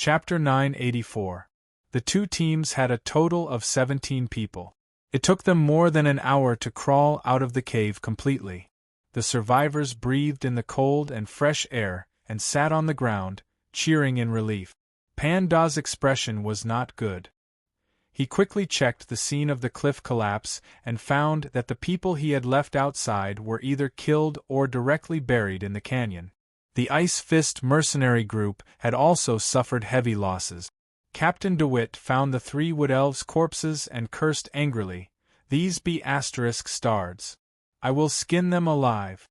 Chapter 984. The two teams had a total of 17 people. It took them more than an hour to crawl out of the cave completely. The survivors breathed in the cold and fresh air and sat on the ground, cheering in relief. Panda's expression was not good. He quickly checked the scene of the cliff collapse and found that the people he had left outside were either killed or directly buried in the canyon. The Ice Fist mercenary group had also suffered heavy losses. Captain DeWitt found the 3 Wood Elves' corpses and cursed angrily, "These be *stards. I will skin them alive."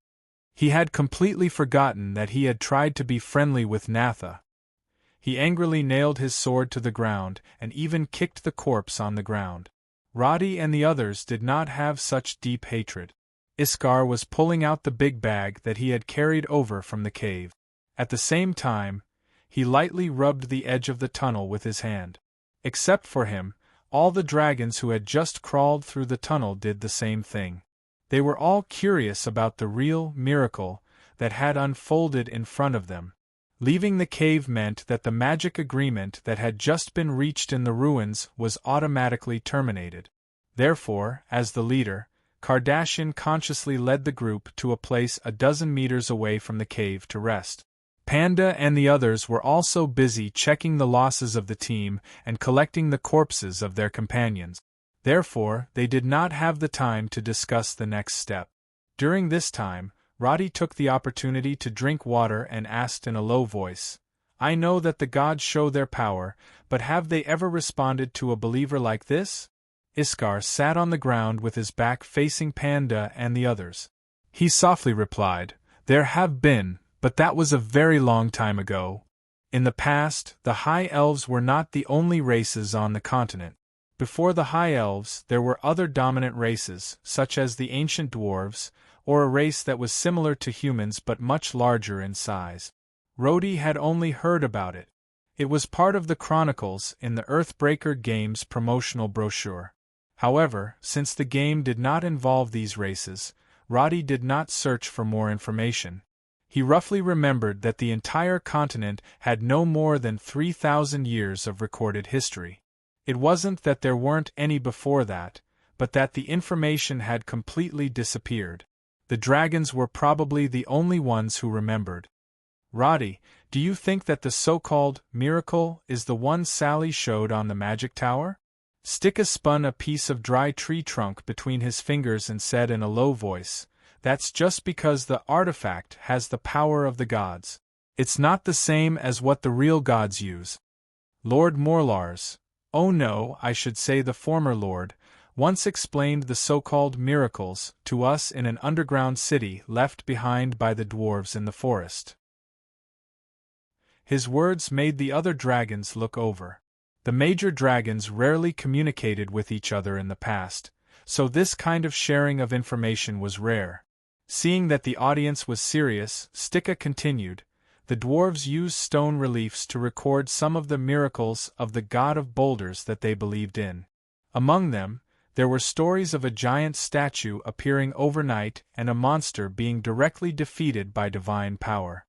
He had completely forgotten that he had tried to be friendly with Natha. He angrily nailed his sword to the ground and even kicked the corpse on the ground. Roddy and the others did not have such deep hatred. Iskar was pulling out the big bag that he had carried over from the cave. At the same time, he lightly rubbed the edge of the tunnel with his hand. Except for him, all the dragons who had just crawled through the tunnel did the same thing. They were all curious about the real miracle that had unfolded in front of them. Leaving the cave meant that the magic agreement that had just been reached in the ruins was automatically terminated. Therefore, as the leader, Kardashian consciously led the group to a place a dozen meters away from the cave to rest. Panda and the others were also busy checking the losses of the team and collecting the corpses of their companions. Therefore, they did not have the time to discuss the next step. During this time, Roddy took the opportunity to drink water and asked in a low voice, "I know that the gods show their power, but have they ever responded to a believer like this?" Iskar sat on the ground with his back facing Panda and the others. He softly replied, "There have been, but that was a very long time ago. In the past, the High Elves were not the only races on the continent. Before the High Elves, there were other dominant races, such as the ancient dwarves, or a race that was similar to humans but much larger in size. Roddy had only heard about it. It was part of the chronicles in the Earthbreaker game's promotional brochure. However, since the game did not involve these races, Roddy did not search for more information. He roughly remembered that the entire continent had no more than 3,000 years of recorded history. It wasn't that there weren't any before that, but that the information had completely disappeared. The dragons were probably the only ones who remembered. "Roddy, do you think that the so-called miracle is the one Sally showed on the magic tower?" Stika spun a piece of dry tree trunk between his fingers and said in a low voice, "That's just because the artifact has the power of the gods. It's not the same as what the real gods use. Lord Morlars, oh no, I should say the former lord, once explained the so-called miracles to us in an underground city left behind by the dwarves in the forest." His words made the other dragons look over. The major dragons rarely communicated with each other in the past, so this kind of sharing of information was rare. Seeing that the audience was serious, Stika continued, "The dwarves used stone reliefs to record some of the miracles of the god of boulders that they believed in. Among them, there were stories of a giant statue appearing overnight and a monster being directly defeated by divine power.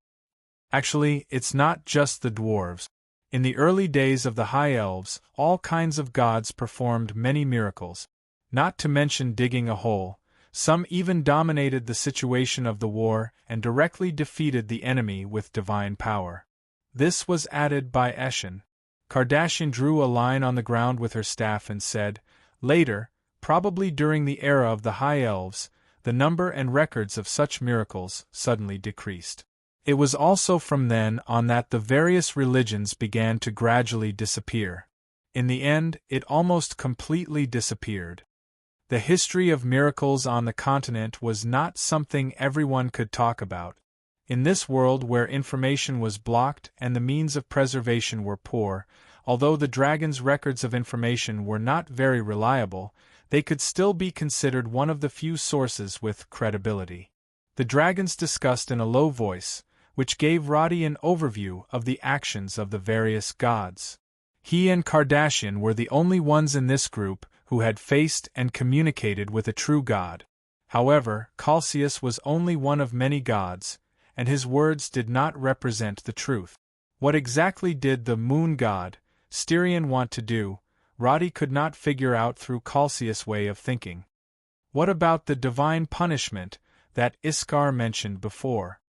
Actually, it's not just the dwarves. In the early days of the High Elves, all kinds of gods performed many miracles. Not to mention digging a hole, some even dominated the situation of the war and directly defeated the enemy with divine power. This was added by Eshin. Kardashian drew a line on the ground with her staff and said, "Later, probably during the era of the High Elves, the number and records of such miracles suddenly decreased. It was also from then on that the various religions began to gradually disappear. In the end, it almost completely disappeared. The history of miracles on the continent was not something everyone could talk about. In this world where information was blocked and the means of preservation were poor, although the dragons' records of information were not very reliable, they could still be considered one of the few sources with credibility. The dragons discussed in a low voice, which gave Roddy an overview of the actions of the various gods. He and Kardashian were the only ones in this group who had faced and communicated with a true god. However, Calcius was only one of many gods, and his words did not represent the truth. What exactly did the moon god, Styrian, want to do? Roddy could not figure out through Calcius' way of thinking. What about the divine punishment that Iskar mentioned before?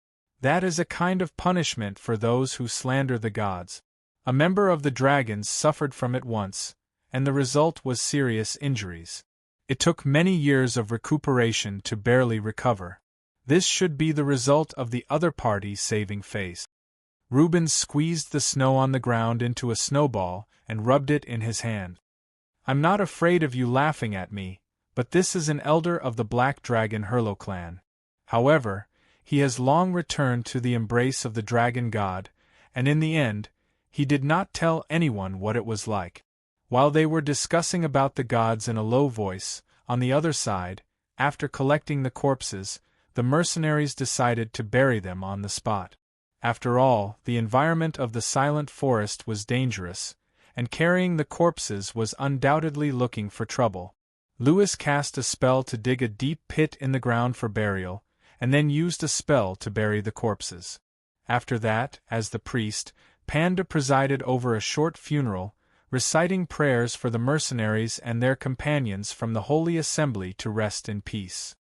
That is a kind of punishment for those who slander the gods. A member of the dragons suffered from it once, and the result was serious injuries. It took many years of recuperation to barely recover. This should be the result of the other party saving face. Rubens squeezed the snow on the ground into a snowball and rubbed it in his hand. I'm not afraid of you laughing at me, but this is an elder of the Black Dragon Hurlo clan. However, he has long returned to the embrace of the dragon god, and in the end, he did not tell anyone what it was like. While they were discussing about the gods in a low voice, on the other side, after collecting the corpses, the mercenaries decided to bury them on the spot. After all, the environment of the silent forest was dangerous, and carrying the corpses was undoubtedly looking for trouble. Lewis cast a spell to dig a deep pit in the ground for burial, and then used a spell to bury the corpses. After that, as the priest, Panda presided over a short funeral, reciting prayers for the mercenaries and their companions from the Holy Assembly to rest in peace.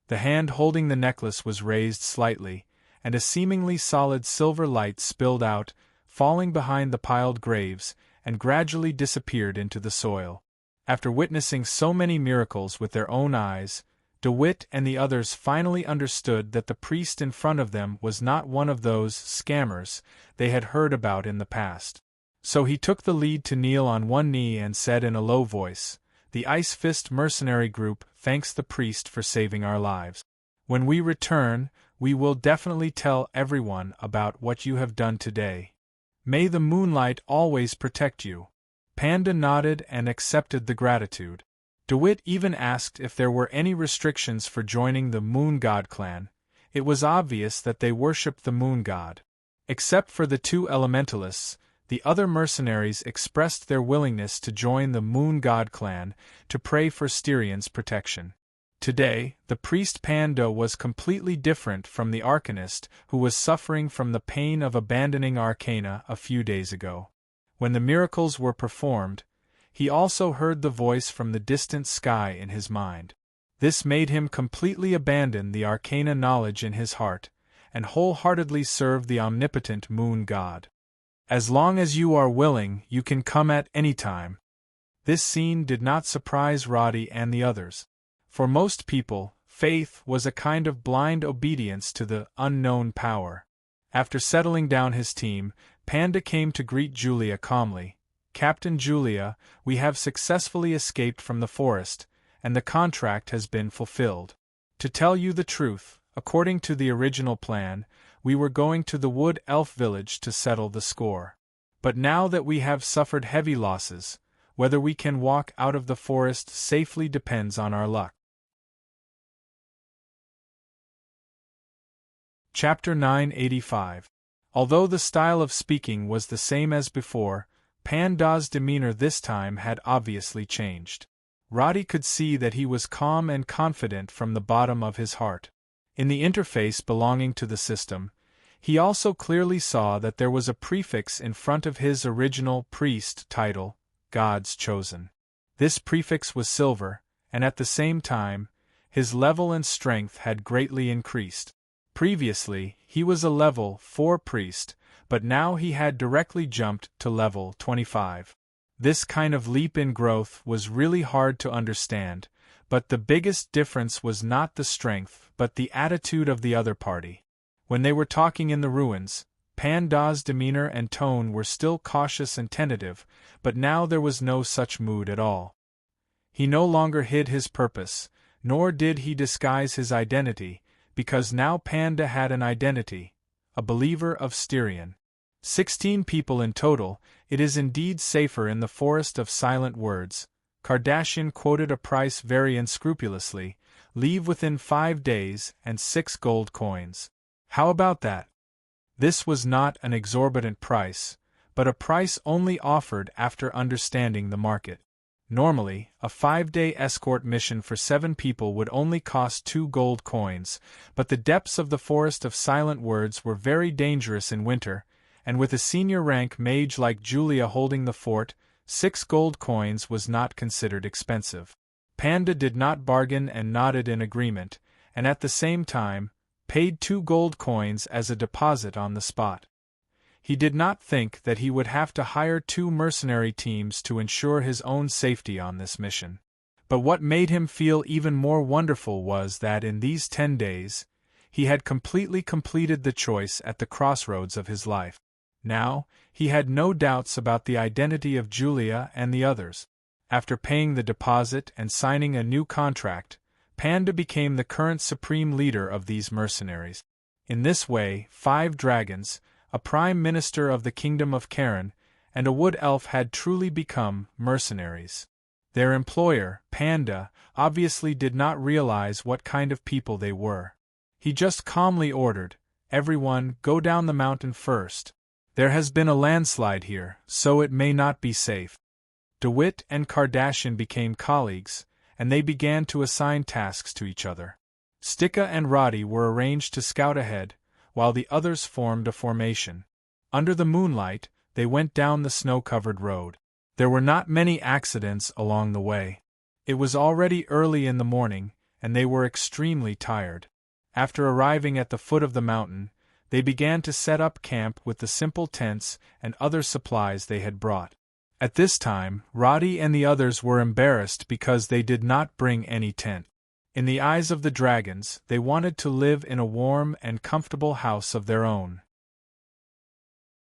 The hand holding the necklace was raised slightly, and a seemingly solid silver light spilled out, falling behind the piled graves, and gradually disappeared into the soil. After witnessing so many miracles with their own eyes, DeWitt and the others finally understood that the priest in front of them was not one of those scammers they had heard about in the past. So he took the lead to kneel on one knee and said in a low voice, "The Ice Fist mercenary group thanks the priest for saving our lives. When we return, we will definitely tell everyone about what you have done today. May the moonlight always protect you." Panda nodded and accepted the gratitude. DeWitt even asked if there were any restrictions for joining the Moon God clan. It was obvious that they worshipped the Moon God. Except for the two elementalists, the other mercenaries expressed their willingness to join the Moon God clan to pray for Styrian's protection. Today, the priest Panda was completely different from the Arcanist who was suffering from the pain of abandoning Arcana a few days ago. When the miracles were performed, he also heard the voice from the distant sky in his mind. This made him completely abandon the arcana knowledge in his heart, and wholeheartedly serve the omnipotent moon god. As long as you are willing, you can come at any time. This scene did not surprise Roddy and the others. For most people, faith was a kind of blind obedience to the unknown power. After settling down his team, Panda came to greet Julia calmly. "Captain Julia, we have successfully escaped from the forest, and the contract has been fulfilled. To tell you the truth, according to the original plan, we were going to the Wood Elf village to settle the score. But now that we have suffered heavy losses, whether we can walk out of the forest safely depends on our luck." Chapter 985. Although the style of speaking was the same as before, Panda's demeanor this time had obviously changed. Roddy could see that he was calm and confident from the bottom of his heart. In the interface belonging to the system, he also clearly saw that there was a prefix in front of his original priest title, God's Chosen. This prefix was silver, and at the same time, his level and strength had greatly increased. Previously, he was a level 4 priest, but now he had directly jumped to level 25. This kind of leap in growth was really hard to understand, but the biggest difference was not the strength but the attitude of the other party. When they were talking in the ruins, Panda's demeanor and tone were still cautious and tentative, but now there was no such mood at all. He no longer hid his purpose, nor did he disguise his identity, because now Panda had an identity, a believer of Styrian. 16 people in total, it is indeed safer in the forest of silent words. Kardashian quoted a price very unscrupulously, leave within 5 days and 6 gold coins. How about that? This was not an exorbitant price, but a price only offered after understanding the market. Normally, a 5-day escort mission for 7 people would only cost 2 gold coins, but the depths of the Forest of Silent Words were very dangerous in winter, and with a senior rank mage like Julia holding the fort, 6 gold coins was not considered expensive. Panda did not bargain and nodded in agreement, and at the same time, paid 2 gold coins as a deposit on the spot. He did not think that he would have to hire 2 mercenary teams to ensure his own safety on this mission. But what made him feel even more wonderful was that in these 10 days, he had completely completed the choice at the crossroads of his life. Now, he had no doubts about the identity of Julia and the others. After paying the deposit and signing a new contract, Panda became the current supreme leader of these mercenaries. In this way, 5 dragons, a prime minister of the kingdom of Karen, and a wood elf had truly become mercenaries. Their employer, Panda, obviously did not realize what kind of people they were. He just calmly ordered, "Everyone, go down the mountain first. There has been a landslide here, so it may not be safe." DeWitt and Kardashian became colleagues, and they began to assign tasks to each other. Stika and Roddy were arranged to scout ahead, while the others formed a formation. Under the moonlight, they went down the snow-covered road. There were not many accidents along the way. It was already early in the morning, and they were extremely tired. After arriving at the foot of the mountain, they began to set up camp with the simple tents and other supplies they had brought. At this time, Roddy and the others were embarrassed because they did not bring any tent. In the eyes of the dragons, they wanted to live in a warm and comfortable house of their own.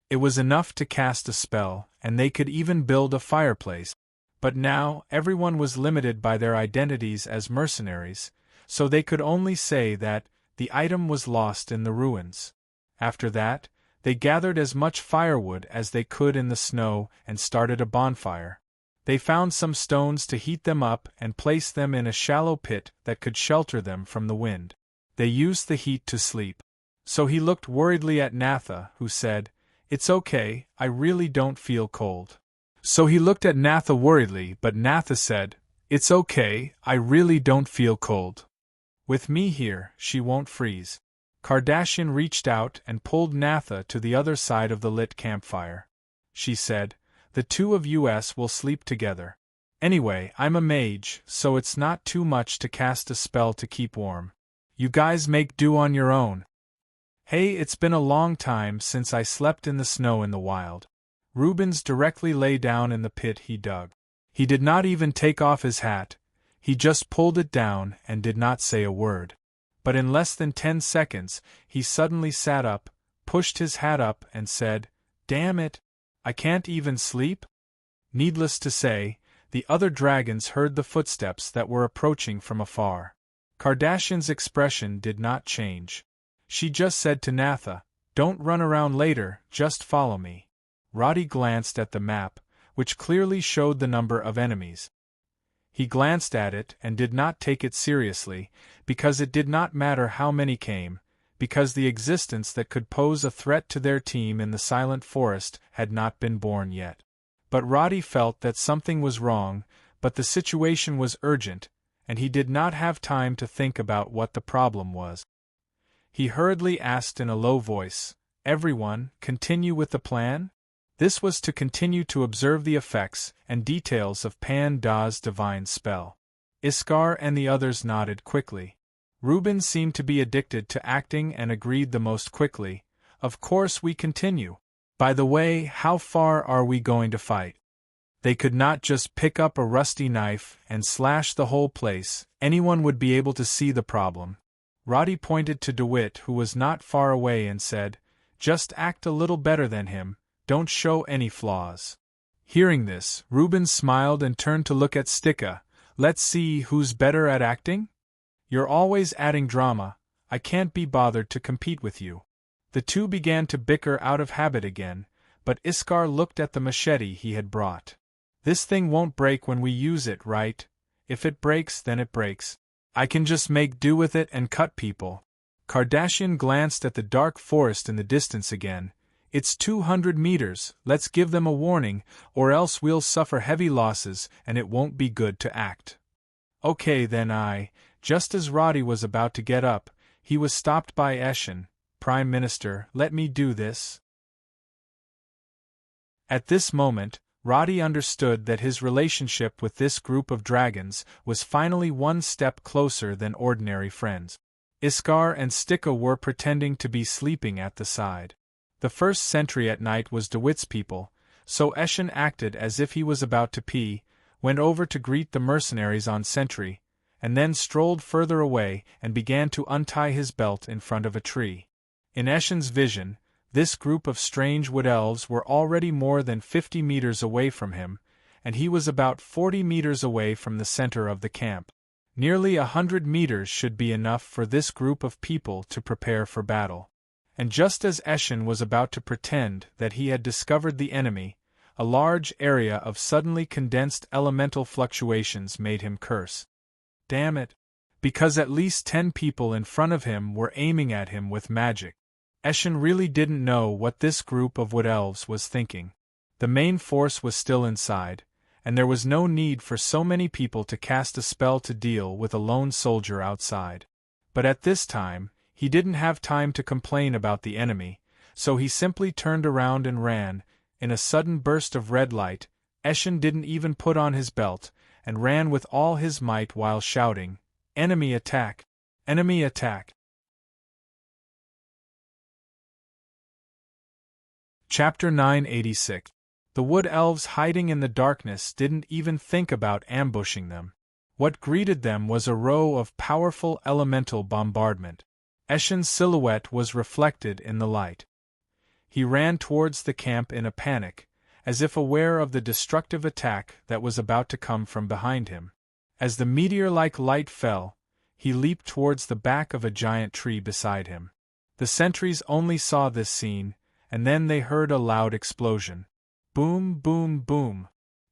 It was enough to cast a spell, and they could even build a fireplace. But now, everyone was limited by their identities as mercenaries, so they could only say that the item was lost in the ruins. After that, they gathered as much firewood as they could in the snow and started a bonfire. They found some stones to heat them up and placed them in a shallow pit that could shelter them from the wind. They used the heat to sleep. So he looked worriedly at Natha, who said, "It's okay, I really don't feel cold." But Natha said, "It's okay, I really don't feel cold. With me here, she won't freeze." Kardashian reached out and pulled Natha to the other side of the lit campfire. She said, "The 2 of us will sleep together. Anyway, I'm a mage, so it's not too much to cast a spell to keep warm. You guys make do on your own." "Hey, it's been a long time since I slept in the snow in the wild." Rubens directly lay down in the pit he dug. He did not even take off his hat, he just pulled it down and did not say a word. But in less than 10 seconds, he suddenly sat up, pushed his hat up and said, "Damn it! I can't even sleep?" Needless to say, the other dragons heard the footsteps that were approaching from afar. Kardashian's expression did not change. She just said to Natha, "Don't run around later, just follow me." Roddy glanced at the map, which clearly showed the number of enemies. He glanced at it and did not take it seriously, because it did not matter how many came, because the existence that could pose a threat to their team in the Silent Forest had not been born yet. But Roddy felt that something was wrong, but the situation was urgent, and he did not have time to think about what the problem was. He hurriedly asked in a low voice, "Everyone, continue with the plan?" This was to continue to observe the effects and details of Panda's divine spell. Iskar and the others nodded quickly. Reuben seemed to be addicted to acting and agreed the most quickly. "Of course we continue. By the way, how far are we going to fight?" They could not just pick up a rusty knife and slash the whole place, anyone would be able to see the problem. Roddy pointed to DeWitt, who was not far away, and said, "Just act a little better than him. Don't show any flaws." Hearing this, Reuben smiled and turned to look at Stika. "Let's see who's better at acting? You're always adding drama, I can't be bothered to compete with you." The 2 began to bicker out of habit again, but Iskar looked at the machete he had brought. "This thing won't break when we use it, right? If it breaks, then it breaks. I can just make do with it and cut people." Kardashian glanced at the dark forest in the distance again. It's 200 meters, let's give them a warning, or else we'll suffer heavy losses and it won't be good to act. Okay then just as Roddy was about to get up, he was stopped by Eshin. Prime Minister, let me do this. At this moment, Roddy understood that his relationship with this group of dragons was finally one step closer than ordinary friends. Iskar and Stika were pretending to be sleeping at the side. The first sentry at night was DeWitt's people, so Eshin acted as if he was about to pee, went over to greet the mercenaries on sentry, and then strolled further away and began to untie his belt in front of a tree. In Eshin's vision, this group of strange wood elves were already more than 50 meters away from him, and he was about 40 meters away from the center of the camp. Nearly 100 meters should be enough for this group of people to prepare for battle. And just as Eshin was about to pretend that he had discovered the enemy, a large area of suddenly condensed elemental fluctuations made him curse. Damn it! Because at least 10 people in front of him were aiming at him with magic. Eshin really didn't know what this group of wood elves was thinking. The main force was still inside, and there was no need for so many people to cast a spell to deal with a lone soldier outside. But at this time, he didn't have time to complain about the enemy, so he simply turned around and ran. In a sudden burst of red light, Eshin didn't even put on his belt, and ran with all his might while shouting, "Enemy attack! Enemy attack!" Chapter 986. The wood elves hiding in the darkness didn't even think about ambushing them. What greeted them was a row of powerful elemental bombardment. Eshin's silhouette was reflected in the light. He ran towards the camp in a panic, as if aware of the destructive attack that was about to come from behind him. As the meteor-like light fell, he leaped towards the back of a giant tree beside him. The sentries only saw this scene, and then they heard a loud explosion. Boom, boom, boom.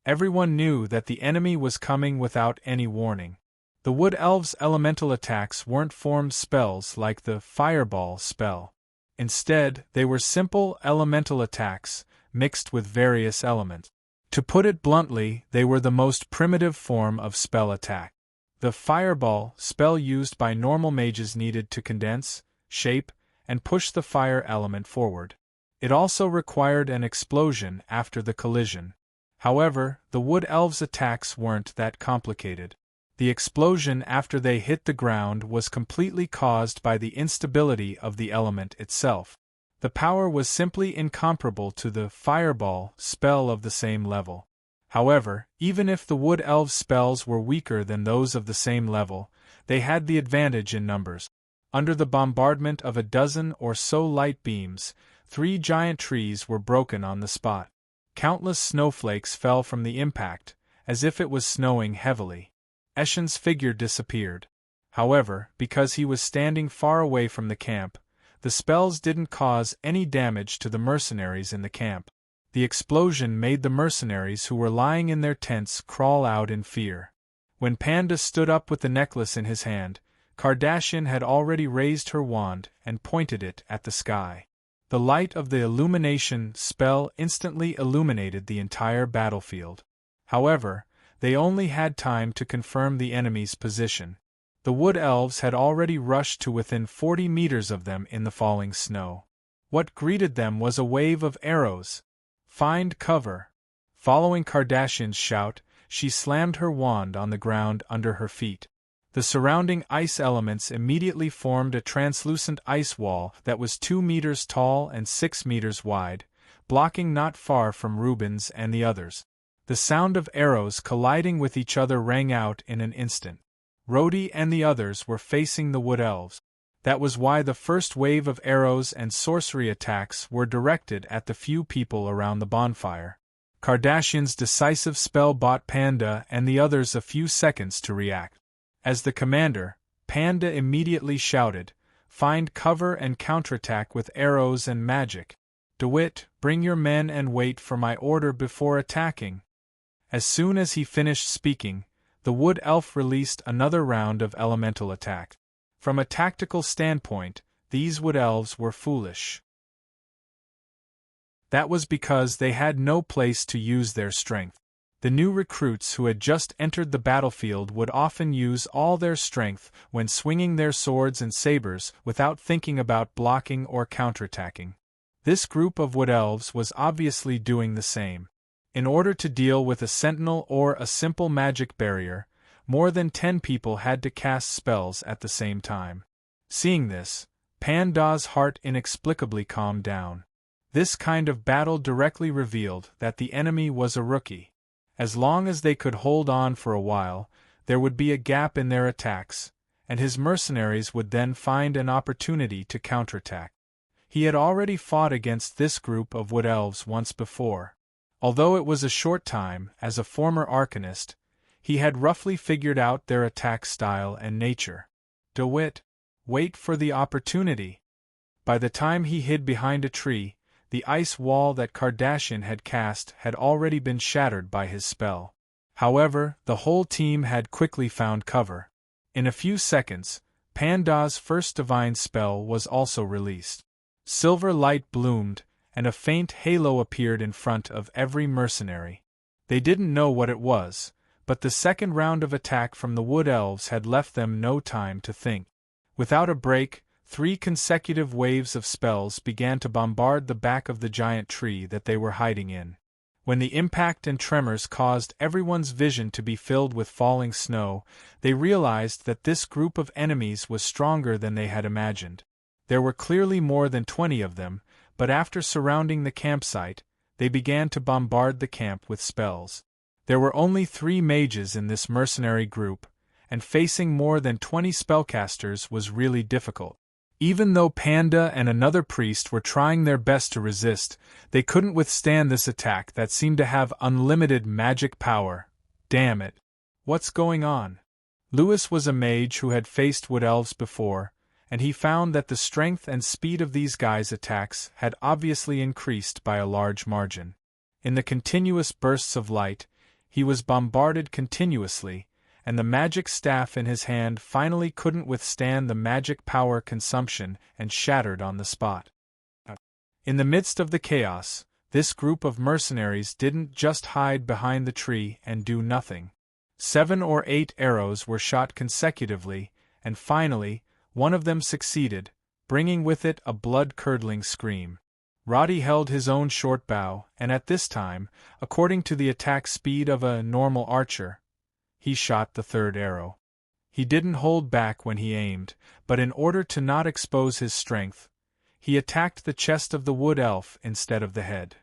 Everyone knew that the enemy was coming without any warning. The wood elves' elemental attacks weren't formed spells like the fireball spell. Instead, they were simple elemental attacks, mixed with various elements. To put it bluntly, they were the most primitive form of spell attack. The fireball spell used by normal mages needed to condense, shape, and push the fire element forward. It also required an explosion after the collision. However, the wood elves' attacks weren't that complicated. The explosion after they hit the ground was completely caused by the instability of the element itself. The power was simply incomparable to the fireball spell of the same level. However, even if the wood elves' spells were weaker than those of the same level, they had the advantage in numbers. Under the bombardment of a dozen or so light beams, 3 giant trees were broken on the spot. Countless snowflakes fell from the impact, as if it was snowing heavily. Eshin's figure disappeared. However, because he was standing far away from the camp, the spells didn't cause any damage to the mercenaries in the camp. The explosion made the mercenaries who were lying in their tents crawl out in fear. When Panda stood up with the necklace in his hand, Kardashian had already raised her wand and pointed it at the sky. The light of the illumination spell instantly illuminated the entire battlefield. However, they only had time to confirm the enemy's position. The wood elves had already rushed to within 40 meters of them in the falling snow. What greeted them was a wave of arrows. Find cover. Following Kardashian's shout, she slammed her wand on the ground under her feet. The surrounding ice elements immediately formed a translucent ice wall that was 2 meters tall and 6 meters wide, blocking not far from Rubens and the others. The sound of arrows colliding with each other rang out in an instant. Rhodey and the others were facing the wood elves. That was why the first wave of arrows and sorcery attacks were directed at the few people around the bonfire. Kardashian's decisive spell bought Panda and the others a few seconds to react. As the commander, Panda immediately shouted, "Find cover and counterattack with arrows and magic. DeWitt, bring your men and wait for my order before attacking." As soon as he finished speaking, the wood elf released another round of elemental attack. From a tactical standpoint, these wood elves were foolish. That was because they had no place to use their strength. The new recruits who had just entered the battlefield would often use all their strength when swinging their swords and sabers without thinking about blocking or counterattacking. This group of wood elves was obviously doing the same. In order to deal with a sentinel or a simple magic barrier, more than 10 people had to cast spells at the same time. Seeing this, Panda's heart inexplicably calmed down. This kind of battle directly revealed that the enemy was a rookie. As long as they could hold on for a while, there would be a gap in their attacks, and his mercenaries would then find an opportunity to counterattack. He had already fought against this group of wood elves once before. Although it was a short time, as a former arcanist, he had roughly figured out their attack style and nature. DeWitt, wait for the opportunity. By the time he hid behind a tree, the ice wall that Kardashian had cast had already been shattered by his spell. However, the whole team had quickly found cover. In a few seconds, Panda's first divine spell was also released. Silver light bloomed, and a faint halo appeared in front of every mercenary. They didn't know what it was, but the second round of attack from the wood elves had left them no time to think. Without a break, 3 consecutive waves of spells began to bombard the back of the giant tree that they were hiding in. When the impact and tremors caused everyone's vision to be filled with falling snow, they realized that this group of enemies was stronger than they had imagined. There were clearly more than 20 of them, but after surrounding the campsite, they began to bombard the camp with spells. There were only 3 mages in this mercenary group, and facing more than 20 spellcasters was really difficult. Even though Panda and another priest were trying their best to resist, they couldn't withstand this attack that seemed to have unlimited magic power. Damn it. What's going on? Lewis was a mage who had faced wood elves before, and he found that the strength and speed of these guys' attacks had obviously increased by a large margin. In the continuous bursts of light, he was bombarded continuously, and the magic staff in his hand finally couldn't withstand the magic power consumption and shattered on the spot. In the midst of the chaos, this group of mercenaries didn't just hide behind the tree and do nothing. 7 or 8 arrows were shot consecutively, and finally, one of them succeeded, bringing with it a blood-curdling scream. Roddy held his own short bow, and at this time, according to the attack speed of a normal archer, he shot the 3rd arrow. He didn't hold back when he aimed, but in order to not expose his strength, he attacked the chest of the wood elf instead of the head.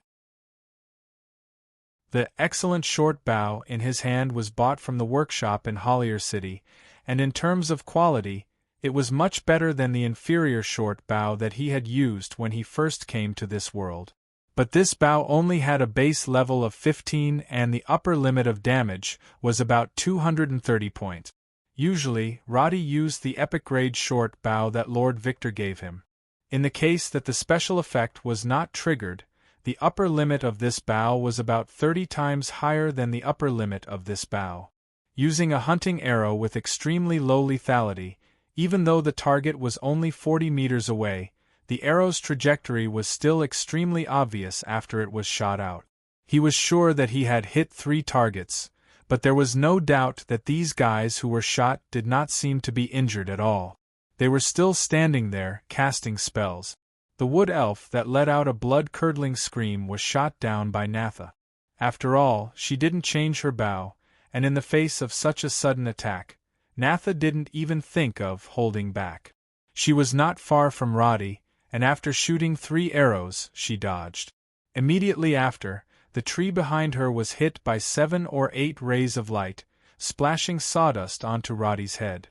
The excellent short bow in his hand was bought from the workshop in Hollier City, and in terms of quality, it was much better than the inferior short bow that he had used when he first came to this world. But this bow only had a base level of 15 and the upper limit of damage was about 230 points. Usually, Roddy used the epic grade short bow that Lord Victor gave him. In the case that the special effect was not triggered, the upper limit of this bow was about 30 times higher than the upper limit of this bow. Using a hunting arrow with extremely low lethality, even though the target was only 40 meters away, the arrow's trajectory was still extremely obvious after it was shot out. He was sure that he had hit 3 targets, but there was no doubt that these guys who were shot did not seem to be injured at all. They were still standing there, casting spells. The wood elf that let out a blood-curdling scream was shot down by Natha. After all, she didn't change her bow, and in the face of such a sudden attack, Natha didn't even think of holding back. She was not far from Roddy, and after shooting 3 arrows, she dodged. Immediately after, the tree behind her was hit by 7 or 8 rays of light, splashing sawdust onto Roddy's head.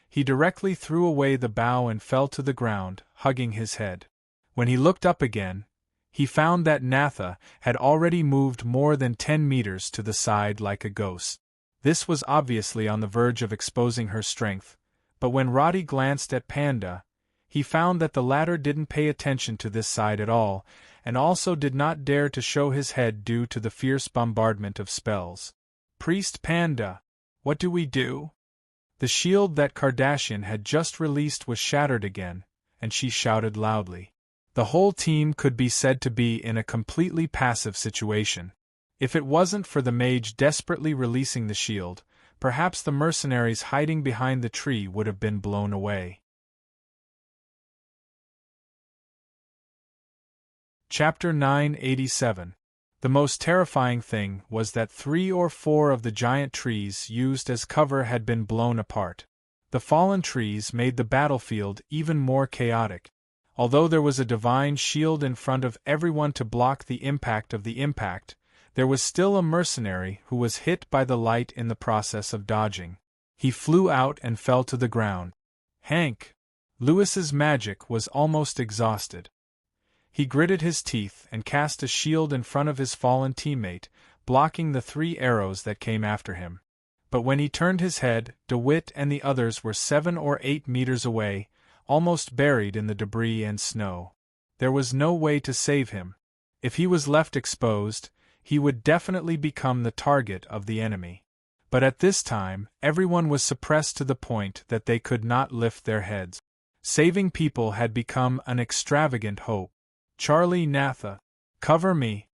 He directly threw away the bow and fell to the ground, hugging his head. When he looked up again, he found that Natha had already moved more than 10 meters to the side like a ghost. This was obviously on the verge of exposing her strength, but when Roddy glanced at Panda, he found that the latter didn't pay attention to this side at all, and also did not dare to show his head due to the fierce bombardment of spells. Priest Panda, what do we do? The shield that Kardashian had just released was shattered again, and she shouted loudly. The whole team could be said to be in a completely passive situation. If it wasn't for the mage desperately releasing the shield, perhaps the mercenaries hiding behind the tree would have been blown away. Chapter 987. The most terrifying thing was that 3 or 4 of the giant trees used as cover had been blown apart. The fallen trees made the battlefield even more chaotic. Although there was a divine shield in front of everyone to block the impact of the impact, there was still a mercenary who was hit by the light in the process of dodging. He flew out and fell to the ground. Hank! Lewis's magic was almost exhausted. He gritted his teeth and cast a shield in front of his fallen teammate, blocking the 3 arrows that came after him. But when he turned his head, DeWitt and the others were 7 or 8 meters away, almost buried in the debris and snow. There was no way to save him. If he was left exposed, he would definitely become the target of the enemy. But at this time, everyone was suppressed to the point that they could not lift their heads. Saving people had become an extravagant hope. Charlie, Natha, cover me.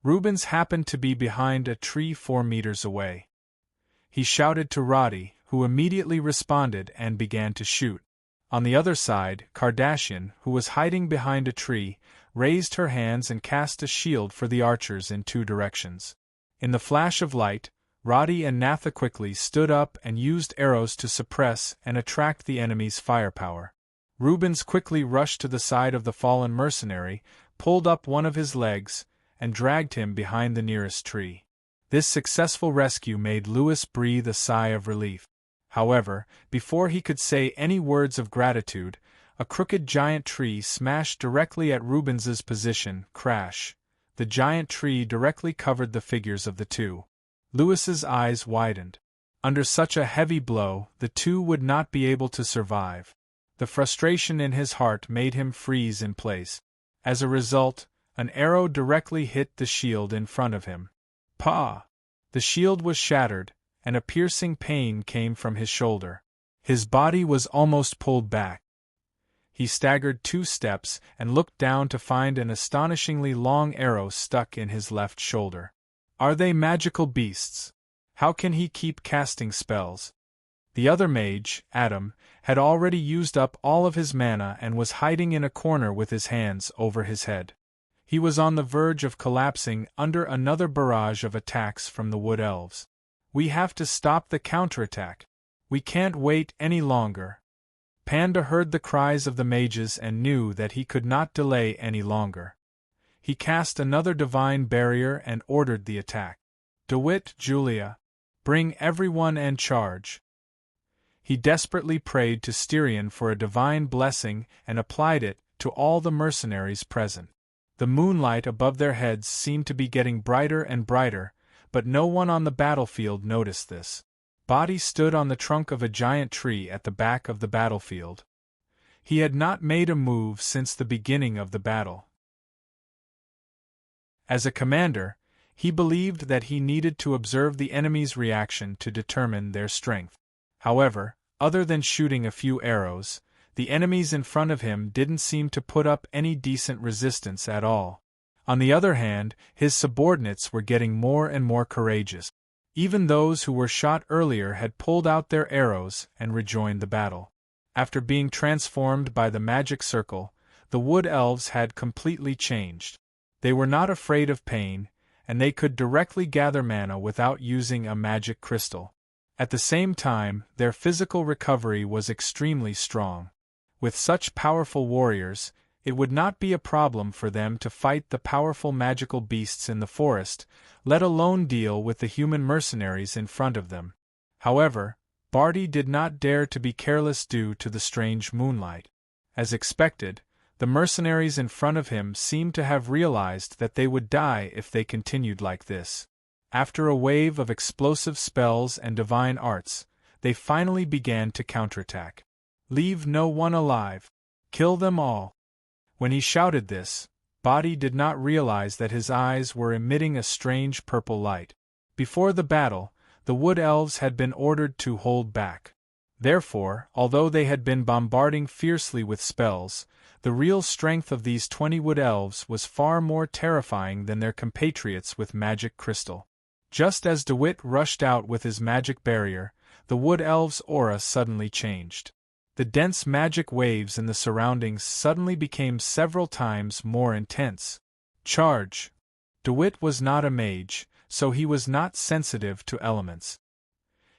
Rubens happened to be behind a tree 4 meters away. He shouted to Roddy, who immediately responded and began to shoot. On the other side, Kardashian, who was hiding behind a tree, raised her hands and cast a shield for the archers in 2 directions. In the flash of light, Roddy and Natha quickly stood up and used arrows to suppress and attract the enemy's firepower. Rubens quickly rushed to the side of the fallen mercenary, pulled up one of his legs, and dragged him behind the nearest tree. This successful rescue made Lewis breathe a sigh of relief. However, before he could say any words of gratitude, a crooked giant tree smashed directly at Rubens's position. Crash! The giant tree directly covered the figures of the 2. Lewis's eyes widened. Under such a heavy blow, the 2 would not be able to survive. The frustration in his heart made him freeze in place. As a result, an arrow directly hit the shield in front of him. Pah! The shield was shattered, and a piercing pain came from his shoulder. His body was almost pulled back. He staggered 2 steps and looked down to find an astonishingly long arrow stuck in his left shoulder. Are they magical beasts? How can he keep casting spells? The other mage, Adam, had already used up all of his mana and was hiding in a corner with his hands over his head. He was on the verge of collapsing under another barrage of attacks from the wood elves. We have to stop the counterattack. We can't wait any longer. Panda heard the cries of the mages and knew that he could not delay any longer. He cast another divine barrier and ordered the attack. DeWitt, Julia, bring everyone and charge. He desperately prayed to Styrian for a divine blessing and applied it to all the mercenaries present. The moonlight above their heads seemed to be getting brighter and brighter, but no one on the battlefield noticed this. Body stood on the trunk of a giant tree at the back of the battlefield. He had not made a move since the beginning of the battle. As a commander, he believed that he needed to observe the enemy's reaction to determine their strength. However, other than shooting a few arrows, the enemies in front of him didn't seem to put up any decent resistance at all. On the other hand, his subordinates were getting more and more courageous. Even those who were shot earlier had pulled out their arrows and rejoined the battle. After being transformed by the magic circle, the wood elves had completely changed. They were not afraid of pain, and they could directly gather mana without using a magic crystal. At the same time, their physical recovery was extremely strong. With such powerful warriors, it would not be a problem for them to fight the powerful magical beasts in the forest, let alone deal with the human mercenaries in front of them. However, Barty did not dare to be careless due to the strange moonlight. As expected, the mercenaries in front of him seemed to have realized that they would die if they continued like this. After a wave of explosive spells and divine arts, they finally began to counterattack. Leave no one alive. Kill them all. When he shouted this, Body did not realize that his eyes were emitting a strange purple light. Before the battle, the wood elves had been ordered to hold back. Therefore, although they had been bombarding fiercely with spells, The real strength of these 20 wood elves was far more terrifying than their compatriots with magic crystal. Just as DeWitt rushed out with his magic barrier, the wood elves' aura suddenly changed. The dense magic waves in the surroundings suddenly became several times more intense. Charge! DeWitt was not a mage, so he was not sensitive to elements.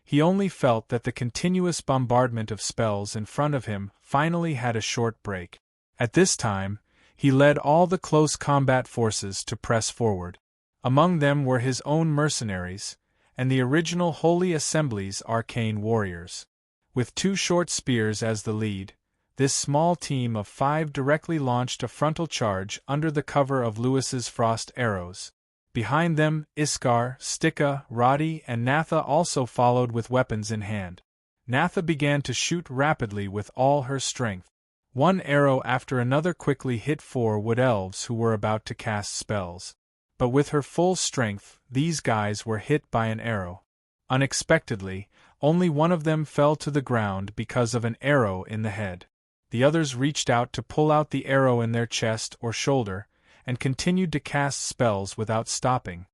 He only felt that the continuous bombardment of spells in front of him finally had a short break. At this time, he led all the close combat forces to press forward. Among them were his own mercenaries, and the original Holy Assembly's arcane warriors. With 2 short spears as the lead, this small team of 5 directly launched a frontal charge under the cover of Lewis's frost arrows. Behind them, Iskar, Stika, Roddy, and Natha also followed with weapons in hand. Natha began to shoot rapidly with all her strength. One arrow after another quickly hit 4 wood elves who were about to cast spells. But with her full strength, these guys were hit by an arrow. Unexpectedly, only one of them fell to the ground because of an arrow in the head. The others reached out to pull out the arrow in their chest or shoulder, and continued to cast spells without stopping.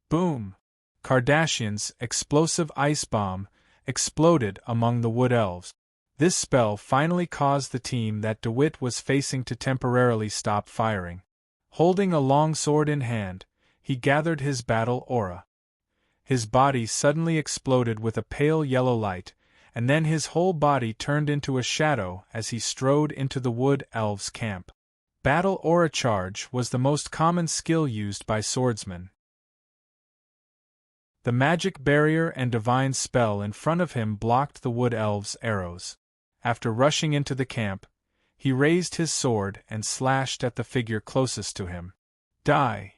Boom! Kardashian's explosive ice bomb exploded among the wood elves. This spell finally caused the team that DeWitt was facing to temporarily stop firing. Holding a long sword in hand, he gathered his battle aura. His body suddenly exploded with a pale yellow light, and then his whole body turned into a shadow as he strode into the wood elves' camp. Battle aura charge was the most common skill used by swordsmen. The magic barrier and divine spell in front of him blocked the wood elves' arrows. After rushing into the camp, he raised his sword and slashed at the figure closest to him. Die!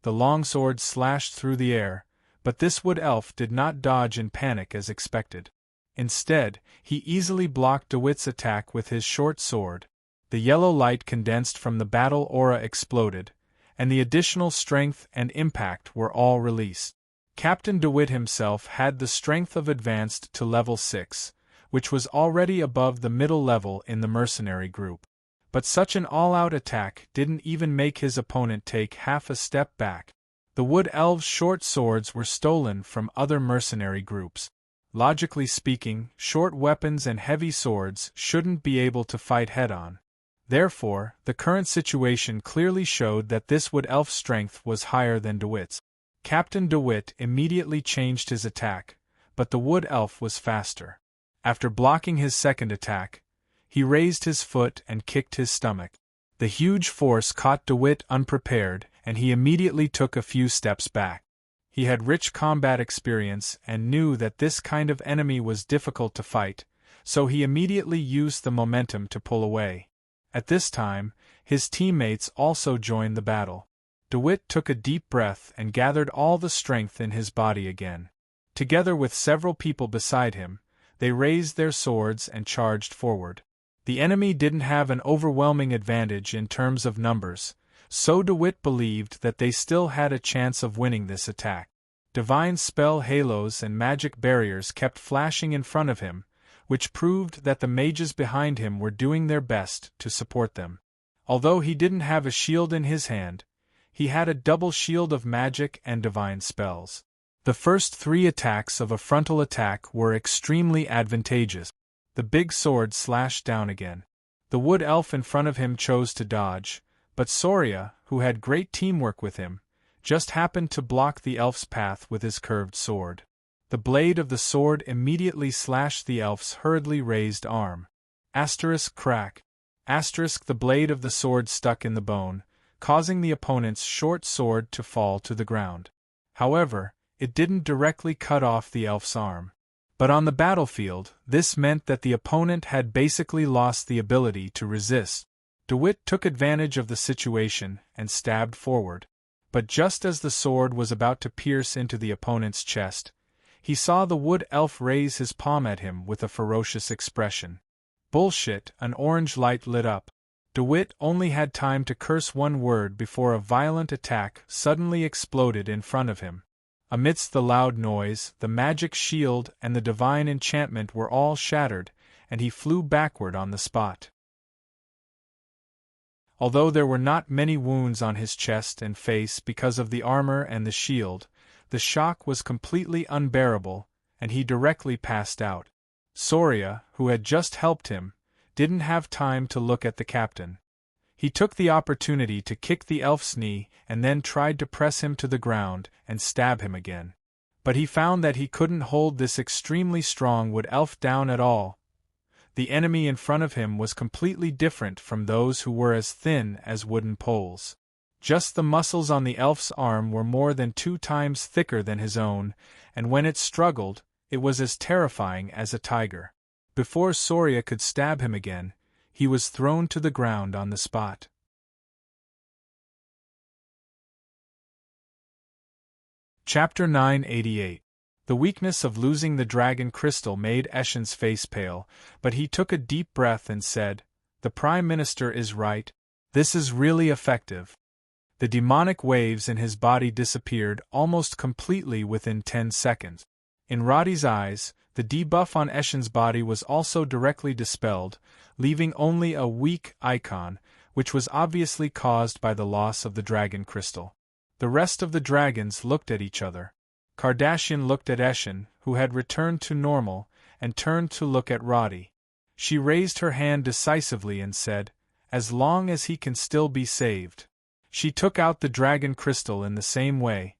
The longsword slashed through the air, but this wood elf did not dodge in panic as expected. Instead, he easily blocked DeWitt's attack with his short sword. The yellow light condensed from the battle aura exploded, and the additional strength and impact were all released. Captain DeWitt himself had the strength of advanced to level 6, which was already above the middle level in the mercenary group. But such an all-out attack didn't even make his opponent take half a step back. The wood elves' short swords were stolen from other mercenary groups. Logically speaking, short weapons and heavy swords shouldn't be able to fight head-on. Therefore, the current situation clearly showed that this wood elf's strength was higher than DeWitt's. Captain DeWitt immediately changed his attack, but the wood elf was faster. After blocking his second attack, he raised his foot and kicked his stomach. The huge force caught DeWitt unprepared, and he immediately took a few steps back. He had rich combat experience and knew that this kind of enemy was difficult to fight, so he immediately used the momentum to pull away. At this time, his teammates also joined the battle. DeWitt took a deep breath and gathered all the strength in his body again. Together with several people beside him, they raised their swords and charged forward. The enemy didn't have an overwhelming advantage in terms of numbers, so DeWitt believed that they still had a chance of winning this attack. Divine spell halos and magic barriers kept flashing in front of him, which proved that the mages behind him were doing their best to support them. Although he didn't have a shield in his hand, he had a double shield of magic and divine spells. The first 3 attacks of a frontal attack were extremely advantageous. The big sword slashed down again. The wood elf in front of him chose to dodge, but Soria, who had great teamwork with him, just happened to block the elf's path with his curved sword. The blade of the sword immediately slashed the elf's hurriedly raised arm. Crack. The blade of the sword stuck in the bone, causing the opponent's short sword to fall to the ground. However, it didn't directly cut off the elf's arm. But on the battlefield, this meant that the opponent had basically lost the ability to resist. DeWitt took advantage of the situation and stabbed forward. But just as the sword was about to pierce into the opponent's chest, he saw the wood elf raise his palm at him with a ferocious expression. Bullshit! An orange light lit up. DeWitt only had time to curse one word before a violent attack suddenly exploded in front of him. Amidst the loud noise, the magic shield and the divine enchantment were all shattered, and he flew backward on the spot. Although there were not many wounds on his chest and face because of the armor and the shield, the shock was completely unbearable, and he directly passed out. Soria, who had just helped him, didn't have time to look at the captain. He took the opportunity to kick the elf's knee and then tried to press him to the ground and stab him again. But he found that he couldn't hold this extremely strong wood elf down at all. The enemy in front of him was completely different from those who were as thin as wooden poles. Just the muscles on the elf's arm were more than 2 times thicker than his own, and when it struggled, it was as terrifying as a tiger. Before Soria could stab him again, he was thrown to the ground on the spot. Chapter 988. The weakness of losing the dragon crystal made Eshen's face pale, but he took a deep breath and said, "The Prime Minister is right. This is really effective." The demonic waves in his body disappeared almost completely within 10 seconds. In Roddy's eyes, the debuff on Eshen's body was also directly dispelled, leaving only a weak icon, which was obviously caused by the loss of the dragon crystal. The rest of the dragons looked at each other. Kardashian looked at Eshen, who had returned to normal, and turned to look at Roddy. She raised her hand decisively and said, "As long as he can still be saved." She took out the dragon crystal in the same way.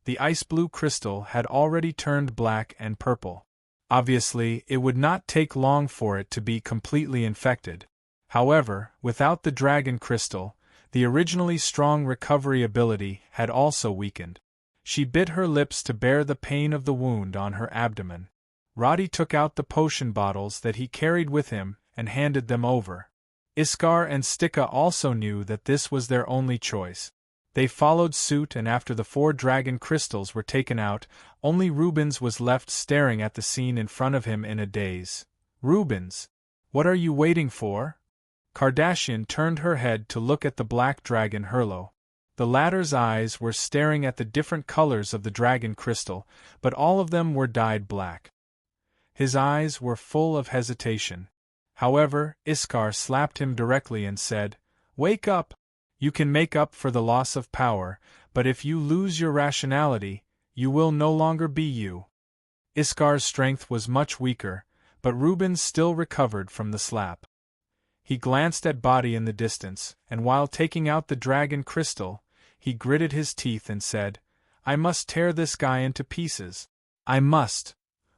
The ice blue crystal had already turned black and purple. Obviously, it would not take long for it to be completely infected. However, without the dragon crystal, the originally strong recovery ability had also weakened. She bit her lips to bear the pain of the wound on her abdomen. Roddy took out the potion bottles that he carried with him and handed them over. Iskar and Stika also knew that this was their only choice. They followed suit, and after the 4 dragon crystals were taken out, only Rubens was left staring at the scene in front of him in a daze. "Rubens, what are you waiting for?" Kardashian turned her head to look at the black dragon Herlo. The latter's eyes were staring at the different colors of the dragon crystal, but all of them were dyed black. His eyes were full of hesitation. However, Iskar slapped him directly and said, "Wake up! You can make up for the loss of power, but if you lose your rationality, you will no longer be you." Iskar's strength was much weaker, but Rubens still recovered from the slap. He glanced at Body in the distance, and while taking out the dragon crystal, he gritted his teeth and said, "I must tear this guy into pieces. I must."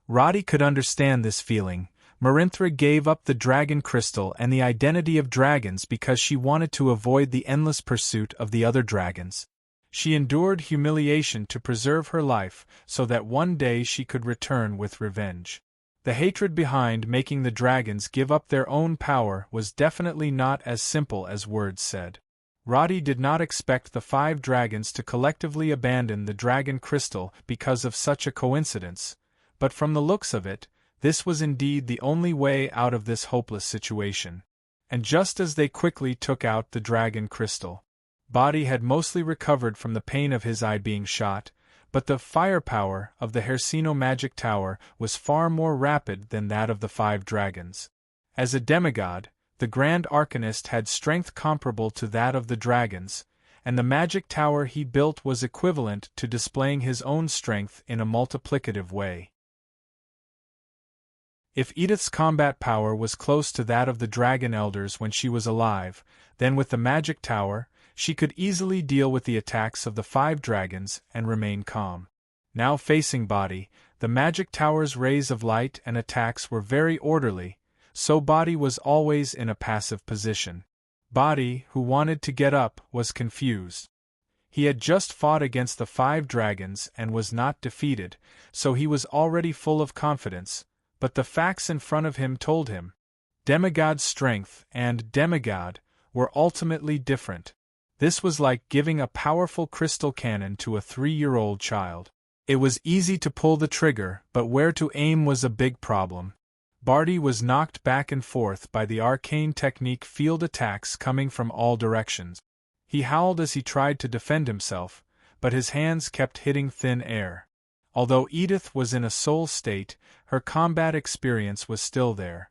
Roddy could understand this feeling. Marinthra gave up the dragon crystal and the identity of dragons because she wanted to avoid the endless pursuit of the other dragons. She endured humiliation to preserve her life so that one day she could return with revenge. The hatred behind making the dragons give up their own power was definitely not as simple as words said. Roddy did not expect the 5 dragons to collectively abandon the dragon crystal because of such a coincidence, but from the looks of it, this was indeed the only way out of this hopeless situation. And just as they quickly took out the dragon crystal, Body had mostly recovered from the pain of his eye being shot, but the firepower of the Hersino magic tower was far more rapid than that of the 5 dragons. As a demigod, the Grand Arcanist had strength comparable to that of the dragons, and the magic tower he built was equivalent to displaying his own strength in a multiplicative way. If Edith's combat power was close to that of the Dragon Elders when she was alive, then with the magic tower, she could easily deal with the attacks of the 5 dragons and remain calm. Now facing Body, the magic tower's rays of light and attacks were very orderly, so Body was always in a passive position. Body, who wanted to get up, was confused. He had just fought against the 5 dragons and was not defeated, so he was already full of confidence, but the facts in front of him told him. Demigod's strength and demigod were ultimately different. This was like giving a powerful crystal cannon to a 3-year-old child. It was easy to pull the trigger, but where to aim was a big problem. Body was knocked back and forth by the arcane technique field attacks coming from all directions. He howled as he tried to defend himself, but his hands kept hitting thin air. Although Edith was in a soul state, her combat experience was still there.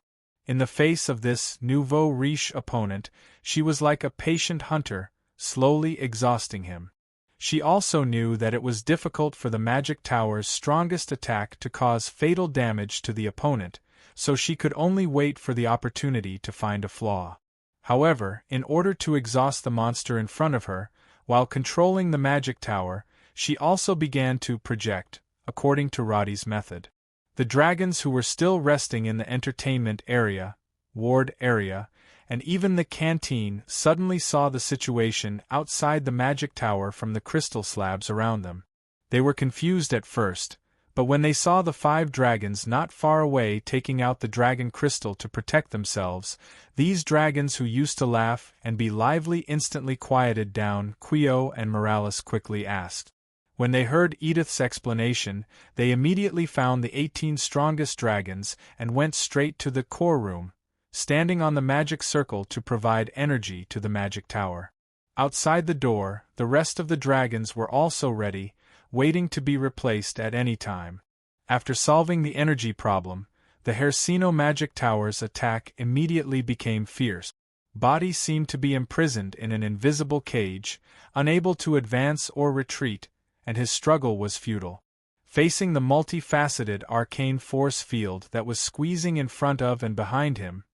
In the face of this nouveau riche opponent, she was like a patient hunter, slowly exhausting him. She also knew that it was difficult for the magic tower's strongest attack to cause fatal damage to the opponent, so she could only wait for the opportunity to find a flaw. However, in order to exhaust the monster in front of her, while controlling the magic tower, she also began to project, according to Roddy's method. The dragons who were still resting in the entertainment area, ward area, and even the canteen suddenly saw the situation outside the magic tower from the crystal slabs around them. They were confused at first, but when they saw the 5 dragons not far away taking out the dragon crystal to protect themselves, these dragons who used to laugh and be lively instantly quieted down. Quio and Morales quickly asked. When they heard Edith's explanation, they immediately found the 18 strongest dragons and went straight to the core room, standing on the magic circle to provide energy to the magic tower. Outside the door, the rest of the dragons were also ready, waiting to be replaced at any time. After solving the energy problem, the Hercino magic tower's attack immediately became fierce. Body seemed to be imprisoned in an invisible cage, unable to advance or retreat, and his struggle was futile. Facing the multifaceted arcane force field that was squeezing in front of and behind him,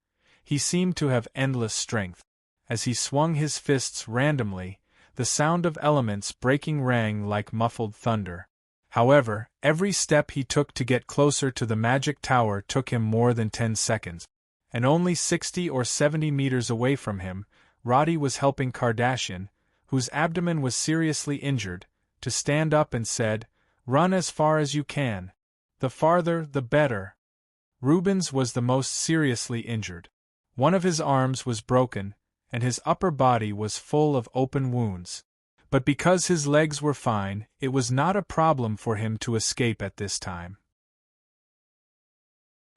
he seemed to have endless strength. As he swung his fists randomly, the sound of elements breaking rang like muffled thunder. However, every step he took to get closer to the magic tower took him more than 10 seconds. And only 60 or 70 meters away from him, Roddy was helping Kardashian, whose abdomen was seriously injured, to stand up and said, "Run as far as you can. The farther, the better." Rubens was the most seriously injured. One of his arms was broken, and his upper body was full of open wounds. But because his legs were fine, it was not a problem for him to escape at this time.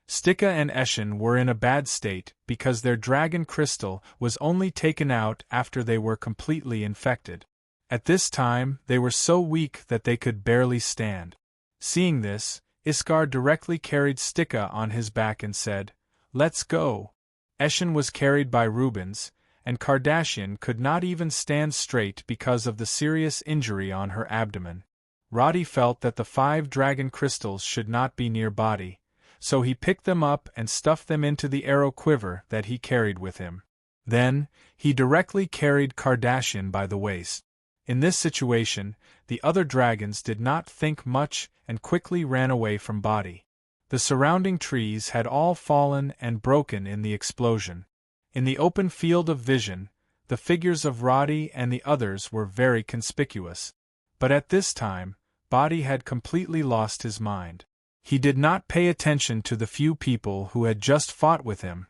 Stika and Eshin were in a bad state because their dragon crystal was only taken out after they were completely infected. At this time, they were so weak that they could barely stand. Seeing this, Iskar directly carried Stika on his back and said, "Let's go." Eshin was carried by Rubens, and Kardashian could not even stand straight because of the serious injury on her abdomen. Roddy felt that the 5 dragon crystals should not be near Body, so he picked them up and stuffed them into the arrow quiver that he carried with him. Then, he directly carried Kardashian by the waist. In this situation, the other dragons did not think much and quickly ran away from Body. The surrounding trees had all fallen and broken in the explosion. In the open field of vision, the figures of Roddy and the others were very conspicuous. But at this time, Body had completely lost his mind. He did not pay attention to the few people who had just fought with him.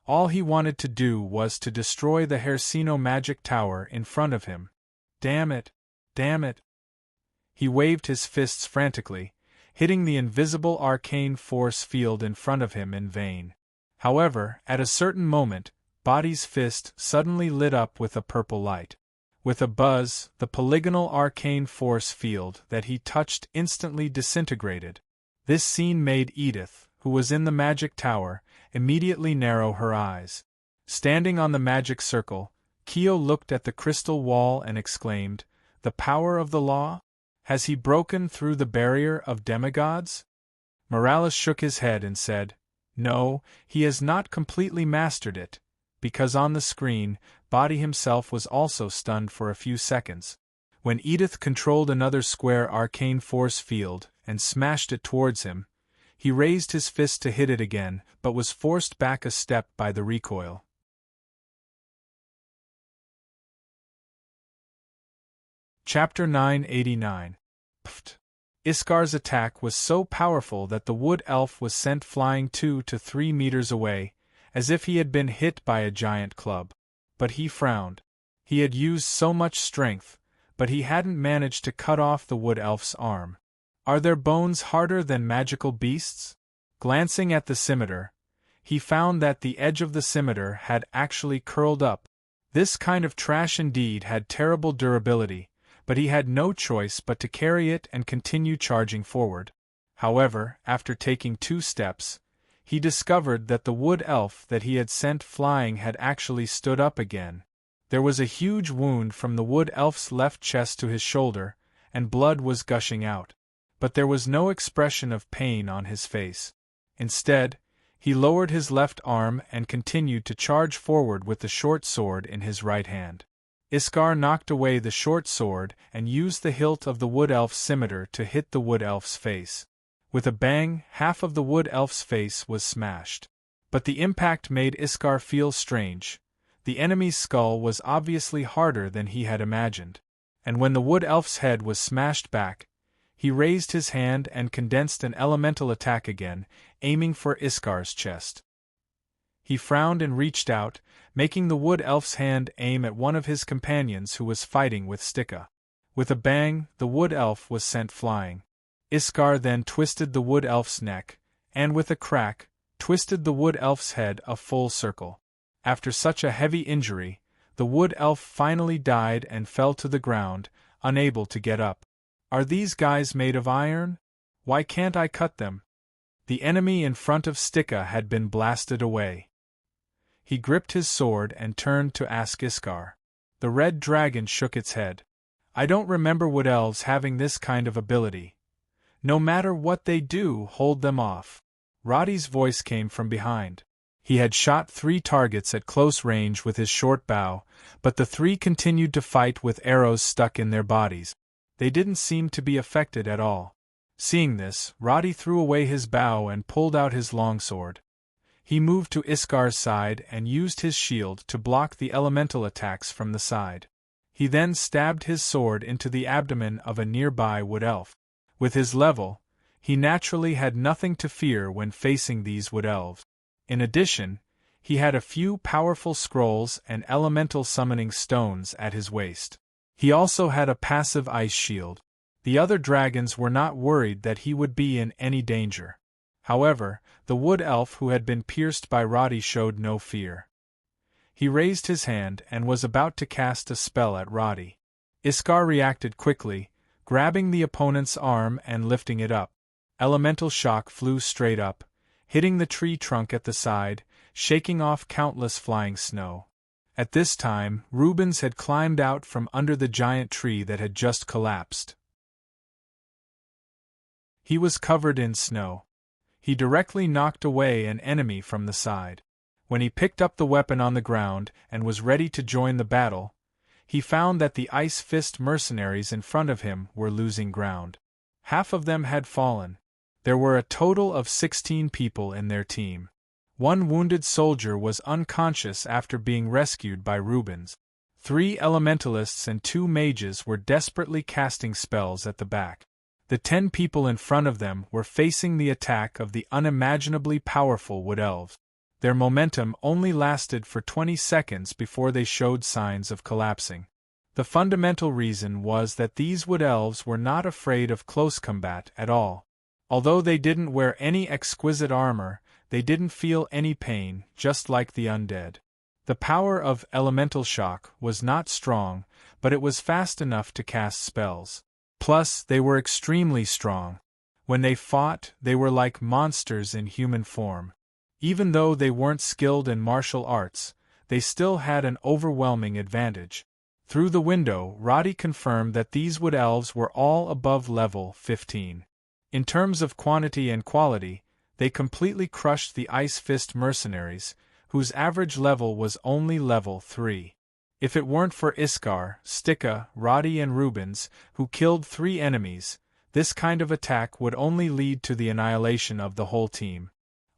All he wanted to do was to destroy the Hercino magic tower in front of him. Damn it! Damn it! He waved his fists frantically, hitting the invisible arcane force field in front of him in vain. However, at a certain moment, Body's fist suddenly lit up with a purple light. With a buzz, the polygonal arcane force field that he touched instantly disintegrated. This scene made Edith, who was in the magic tower, immediately narrow her eyes. Standing on the magic circle, Kyo looked at the crystal wall and exclaimed, "The power of the law? Has he broken through the barrier of demigods?" Morales shook his head and said, "No, he has not completely mastered it," because on the screen, Body himself was also stunned for a few seconds. When Edith controlled another square arcane force field and smashed it towards him, he raised his fist to hit it again, but was forced back a step by the recoil. Chapter 989. Pft. Iskar's attack was so powerful that the wood elf was sent flying 2 to 3 meters away, as if he had been hit by a giant club. But he frowned. He had used so much strength, but he hadn't managed to cut off the wood elf's arm. Are their bones harder than magical beasts? Glancing at the scimitar, he found that the edge of the scimitar had actually curled up. This kind of trash indeed had terrible durability, but he had no choice but to carry it and continue charging forward. However, after taking 2 steps, he discovered that the wood elf that he had sent flying had actually stood up again. There was a huge wound from the wood elf's left chest to his shoulder, and blood was gushing out. But there was no expression of pain on his face. Instead, he lowered his left arm and continued to charge forward with the short sword in his right hand. Iskar knocked away the short sword and used the hilt of the wood elf's scimitar to hit the wood elf's face. With a bang, half of the wood elf's face was smashed. But the impact made Iskar feel strange. The enemy's skull was obviously harder than he had imagined. And when the wood elf's head was smashed back, he raised his hand and condensed an elemental attack again, aiming for Iskar's chest. He frowned and reached out, making the wood elf's hand aim at one of his companions who was fighting with Stika. With a bang, the wood elf was sent flying. Iskar then twisted the wood elf's neck, and with a crack, twisted the wood elf's head a full circle. After such a heavy injury, the wood elf finally died and fell to the ground, unable to get up. Are these guys made of iron? Why can't I cut them? The enemy in front of Stika had been blasted away. He gripped his sword and turned to ask Iskar. The red dragon shook its head. I don't remember wood elves having this kind of ability. No matter what they do, hold them off. Roddy's voice came from behind. He had shot 3 targets at close range with his short bow, but the 3 continued to fight with arrows stuck in their bodies. They didn't seem to be affected at all. Seeing this, Roddy threw away his bow and pulled out his longsword. He moved to Iskar's side and used his shield to block the elemental attacks from the side. He then stabbed his sword into the abdomen of a nearby wood elf. With his level, he naturally had nothing to fear when facing these wood elves. In addition, he had a few powerful scrolls and elemental summoning stones at his waist. He also had a passive ice shield. The other dragons were not worried that he would be in any danger. However, the wood elf who had been pierced by Roddy showed no fear. He raised his hand and was about to cast a spell at Roddy. Iskar reacted quickly, grabbing the opponent's arm and lifting it up. Elemental shock flew straight up, hitting the tree trunk at the side, shaking off countless flying snow. At this time, Rubens had climbed out from under the giant tree that had just collapsed. He was covered in snow. He directly knocked away an enemy from the side. When he picked up the weapon on the ground and was ready to join the battle, he found that the Ice Fist mercenaries in front of him were losing ground. Half of them had fallen. There were a total of 16 people in their team. 1 wounded soldier was unconscious after being rescued by Rubens. 3 elementalists and 2 mages were desperately casting spells at the back. The 10 people in front of them were facing the attack of the unimaginably powerful wood elves. Their momentum only lasted for 20 seconds before they showed signs of collapsing. The fundamental reason was that these wood elves were not afraid of close combat at all. Although they didn't wear any exquisite armor, they didn't feel any pain, just like the undead. The power of elemental shock was not strong, but it was fast enough to cast spells. Plus, they were extremely strong. When they fought, they were like monsters in human form. Even though they weren't skilled in martial arts, they still had an overwhelming advantage. Through the window, Roddy confirmed that these wood elves were all above level 15. In terms of quantity and quality, they completely crushed the Ice Fist mercenaries, whose average level was only level 3. If it weren't for Iskar, Stika, Roddy and Rubens, who killed 3 enemies, this kind of attack would only lead to the annihilation of the whole team.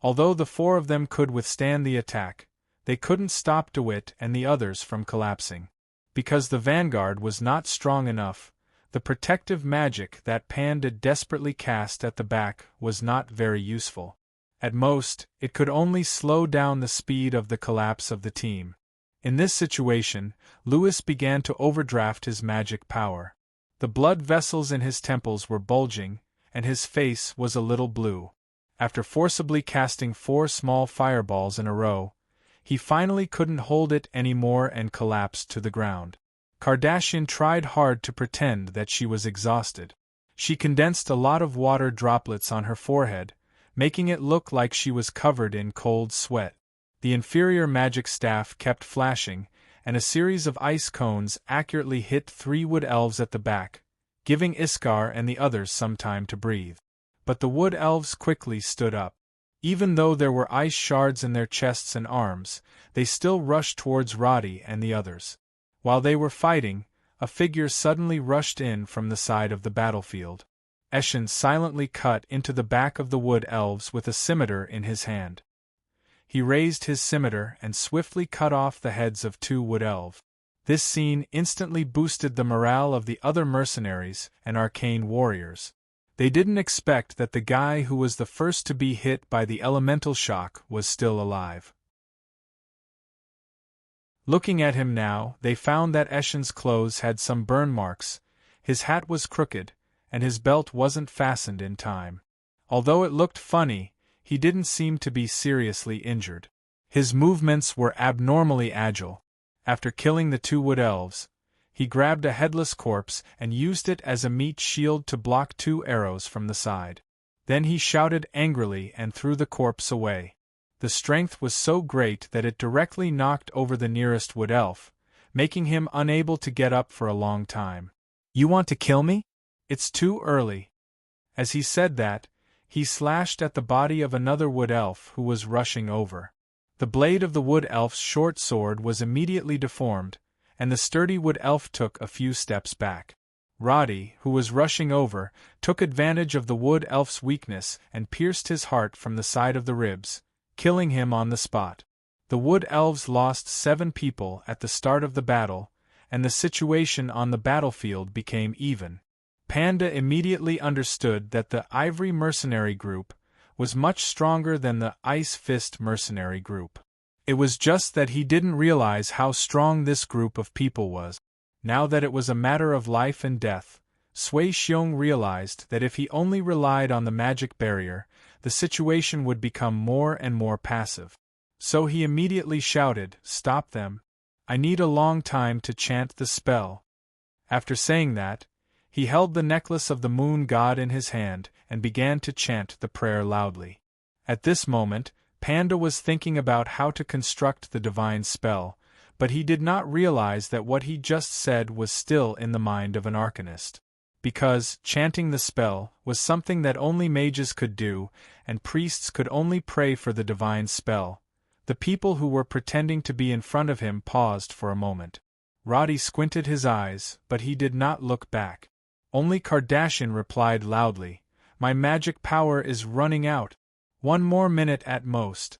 Although the 4 of them could withstand the attack, they couldn't stop DeWitt and the others from collapsing. Because the vanguard was not strong enough, the protective magic that Panda desperately cast at the back was not very useful. At most, it could only slow down the speed of the collapse of the team. In this situation, Lewis began to overdraft his magic power. The blood vessels in his temples were bulging, and his face was a little blue. After forcibly casting 4 small fireballs in a row, he finally couldn't hold it anymore and collapsed to the ground. Kardashian tried hard to pretend that she was exhausted. She condensed a lot of water droplets on her forehead, making it look like she was covered in cold sweat. The inferior magic staff kept flashing, and a series of ice cones accurately hit 3 wood elves at the back, giving Iskar and the others some time to breathe. But the wood elves quickly stood up. Even though there were ice shards in their chests and arms, they still rushed towards Roddy and the others. While they were fighting, a figure suddenly rushed in from the side of the battlefield. Eshin silently cut into the back of the wood elves with a scimitar in his hand. He raised his scimitar and swiftly cut off the heads of 2 wood elves. This scene instantly boosted the morale of the other mercenaries and arcane warriors. They didn't expect that the guy who was the first to be hit by the elemental shock was still alive. Looking at him now, they found that Eshin's clothes had some burn marks, his hat was crooked, and his belt wasn't fastened in time. Although it looked funny, he didn't seem to be seriously injured. His movements were abnormally agile. After killing the 2 wood elves, he grabbed a headless corpse and used it as a meat shield to block 2 arrows from the side. Then he shouted angrily and threw the corpse away. The strength was so great that it directly knocked over the nearest wood elf, making him unable to get up for a long time. "You want to kill me? It's too early." As he said that, he slashed at the body of another wood elf who was rushing over. The blade of the wood elf's short sword was immediately deformed, and the sturdy wood elf took a few steps back. Roddy, who was rushing over, took advantage of the wood elf's weakness and pierced his heart from the side of the ribs, killing him on the spot. The wood elves lost 7 people at the start of the battle, and the situation on the battlefield became even. Panda immediately understood that the Ivory Mercenary Group was much stronger than the Ice Fist Mercenary Group. It was just that he didn't realize how strong this group of people was. Now that it was a matter of life and death, Sui Xiong realized that if he only relied on the magic barrier, the situation would become more and more passive. So he immediately shouted, "Stop them! I need a long time to chant the spell." After saying that, he held the necklace of the moon god in his hand and began to chant the prayer loudly. At this moment, Panda was thinking about how to construct the divine spell, but he did not realize that what he just said was still in the mind of an arcanist. Because chanting the spell was something that only mages could do, and priests could only pray for the divine spell, the people who were pretending to be in front of him paused for a moment. Roddy squinted his eyes, but he did not look back. Only Kardashian replied loudly, "My magic power is running out. 1 more minute at most."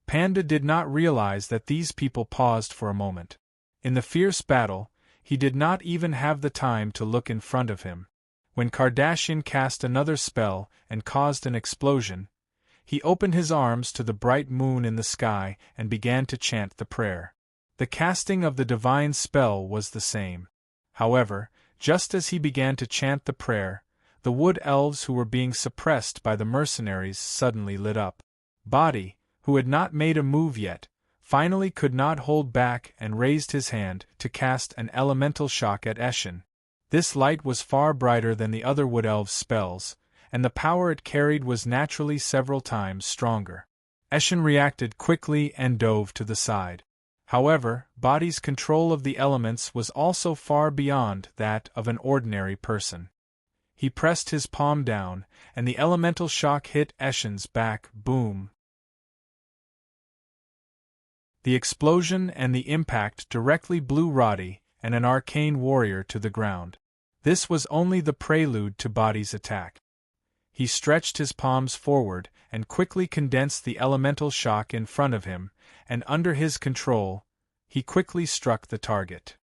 Panda did not realize that these people paused for a moment. In the fierce battle, he did not even have the time to look in front of him. When Kardashian cast another spell and caused an explosion, he opened his arms to the bright moon in the sky and began to chant the prayer. The casting of the divine spell was the same. However, just as he began to chant the prayer, the wood elves who were being suppressed by the mercenaries suddenly lit up. Body, who had not made a move yet, finally could not hold back and raised his hand to cast an elemental shock at Eshin. This light was far brighter than the other wood elves' spells, and the power it carried was naturally several times stronger. Eshin reacted quickly and dove to the side. However, Body's control of the elements was also far beyond that of an ordinary person. He pressed his palm down, and the elemental shock hit Eshin's back. Boom! The explosion and the impact directly blew Roddy and an arcane warrior to the ground. This was only the prelude to Body's attack. He stretched his palms forward and quickly condensed the elemental shock in front of him, and under his control, he quickly struck the target.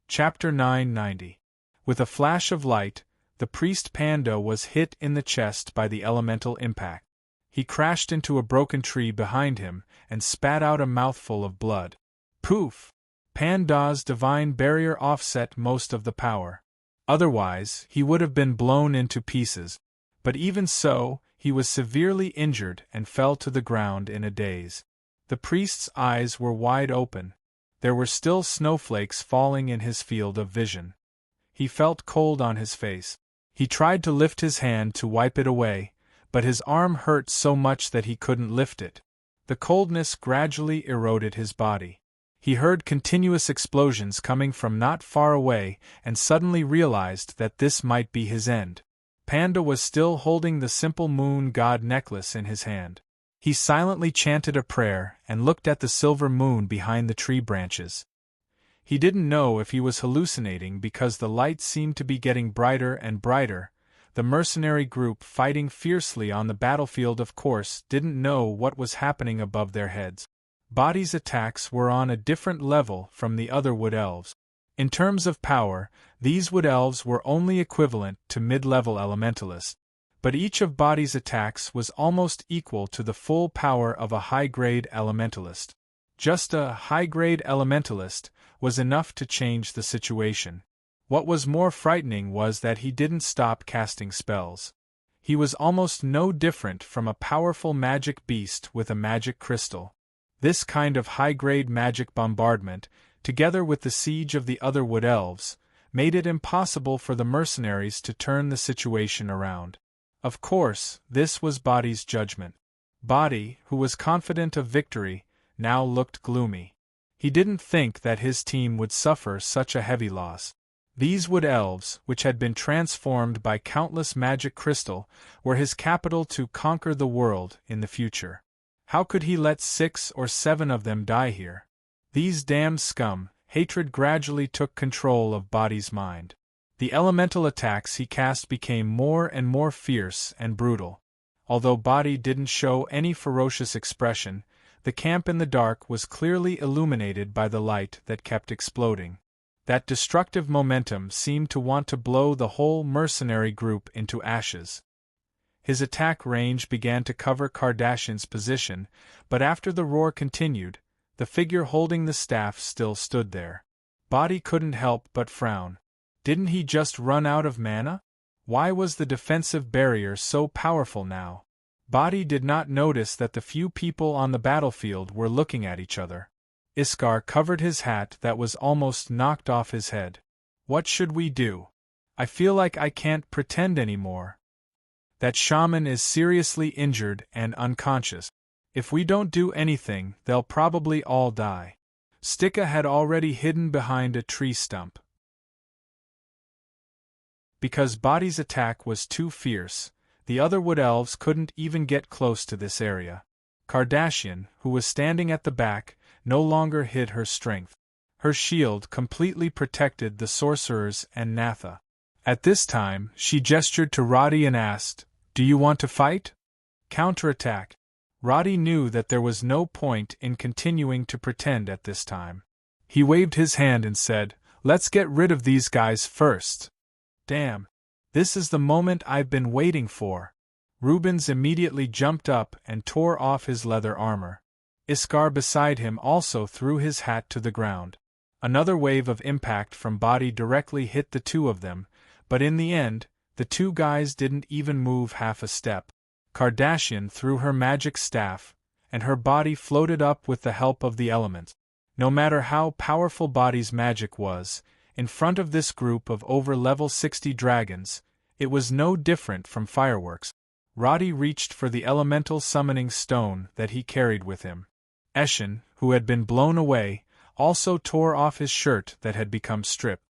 Chapter 990. With a flash of light, the priest Panda was hit in the chest by the elemental impact. He crashed into a broken tree behind him and spat out a mouthful of blood. Poof! Panda's divine barrier offset most of the power. Otherwise, he would have been blown into pieces. But even so, he was severely injured and fell to the ground in a daze. The priest's eyes were wide open. There were still snowflakes falling in his field of vision. He felt cold on his face. He tried to lift his hand to wipe it away, but his arm hurt so much that he couldn't lift it. The coldness gradually eroded his body. He heard continuous explosions coming from not far away and suddenly realized that this might be his end. Panda was still holding the simple moon god necklace in his hand. He silently chanted a prayer and looked at the silver moon behind the tree branches. He didn't know if he was hallucinating because the light seemed to be getting brighter and brighter. The mercenary group fighting fiercely on the battlefield, of course, didn't know what was happening above their heads. Body's attacks were on a different level from the other wood elves. In terms of power, these wood elves were only equivalent to mid-level elementalists, but each of Body's attacks was almost equal to the full power of a high-grade elementalist. Just a high-grade elementalist was enough to change the situation. What was more frightening was that he didn't stop casting spells. He was almost no different from a powerful magic beast with a magic crystal. This kind of high-grade magic bombardment, together with the siege of the other wood elves, made it impossible for the mercenaries to turn the situation around. Of course, this was Body's judgment. Body, who was confident of victory, now looked gloomy. He didn't think that his team would suffer such a heavy loss. These wood elves, which had been transformed by countless magic crystal, were his capital to conquer the world in the future. How could he let 6 or 7 of them die here? These damned scum. Hatred gradually took control of Body's mind. The elemental attacks he cast became more and more fierce and brutal. Although Body didn't show any ferocious expression, the camp in the dark was clearly illuminated by the light that kept exploding. That destructive momentum seemed to want to blow the whole mercenary group into ashes. His attack range began to cover Kardashian's position, but after the roar continued, the figure holding the staff still stood there. Body couldn't help but frown. Didn't he just run out of mana? Why was the defensive barrier so powerful now? Body did not notice that the few people on the battlefield were looking at each other. Iskar covered his hat that was almost knocked off his head. What should we do? I feel like I can't pretend anymore. That shaman is seriously injured and unconscious. If we don't do anything, they'll probably all die. Stika had already hidden behind a tree stump. Because Body's attack was too fierce, the other wood elves couldn't even get close to this area. Kardashian, who was standing at the back, no longer hid her strength. Her shield completely protected the sorcerers and Natha. At this time, she gestured to Roddy and asked, "Do you want to fight?" Counterattack. Roddy knew that there was no point in continuing to pretend at this time. He waved his hand and said, "Let's get rid of these guys first." Damn. This is the moment I've been waiting for. Rubens immediately jumped up and tore off his leather armor. Iskar beside him also threw his hat to the ground. Another wave of impact from Body directly hit the two of them, but in the end, the two guys didn't even move half a step. Kardashian threw her magic staff, and her body floated up with the help of the elements. No matter how powerful Body's magic was, in front of this group of over level 60 dragons, it was no different from fireworks. Roddy reached for the elemental summoning stone that he carried with him. Eshin, who had been blown away, also tore off his shirt that had become stripped.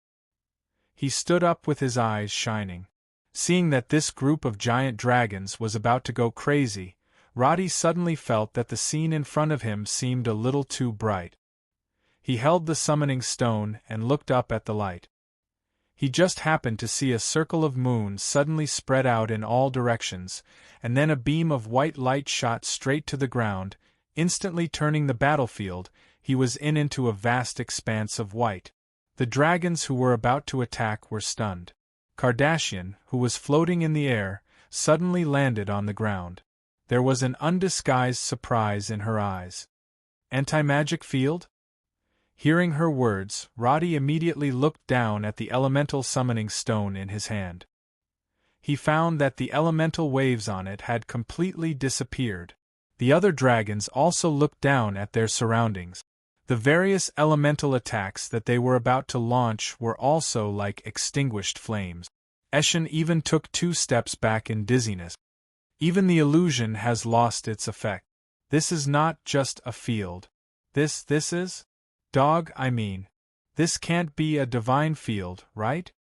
He stood up with his eyes shining. Seeing that this group of giant dragons was about to go crazy, Roddy suddenly felt that the scene in front of him seemed a little too bright. He held the summoning stone and looked up at the light. He just happened to see a circle of moon suddenly spread out in all directions, and then a beam of white light shot straight to the ground, instantly turning the battlefield. He was into a vast expanse of white. The dragons who were about to attack were stunned. Kardashian, who was floating in the air, suddenly landed on the ground. There was an undisguised surprise in her eyes. Anti-magic field? Hearing her words, Roddy immediately looked down at the elemental summoning stone in his hand. He found that the elemental waves on it had completely disappeared. The other dragons also looked down at their surroundings. The various elemental attacks that they were about to launch were also like extinguished flames. Eshin even took 2 steps back in dizziness. Even the illusion has lost its effect. This is not just a field. This is? Dog, I mean. This can't be a divine field, right?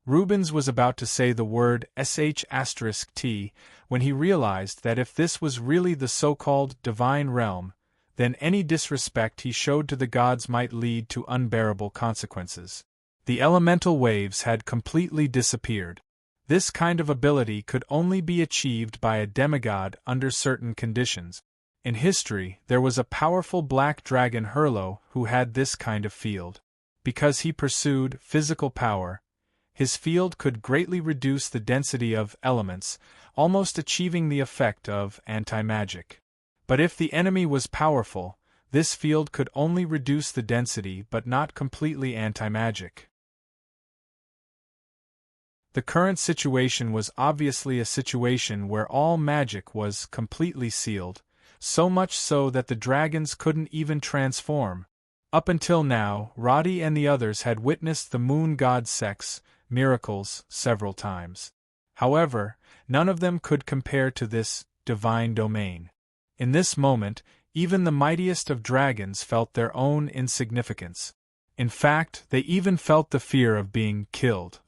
Rubens was about to say the word sh*t when he realized that if this was really the so-called divine realm, then any disrespect he showed to the gods might lead to unbearable consequences. The elemental waves had completely disappeared. This kind of ability could only be achieved by a demigod under certain conditions. In history, there was a powerful black dragon Hurlo who had this kind of field. Because he pursued physical power, his field could greatly reduce the density of elements, almost achieving the effect of anti-magic. But if the enemy was powerful, this field could only reduce the density but not completely anti-magic. The current situation was obviously a situation where all magic was completely sealed, so much so that the dragons couldn't even transform. Up until now, Roddy and the others had witnessed the moon god's sex miracles several times. However, none of them could compare to this divine domain. In this moment, even the mightiest of dragons felt their own insignificance. In fact, they even felt the fear of being killed.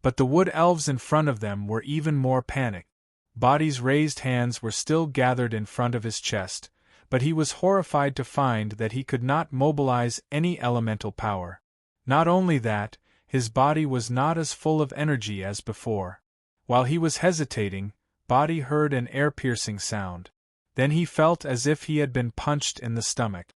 But the wood elves in front of them were even more panicked. Body's raised hands were still gathered in front of his chest, but he was horrified to find that he could not mobilize any elemental power. Not only that, his body was not as full of energy as before. While he was hesitating, Body heard an air-piercing sound. Then he felt as if he had been punched in the stomach.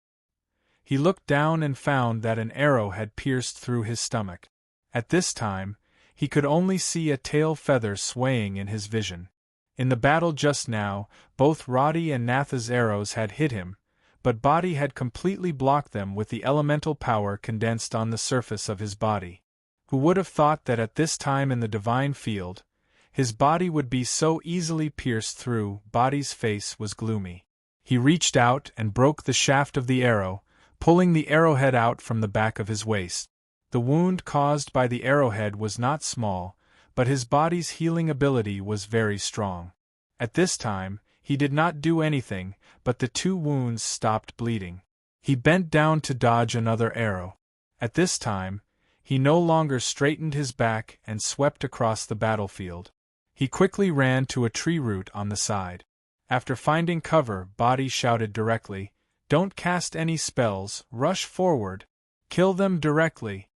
He looked down and found that an arrow had pierced through his stomach. At this time, he could only see a tail feather swaying in his vision. In the battle just now, both Roddy and Natha's arrows had hit him, but Body had completely blocked them with the elemental power condensed on the surface of his body. Who would have thought that at this time in the divine field, his body would be so easily pierced through? Body's face was gloomy. He reached out and broke the shaft of the arrow, pulling the arrowhead out from the back of his waist. The wound caused by the arrowhead was not small, but his body's healing ability was very strong. At this time, he did not do anything, but the 2 wounds stopped bleeding. He bent down to dodge another arrow. At this time, he no longer straightened his back and swept across the battlefield. He quickly ran to a tree root on the side. After finding cover, Body shouted directly, "Don't cast any spells, rush forward. Kill them directly."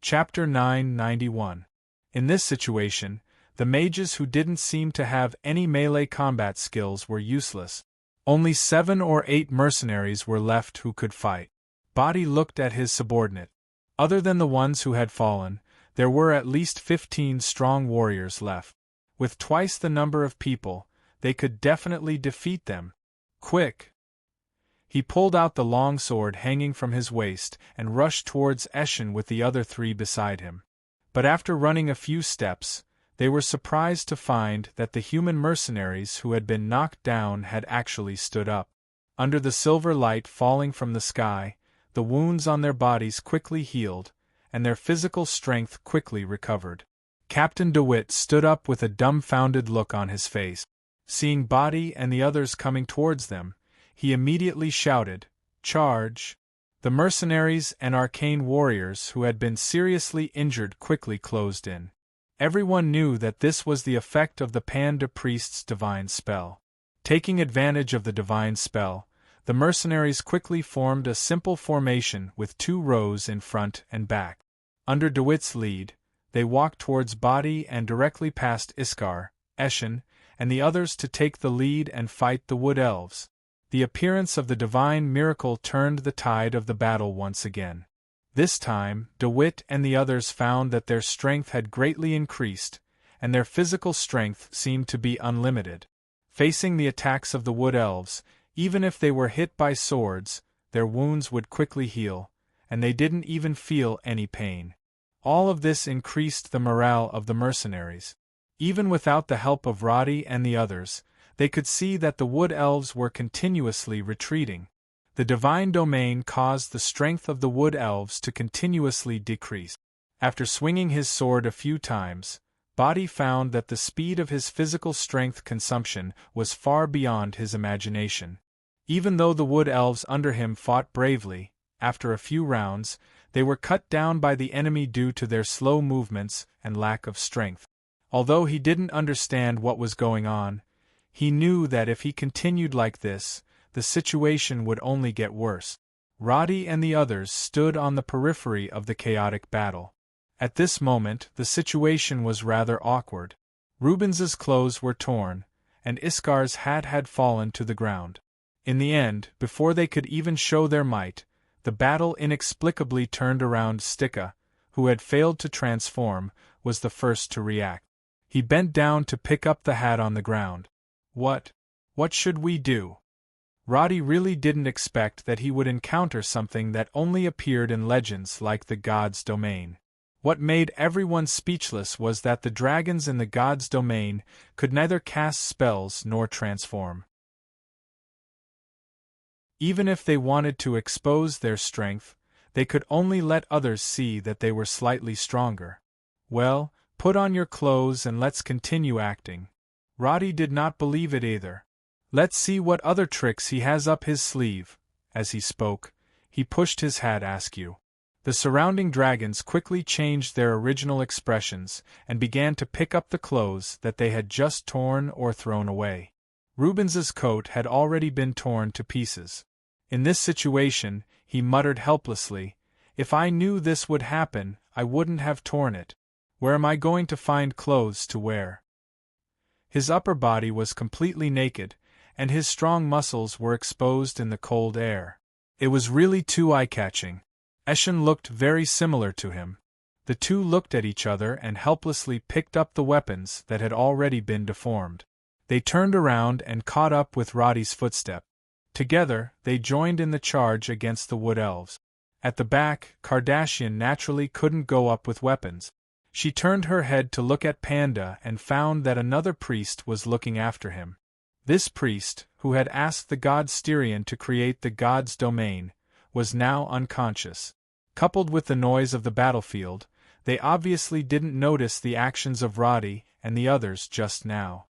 Chapter 991. In this situation, the mages who didn't seem to have any melee combat skills were useless. Only 7 or 8 mercenaries were left who could fight. Body looked at his subordinate. Other than the ones who had fallen, there were at least 15 strong warriors left. With twice the number of people, they could definitely defeat them. Quick! He pulled out the long sword hanging from his waist and rushed towards Eshin with the other 3 beside him. But after running a few steps, they were surprised to find that the human mercenaries who had been knocked down had actually stood up. Under the silver light falling from the sky, the wounds on their bodies quickly healed, and their physical strength quickly recovered. Captain DeWitt stood up with a dumbfounded look on his face. Seeing Body and the others coming towards them, he immediately shouted, "Charge!" The mercenaries and arcane warriors who had been seriously injured quickly closed in. Everyone knew that this was the effect of the Panda priest's divine spell. Taking advantage of the divine spell, the mercenaries quickly formed a simple formation with 2 rows in front and back. Under DeWitt's lead, they walked towards Body and directly past Iskar, Eshin, and the others to take the lead and fight the wood elves. The appearance of the divine miracle turned the tide of the battle once again. This time, DeWitt and the others found that their strength had greatly increased, and their physical strength seemed to be unlimited. Facing the attacks of the wood elves, even if they were hit by swords, their wounds would quickly heal, and they didn't even feel any pain. All of this increased the morale of the mercenaries. Even without the help of Roddy and the others, They could see that the wood elves were continuously retreating. The divine domain caused the strength of the wood elves to continuously decrease. After swinging his sword a few times, Bodhi found that the speed of his physical strength consumption was far beyond his imagination. Even though the wood elves under him fought bravely, after a few rounds, they were cut down by the enemy due to their slow movements and lack of strength. Although he didn't understand what was going on, he knew that if he continued like this, the situation would only get worse. Roddy and the others stood on the periphery of the chaotic battle. At this moment, the situation was rather awkward. Rubens's clothes were torn, and Iskar's hat had fallen to the ground. In the end, before they could even show their might, the battle inexplicably turned around. Stika, who had failed to transform, was the first to react. He bent down to pick up the hat on the ground. What should we do? Roddy really didn't expect that he would encounter something that only appeared in legends like the God's Domain. What made everyone speechless was that the dragons in the God's Domain could neither cast spells nor transform. Even if they wanted to expose their strength, they could only let others see that they were slightly stronger. Well, put on your clothes and let's continue acting. Roddy did not believe it either. Let's see what other tricks he has up his sleeve. As he spoke, he pushed his hat askew. The surrounding dragons quickly changed their original expressions and began to pick up the clothes that they had just torn or thrown away. Rubens's coat had already been torn to pieces. In this situation, he muttered helplessly, "If I knew this would happen, I wouldn't have torn it. Where am I going to find clothes to wear?" His upper body was completely naked, and his strong muscles were exposed in the cold air. It was really too eye-catching. Eshin looked very similar to him. The two looked at each other and helplessly picked up the weapons that had already been deformed. They turned around and caught up with Roddy's footstep. Together, they joined in the charge against the Wood Elves. At the back, Kardashian naturally couldn't go up with weapons. She turned her head to look at Panda and found that another priest was looking after him. This priest, who had asked the god Styrian to create the god's domain, was now unconscious. Coupled with the noise of the battlefield, they obviously didn't notice the actions of Roddy and the others just now.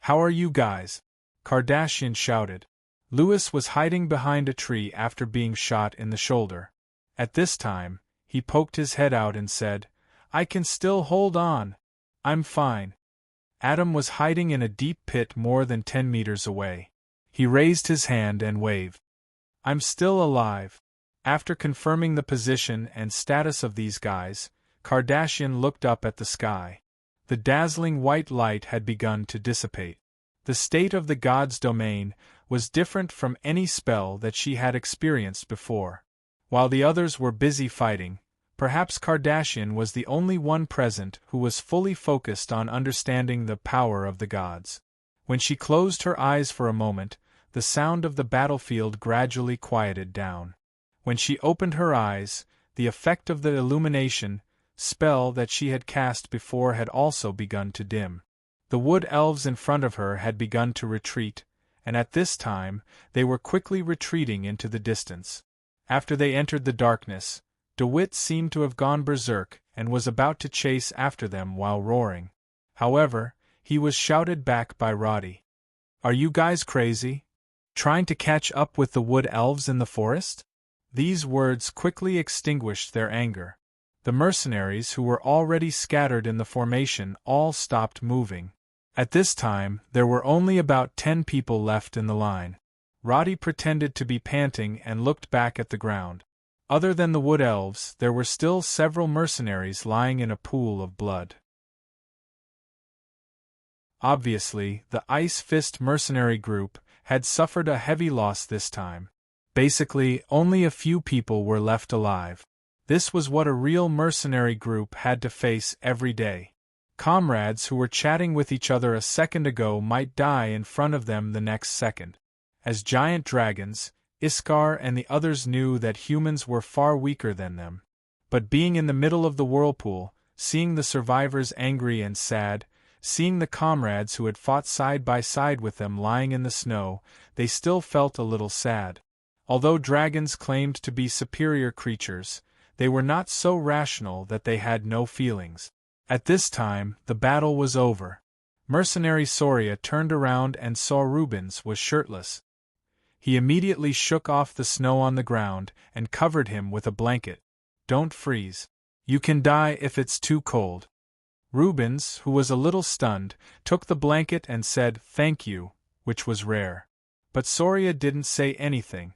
"How are you guys?" Kardashian shouted. Lewis was hiding behind a tree after being shot in the shoulder. At this time, he poked his head out and said, "I can still hold on. I'm fine." Adam was hiding in a deep pit more than 10 meters away. He raised his hand and waved. "I'm still alive." After confirming the position and status of these guys, Kardashian looked up at the sky. The dazzling white light had begun to dissipate. The state of the god's domain was different from any spell that she had experienced before. While the others were busy fighting, perhaps Kardashian was the only one present who was fully focused on understanding the power of the gods. When she closed her eyes for a moment, the sound of the battlefield gradually quieted down. When she opened her eyes, the effect of the illumination spell that she had cast before had also begun to dim. The wood elves in front of her had begun to retreat, and at this time, they were quickly retreating into the distance. After they entered the darkness, DeWitt seemed to have gone berserk and was about to chase after them while roaring. However, he was shouted back by Roddy. "Are you guys crazy? Trying to catch up with the wood elves in the forest?" These words quickly extinguished their anger. The mercenaries who were already scattered in the formation all stopped moving. At this time, there were only about 10 people left in the line. Roddy pretended to be panting and looked back at the ground. Other than the wood elves, there were still several mercenaries lying in a pool of blood. Obviously, the Ice Fist mercenary group had suffered a heavy loss this time. Basically, only a few people were left alive. This was what a real mercenary group had to face every day. Comrades who were chatting with each other a second ago might die in front of them the next second. As giant dragons, Iskar and the others knew that humans were far weaker than them. But being in the middle of the whirlpool, seeing the survivors angry and sad, Seeing the comrades who had fought side by side with them lying in the snow, they still felt a little sad. Although dragons claimed to be superior creatures, they were not so rational that they had no feelings. At this time, the battle was over. Mercenary Soria turned around and saw Rubens was shirtless. He immediately shook off the snow on the ground and covered him with a blanket. "Don't freeze. You can die if it's too cold." Rubens, who was a little stunned, took the blanket and said, "Thank you," which was rare. But Soria didn't say anything.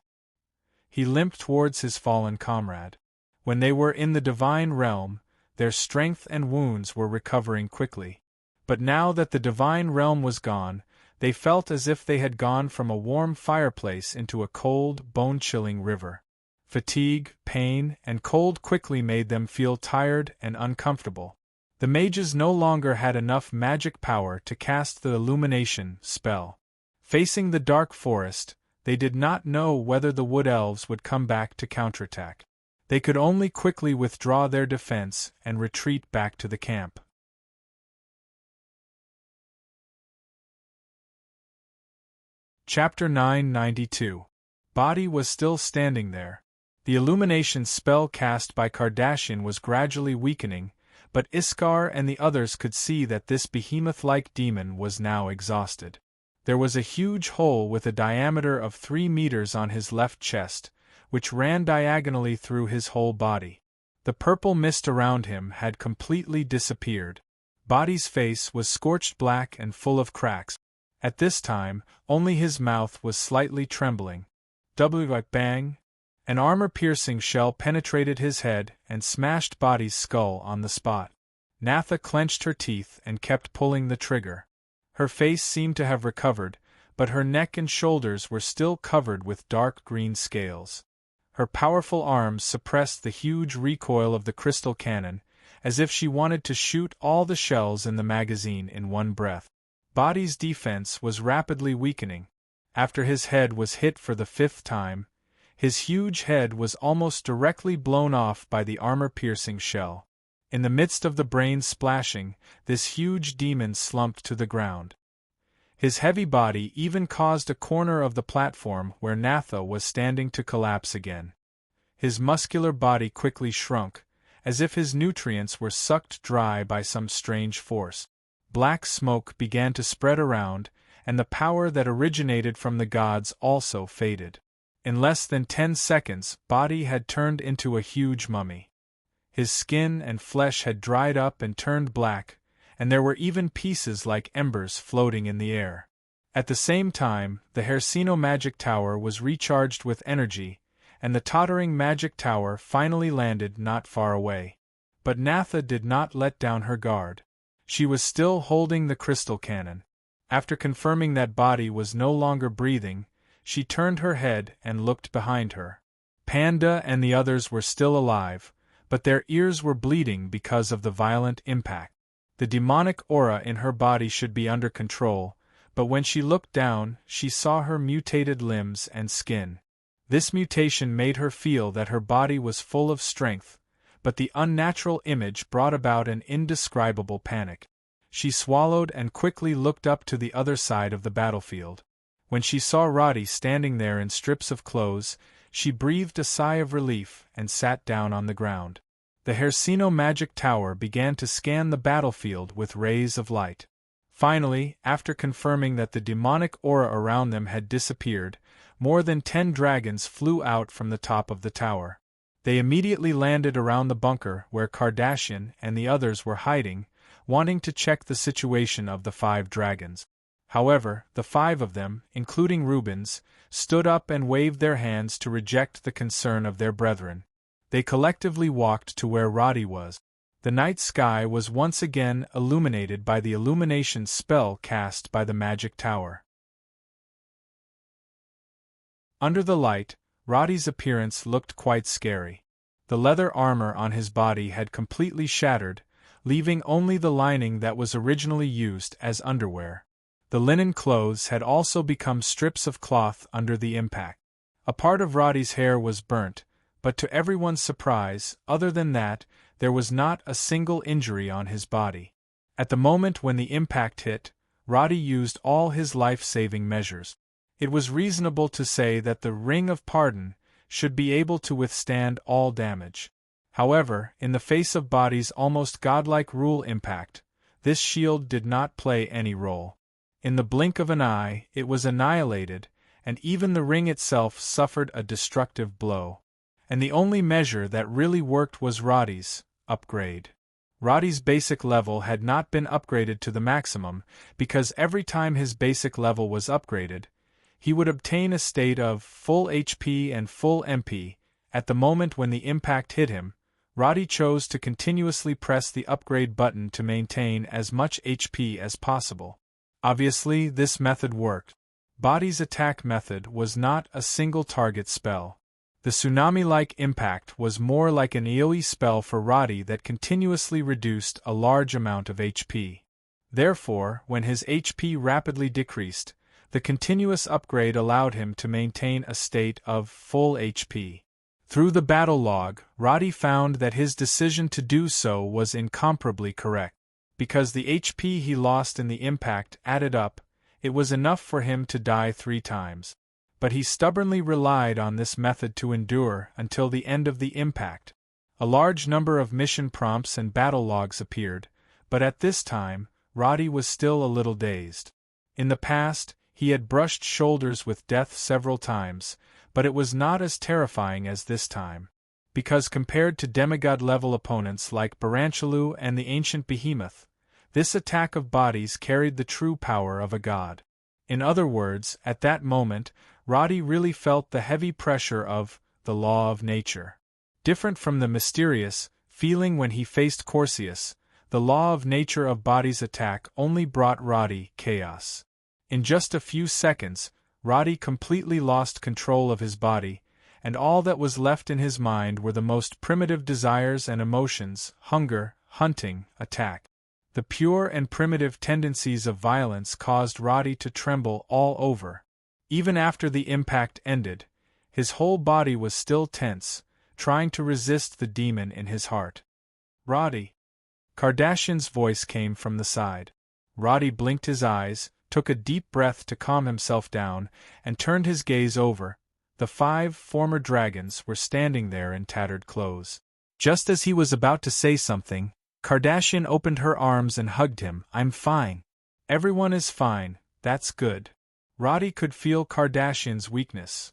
He limped towards his fallen comrade. When they were in the divine realm, their strength and wounds were recovering quickly. But now that the divine realm was gone, they felt as if they had gone from a warm fireplace into a cold, bone-chilling river. Fatigue, pain, and cold quickly made them feel tired and uncomfortable. The mages no longer had enough magic power to cast the illumination spell. Facing the dark forest, they did not know whether the wood elves would come back to counterattack. They could only quickly withdraw their defense and retreat back to the camp. Chapter 992. Body was still standing there. The illumination spell cast by Kardashian was gradually weakening, but Iskar and the others could see that this behemoth-like demon was now exhausted. There was a huge hole with a diameter of 3 meters on his left chest, which ran diagonally through his whole body. The purple mist around him had completely disappeared. Body's face was scorched black and full of cracks. At this time, only his mouth was slightly trembling. Bang! An armor-piercing shell penetrated his head and smashed Body's skull on the spot. Natha clenched her teeth and kept pulling the trigger. Her face seemed to have recovered, but her neck and shoulders were still covered with dark green scales. Her powerful arms suppressed the huge recoil of the crystal cannon, as if she wanted to shoot all the shells in the magazine in one breath. Body's defense was rapidly weakening. After his head was hit for the 5th time, his huge head was almost directly blown off by the armor-piercing shell. In the midst of the brains splashing, this huge demon slumped to the ground. His heavy body even caused a corner of the platform where Natha was standing to collapse again. His muscular body quickly shrunk, as if his nutrients were sucked dry by some strange force. Black smoke began to spread around, and the power that originated from the gods also faded. In less than 10 seconds, Body had turned into a huge mummy. His skin and flesh had dried up and turned black, and there were even pieces like embers floating in the air. At the same time, the Hersino magic tower was recharged with energy, and the tottering magic tower finally landed not far away. But Natha did not let down her guard. She was still holding the crystal cannon. After confirming that Body was no longer breathing, she turned her head and looked behind her. Panda and the others were still alive, but their ears were bleeding because of the violent impact. The demonic aura in her body should be under control, but when she looked down, she saw her mutated limbs and skin. This mutation made her feel that her body was full of strength, but the unnatural image brought about an indescribable panic. She swallowed and quickly looked up to the other side of the battlefield. When she saw Roddy standing there in strips of clothes, she breathed a sigh of relief and sat down on the ground. The Hersino magic tower began to scan the battlefield with rays of light. Finally, after confirming that the demonic aura around them had disappeared, more than 10 dragons flew out from the top of the tower. They immediately landed around the bunker where Kardashian and the others were hiding, wanting to check the situation of the 5 dragons. However, the 5 of them, including Rubens, stood up and waved their hands to reject the concern of their brethren. They collectively walked to where Roddy was. The night sky was once again illuminated by the illumination spell cast by the magic tower. Under the light, Roddy's appearance looked quite scary. The leather armor on his body had completely shattered, leaving only the lining that was originally used as underwear. The linen clothes had also become strips of cloth under the impact. A part of Roddy's hair was burnt, but to everyone's surprise, other than that, there was not a single injury on his body. At the moment when the impact hit, Roddy used all his life-saving measures. It was reasonable to say that the Ring of Pardon should be able to withstand all damage. However, in the face of Body's almost godlike rule impact, this shield did not play any role. In the blink of an eye, it was annihilated, and even the ring itself suffered a destructive blow. And the only measure that really worked was Roddy's upgrade. Roddy's basic level had not been upgraded to the maximum, because every time his basic level was upgraded, he would obtain a state of full HP and full MP. At the moment when the impact hit him, Roddy chose to continuously press the upgrade button to maintain as much HP as possible. Obviously, this method worked. Body's attack method was not a single-target spell. The tsunami-like impact was more like an AoE spell for Roddy that continuously reduced a large amount of HP. Therefore, when his HP rapidly decreased, the continuous upgrade allowed him to maintain a state of full HP. Through the battle log, Roddy found that his decision to do so was incomparably correct. Because the HP he lost in the impact added up, it was enough for him to die 3 times. But he stubbornly relied on this method to endure until the end of the impact. A large number of mission prompts and battle logs appeared, but at this time, Roddy was still a little dazed. In the past, he had brushed shoulders with death several times, but it was not as terrifying as this time. Because compared to demigod-level opponents like Baranchalu and the ancient behemoth, this attack of bodies carried the true power of a god. In other words, at that moment, Roddy really felt the heavy pressure of the law of nature. Different from the mysterious feeling when he faced Corsius, the law of nature of Body's attack only brought Roddy chaos. In just a few seconds, Roddy completely lost control of his body, and all that was left in his mind were the most primitive desires and emotions: hunger, hunting, attack. The pure and primitive tendencies of violence caused Roddy to tremble all over. Even after the impact ended, his whole body was still tense, trying to resist the demon in his heart. Roddy. Kardashian's voice came from the side. Roddy blinked his eyes, took a deep breath to calm himself down, and turned his gaze over. The 5 former dragons were standing there in tattered clothes. Just as he was about to say something, Kardashian opened her arms and hugged him. "I'm fine. Everyone is fine, that's good." Roddy could feel Kardashian's weakness.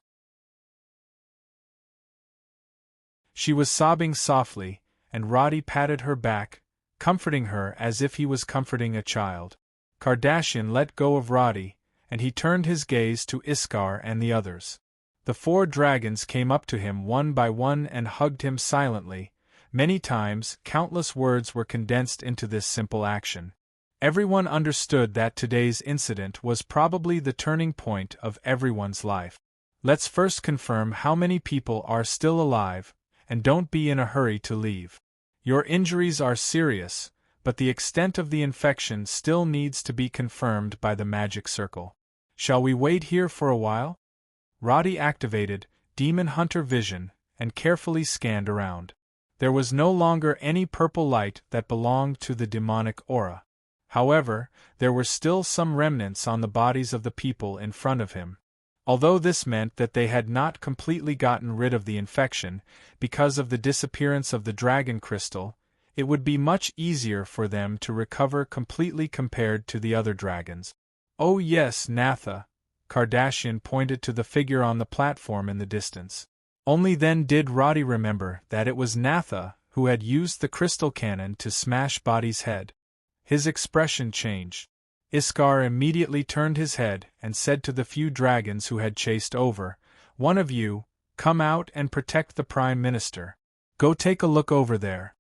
She was sobbing softly, and Roddy patted her back, comforting her as if he was comforting a child. Kardashian let go of Roddy, and he turned his gaze to Iskar and the others. The 4 dragons came up to him one by one and hugged him silently. Many times, countless words were condensed into this simple action. Everyone understood that today's incident was probably the turning point of everyone's life. Let's first confirm how many people are still alive, and don't be in a hurry to leave. Your injuries are serious, but the extent of the infection still needs to be confirmed by the magic circle. Shall we wait here for a while? Roddy activated Demon Hunter Vision and carefully scanned around. There was no longer any purple light that belonged to the demonic aura. However, there were still some remnants on the bodies of the people in front of him. Although this meant that they had not completely gotten rid of the infection, because of the disappearance of the dragon crystal, it would be much easier for them to recover completely compared to the other dragons. "Oh yes, Natha," Kardashian pointed to the figure on the platform in the distance. Only then did Roddy remember that it was Natha who had used the crystal cannon to smash Body's head. His expression changed. Iskar immediately turned his head and said to the few dragons who had chased over, "One of you, come out and protect the Prime Minister. Go take a look over there."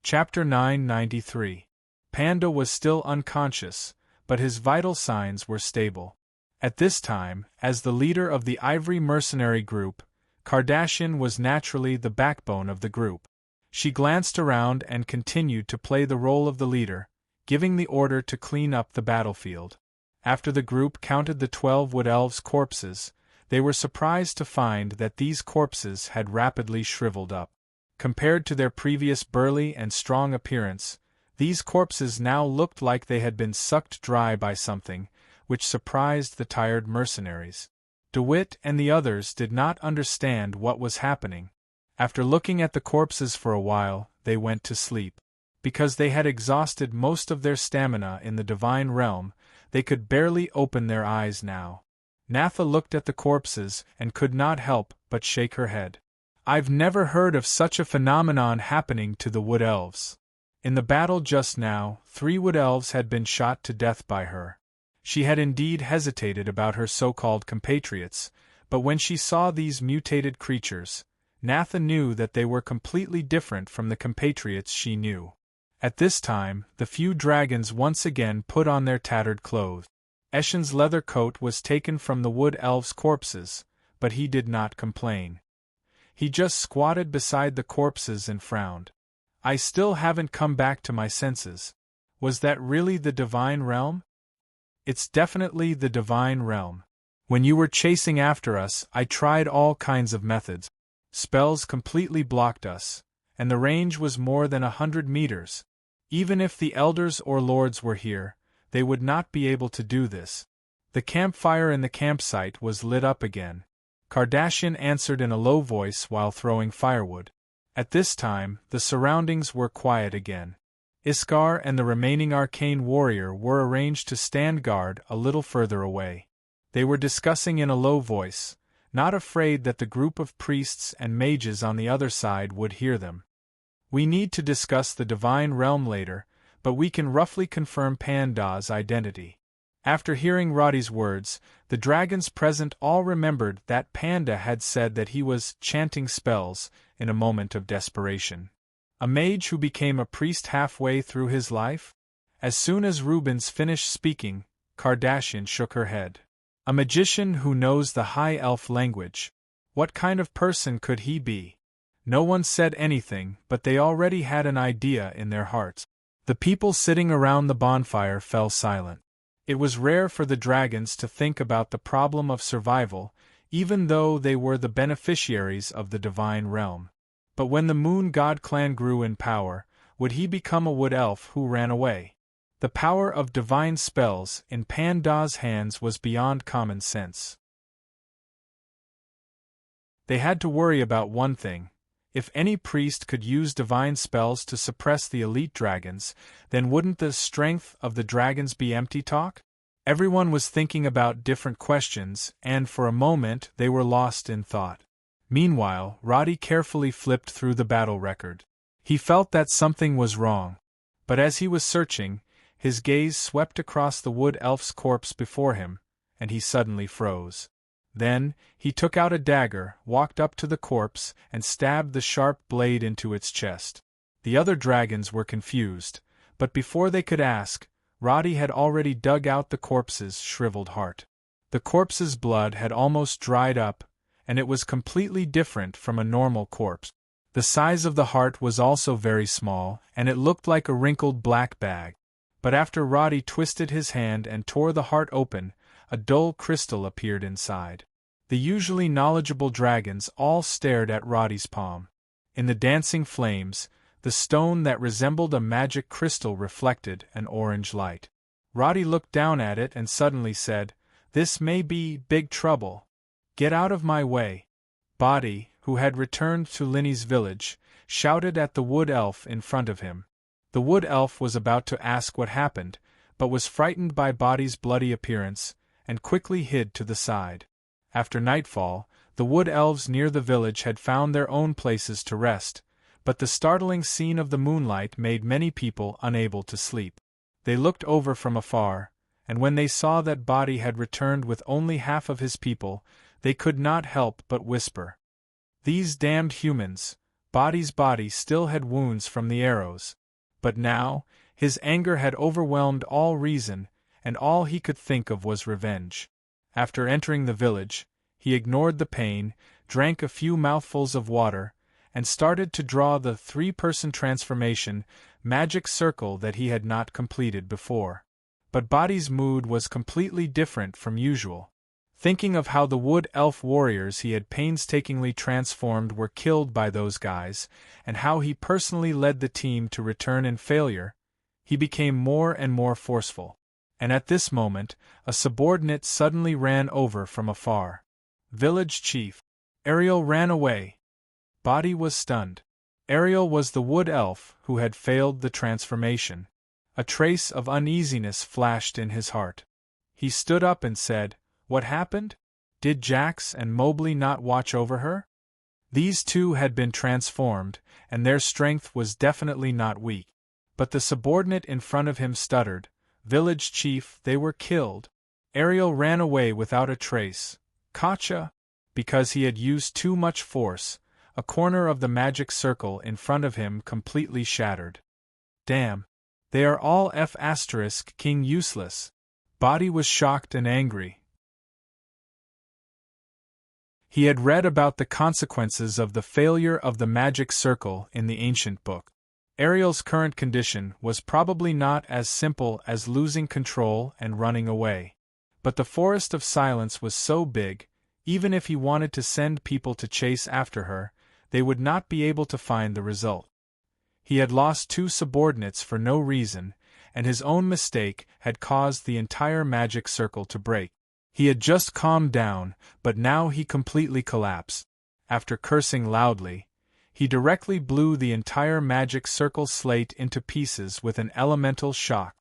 Chapter 993. Panda was still unconscious, but his vital signs were stable. At this time, as the leader of the Ivory Mercenary Group, Kardashian was naturally the backbone of the group. She glanced around and continued to play the role of the leader, giving the order to clean up the battlefield. After the group counted the 12 Wood Elves' corpses, They were surprised to find that these corpses had rapidly shriveled up. Compared to their previous burly and strong appearance, these corpses now looked like they had been sucked dry by something, which surprised the tired mercenaries. DeWitt and the others did not understand what was happening. After looking at the corpses for a while, they went to sleep. Because they had exhausted most of their stamina in the divine realm, they could barely open their eyes now. Natha looked at the corpses and could not help but shake her head. I've never heard of such a phenomenon happening to the Wood Elves. In the battle just now, 3 Wood Elves had been shot to death by her. She had indeed hesitated about her so-called compatriots, but when she saw these mutated creatures, Natha knew that they were completely different from the compatriots she knew. At this time, the few dragons once again put on their tattered clothes. Eshen's leather coat was taken from the Wood Elves' corpses, but he did not complain. He just squatted beside the corpses and frowned. I still haven't come back to my senses. Was that really the divine realm? It's definitely the divine realm. When you were chasing after us, I tried all kinds of methods. Spells completely blocked us, and the range was more than 100 meters. Even if the elders or lords were here, they would not be able to do this. The campfire in the campsite was lit up again. Kardashian answered in a low voice while throwing firewood. At this time, the surroundings were quiet again. Iskar and the remaining arcane warrior were arranged to stand guard a little further away. They were discussing in a low voice, not afraid that the group of priests and mages on the other side would hear them. We need to discuss the divine realm later, but we can roughly confirm Panda's identity. After hearing Roddy's words, the dragons present all remembered that Panda had said that he was chanting spells in a moment of desperation. A mage who became a priest halfway through his life? As soon as Rubens finished speaking, Kardashian shook her head. A magician who knows the high elf language. What kind of person could he be? No one said anything, but they already had an idea in their hearts. The people sitting around the bonfire fell silent. It was rare for the dragons to think about the problem of survival, even though they were the beneficiaries of the divine realm. But when the Moon God clan grew in power, would he become a wood elf who ran away? The power of divine spells in Panda's hands was beyond common sense. They had to worry about one thing. If any priest could use divine spells to suppress the elite dragons, then wouldn't the strength of the dragons be empty talk? Everyone was thinking about different questions, and for a moment they were lost in thought. Meanwhile, Roddy carefully flipped through the battle record. He felt that something was wrong. But as he was searching, his gaze swept across the wood elf's corpse before him, and he suddenly froze. Then, he took out a dagger, walked up to the corpse, and stabbed the sharp blade into its chest. The other dragons were confused, but before they could ask, Roddy had already dug out the corpse's shriveled heart. The corpse's blood had almost dried up, and it was completely different from a normal corpse. The size of the heart was also very small, and it looked like a wrinkled black bag. But after Roddy twisted his hand and tore the heart open, a dull crystal appeared inside. The usually knowledgeable dragons all stared at Roddy's palm. In the dancing flames, the stone that resembled a magic crystal reflected an orange light. Roddy looked down at it and suddenly said, "This may be big trouble. Get out of my way." Body, who had returned to Linny's village, shouted at the wood elf in front of him. The wood elf was about to ask what happened, but was frightened by Body's bloody appearance, and quickly hid to the side. After nightfall, the wood elves near the village had found their own places to rest, but the startling scene of the moonlight made many people unable to sleep. They looked over from afar, and when they saw that Body had returned with only half of his people, they could not help but whisper. These damned humans! Body's body still had wounds from the arrows. But now, his anger had overwhelmed all reason, and all he could think of was revenge. After entering the village, he ignored the pain, drank a few mouthfuls of water, and started to draw the three-person transformation magic circle that he had not completed before. But Body's mood was completely different from usual. thinking of how the wood elf warriors he had painstakingly transformed were killed by those guys, and how he personally led the team to return in failure, he became more and more forceful. And at this moment, a subordinate suddenly ran over from afar. Village chief. Ariel ran away. Body was stunned. Ariel was the wood elf who had failed the transformation. A trace of uneasiness flashed in his heart. He stood up and said, "What happened? Did Jax and Mobley not watch over her?" These two had been transformed, and their strength was definitely not weak. But the subordinate in front of him stuttered, "Village chief, they were killed." Ariel ran away without a trace. Gotcha! Because he had used too much force, a corner of the magic circle in front of him completely shattered. Damn! They are all F***king useless. Body was shocked and angry. He had read about the consequences of the failure of the magic circle in the ancient book. Ariel's current condition was probably not as simple as losing control and running away. But the Forest of Silence was so big, even if he wanted to send people to chase after her, they would not be able to find the result. He had lost two subordinates for no reason, and his own mistake had caused the entire magic circle to break. He had just calmed down, but now he completely collapsed. After cursing loudly, he directly blew the entire magic circle slate into pieces with an elemental shock.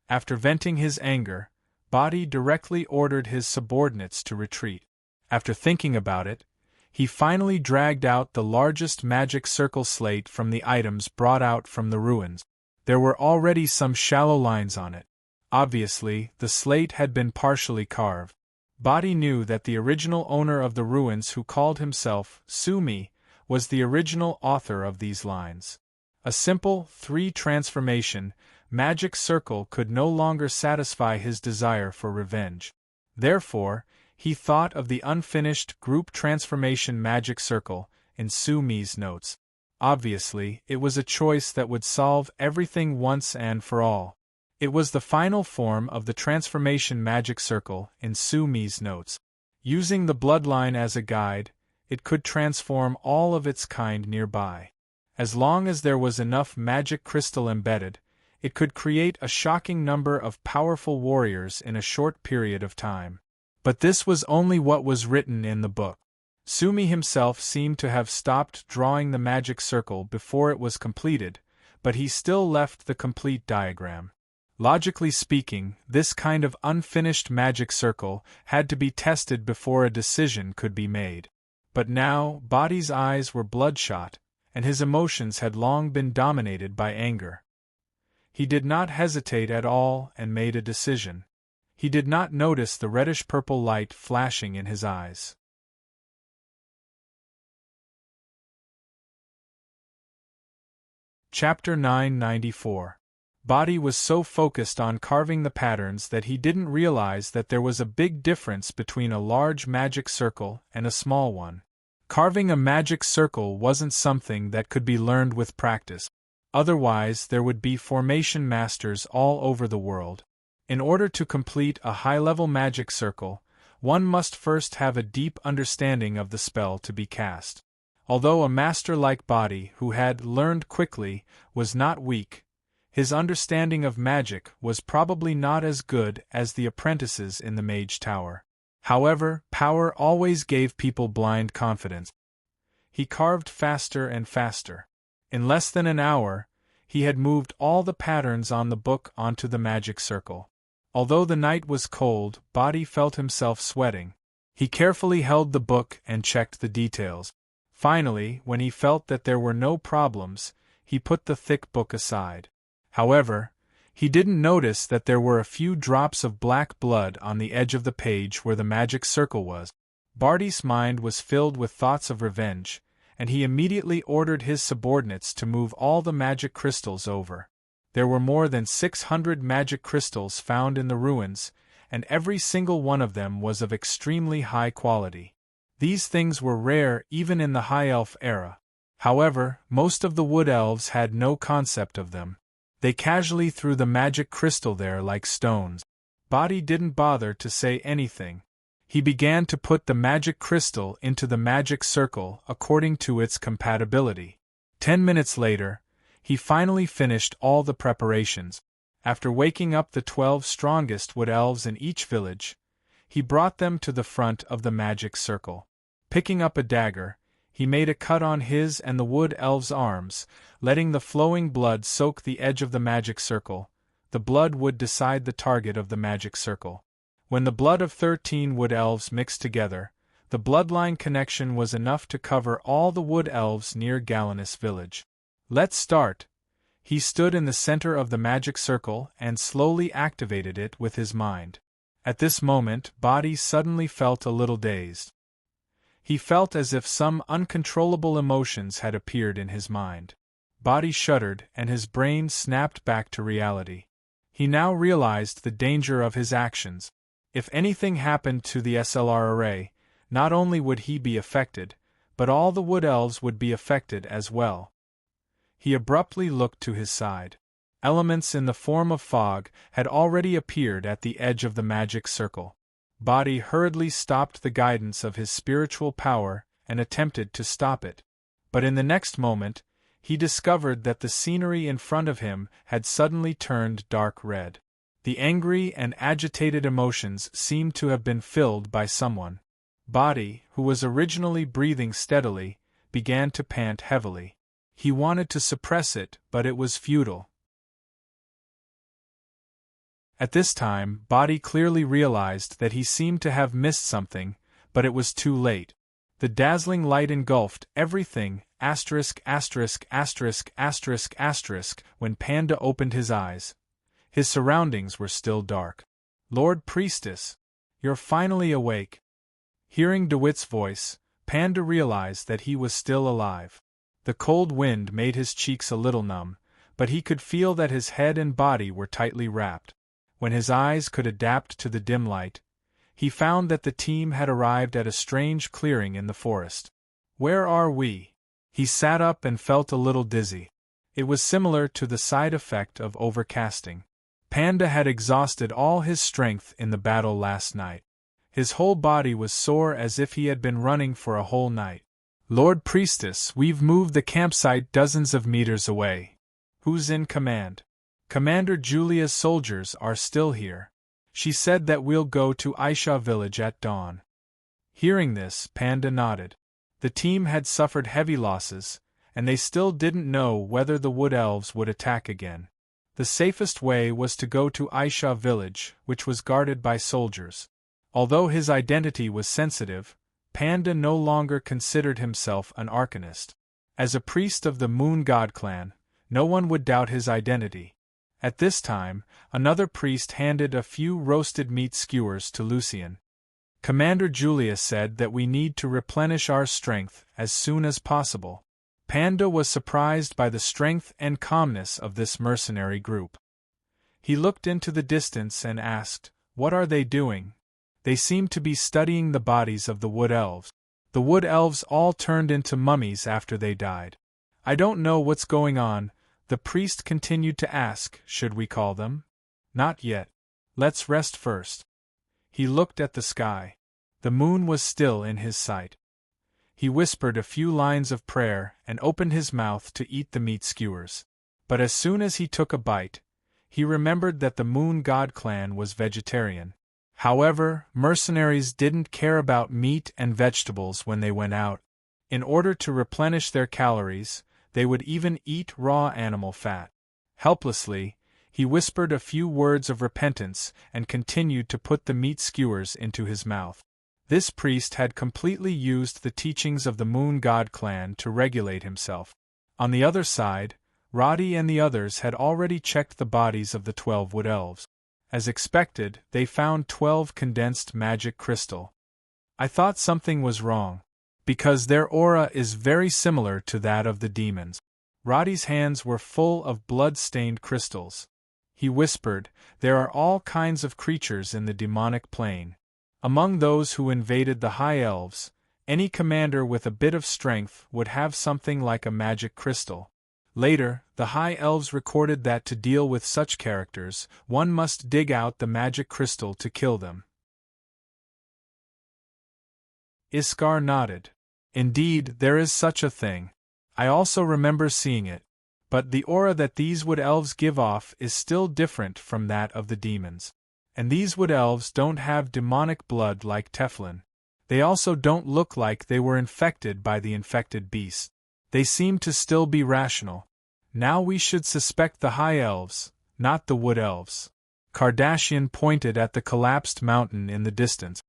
After venting his anger, Body directly ordered his subordinates to retreat. After thinking about it, he finally dragged out the largest magic circle slate from the items brought out from the ruins. There were already some shallow lines on it. Obviously, the slate had been partially carved. Body knew that the original owner of the ruins, who called himself Sumi, was the original author of these lines. A simple 3-transformation magic circle could no longer satisfy his desire for revenge. Therefore, he thought of the unfinished group transformation magic circle in Sumi's notes. Obviously, it was a choice that would solve everything once and for all. It was the final form of the transformation magic circle in Sumi's notes. Using the bloodline as a guide, it could transform all of its kind nearby. As long as there was enough magic crystal embedded, it could create a shocking number of powerful warriors in a short period of time. But this was only what was written in the book. Sumi himself seemed to have stopped drawing the magic circle before it was completed, but he still left the complete diagram. Logically speaking, this kind of unfinished magic circle had to be tested before a decision could be made. But now, Body's eyes were bloodshot, and his emotions had long been dominated by anger. He did not hesitate at all and made a decision. He did not notice the reddish-purple light flashing in his eyes. Chapter 994. Body was so focused on carving the patterns that he didn't realize that there was a big difference between a large magic circle and a small one. Carving a magic circle wasn't something that could be learned with practice. Otherwise, there would be formation masters all over the world. In order to complete a high-level magic circle, one must first have a deep understanding of the spell to be cast. Although a master like Body, who had learned quickly, was not weak, his understanding of magic was probably not as good as the apprentices in the Mage Tower. However, power always gave people blind confidence. He carved faster and faster. In less than an hour, he had moved all the patterns on the book onto the magic circle. Although the night was cold, Body felt himself sweating. He carefully held the book and checked the details. Finally, when he felt that there were no problems, he put the thick book aside. However, he didn't notice that there were a few drops of black blood on the edge of the page where the magic circle was. Body's mind was filled with thoughts of revenge, and he immediately ordered his subordinates to move all the magic crystals over. There were more than 600 magic crystals found in the ruins, and every single one of them was of extremely high quality. These things were rare even in the High Elf era. However, most of the Wood Elves had no concept of them. They casually threw the magic crystal there like stones. Body didn't bother to say anything. He began to put the magic crystal into the magic circle according to its compatibility. 10 minutes later, he finally finished all the preparations. After waking up the 12 strongest wood elves in each village, he brought them to the front of the magic circle. Picking up a dagger, he made a cut on his and the wood elves' arms, letting the flowing blood soak the edge of the magic circle. The blood would decide the target of the magic circle. When the blood of 13 wood elves mixed together, the bloodline connection was enough to cover all the wood elves near Galenus village. Let's start. He stood in the center of the magic circle and slowly activated it with his mind. At this moment, Body suddenly felt a little dazed. He felt as if some uncontrollable emotions had appeared in his mind. Body shuddered and his brain snapped back to reality. He now realized the danger of his actions. If anything happened to the SLR array, not only would he be affected, but all the wood elves would be affected as well. He abruptly looked to his side. Elements in the form of fog had already appeared at the edge of the magic circle. Body hurriedly stopped the guidance of his spiritual power and attempted to stop it. But in the next moment, he discovered that the scenery in front of him had suddenly turned dark red. The angry and agitated emotions seemed to have been filled by someone. Body, who was originally breathing steadily, began to pant heavily. He wanted to suppress it, but it was futile. At this time, Body clearly realized that he seemed to have missed something, but it was too late. The dazzling light engulfed everything, ************ when Panda opened his eyes. His surroundings were still dark. Lord Priestess, you're finally awake. Hearing DeWitt's voice, Panda realized that he was still alive. The cold wind made his cheeks a little numb, but he could feel that his head and body were tightly wrapped. When his eyes could adapt to the dim light, he found that the team had arrived at a strange clearing in the forest. Where are we? He sat up and felt a little dizzy. It was similar to the side effect of overcasting. Panda had exhausted all his strength in the battle last night. His whole body was sore as if he had been running for a whole night. Lord Priestess, we've moved the campsite dozens of meters away. Who's in command? Commander Julia's soldiers are still here. She said that we'll go to Aisha village at dawn. Hearing this, Panda nodded. The team had suffered heavy losses, and they still didn't know whether the wood elves would attack again. The safest way was to go to Aisha village, which was guarded by soldiers. Although his identity was sensitive, Panda no longer considered himself an arcanist. As a priest of the Moon God clan, no one would doubt his identity. At this time, another priest handed a few roasted meat skewers to Lucian. Commander Julia said that we need to replenish our strength as soon as possible. Panda was surprised by the strength and calmness of this mercenary group. He looked into the distance and asked, "What are they doing?" They seemed to be studying the bodies of the wood elves. The wood elves all turned into mummies after they died. I don't know what's going on. The priest continued to ask, should we call them? Not yet. Let's rest first. He looked at the sky. The moon was still in his sight. He whispered a few lines of prayer and opened his mouth to eat the meat skewers. But as soon as he took a bite, he remembered that the Moon God clan was vegetarian. However, mercenaries didn't care about meat and vegetables when they went out. In order to replenish their calories, they would even eat raw animal fat. Helplessly, he whispered a few words of repentance and continued to put the meat skewers into his mouth. This priest had completely used the teachings of the Moon God clan to regulate himself. On the other side, Roddy and the others had already checked the bodies of the 12 wood elves. As expected, they found 12 condensed magic crystal. I thought something was wrong, because their aura is very similar to that of the demons. Roddy's hands were full of blood-stained crystals. He whispered, "There are all kinds of creatures in the demonic plane. Among those who invaded the High Elves, any commander with a bit of strength would have something like a magic crystal. Later, the High Elves recorded that to deal with such characters, one must dig out the magic crystal to kill them. Iskar nodded. Indeed, there is such a thing. I also remember seeing it. But the aura that these wood elves give off is still different from that of the demons. And these wood elves don't have demonic blood like Teflon. They also don't look like they were infected by the infected beast. They seem to still be rational. Now we should suspect the high elves, not the wood elves. Kardashian pointed at the collapsed mountain in the distance.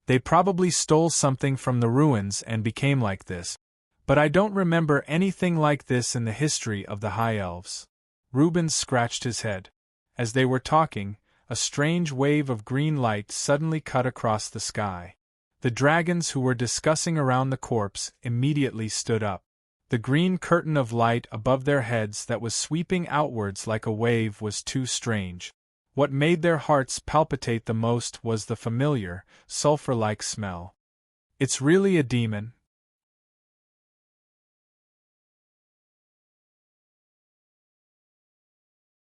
They probably stole something from the ruins and became like this. But I don't remember anything like this in the history of the high elves. Rubens scratched his head. As they were talking, a strange wave of green light suddenly cut across the sky. The dragons who were discussing around the corpse immediately stood up. The green curtain of light above their heads that was sweeping outwards like a wave was too strange. What made their hearts palpitate the most was the familiar, sulfur-like smell. It's really a demon.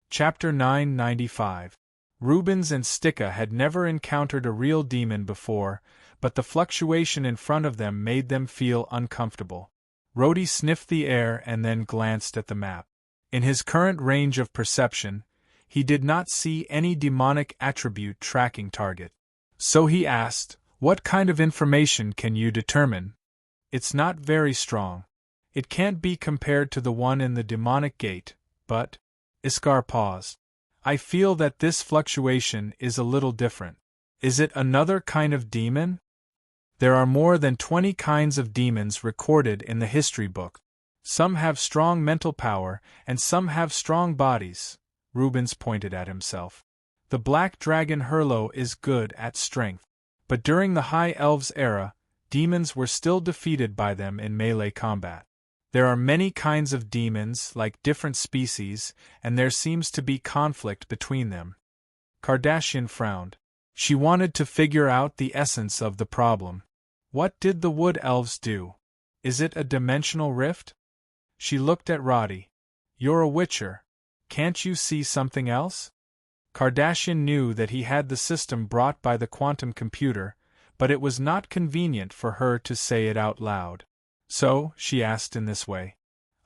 Chapter 995. Rubens and Sticka had never encountered a real demon before, but the fluctuation in front of them made them feel uncomfortable. Rhodey sniffed the air and then glanced at the map. In his current range of perception, he did not see any demonic attribute tracking target. So he asked, "What kind of information can you determine?" "It's not very strong. It can't be compared to the one in the demonic gate, but..." Iskar paused. "I feel that this fluctuation is a little different. Is it another kind of demon?" "There are more than 20 kinds of demons recorded in the history book. Some have strong mental power, and some have strong bodies," Rubens pointed at himself. "The black dragon Hurlo is good at strength. But during the High Elves era, demons were still defeated by them in melee combat. There are many kinds of demons, like different species, and there seems to be conflict between them." Kardashian frowned. She wanted to figure out the essence of the problem. What did the wood elves do? Is it a dimensional rift? She looked at Roddy. "You're a witcher. Can't you see something else?" Kardashian knew that he had the system brought by the quantum computer, but it was not convenient for her to say it out loud. So, she asked in this way.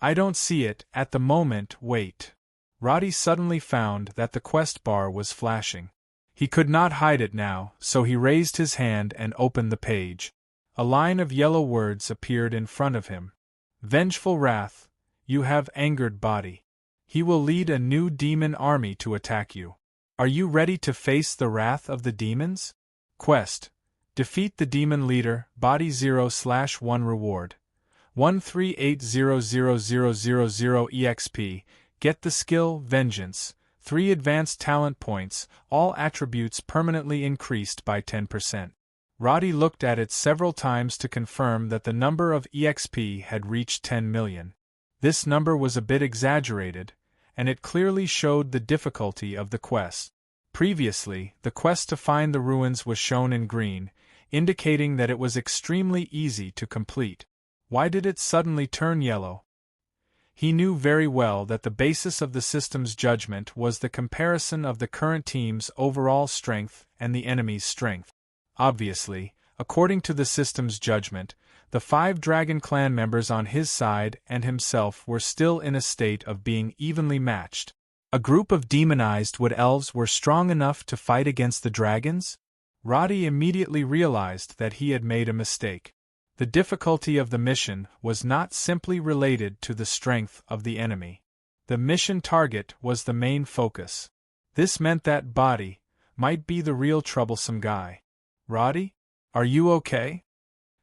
"I don't see it, at the moment, wait." Roddy suddenly found that the quest bar was flashing. He could not hide it now, so he raised his hand and opened the page. A line of yellow words appeared in front of him. "Vengeful wrath, you have angered body. He will lead a new demon army to attack you. Are you ready to face the wrath of the demons? Quest: defeat the demon leader, body 0/1 reward. 138000000 EXP, get the skill, Vengeance, 3 advanced talent points, all attributes permanently increased by 10%. Roddy looked at it several times to confirm that the number of EXP had reached 10 million. This number was a bit exaggerated, and it clearly showed the difficulty of the quest. Previously, the quest to find the ruins was shown in green, indicating that it was extremely easy to complete. Why did it suddenly turn yellow? He knew very well that the basis of the system's judgment was the comparison of the current team's overall strength and the enemy's strength. Obviously, according to the system's judgment, the 5 Dragon Clan members on his side and himself were still in a state of being evenly matched. A group of demonized wood elves were strong enough to fight against the dragons? Roddy immediately realized that he had made a mistake. The difficulty of the mission was not simply related to the strength of the enemy. The mission target was the main focus. This meant that Body might be the real troublesome guy. "Roddy? Are you okay?"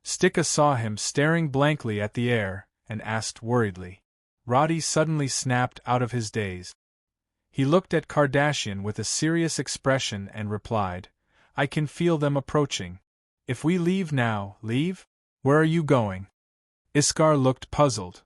Sticka saw him staring blankly at the air, and asked worriedly. Roddy suddenly snapped out of his daze. He looked at Kardashian with a serious expression and replied, "I can feel them approaching. If we leave now, leave? Where are you going?" Iskar looked puzzled.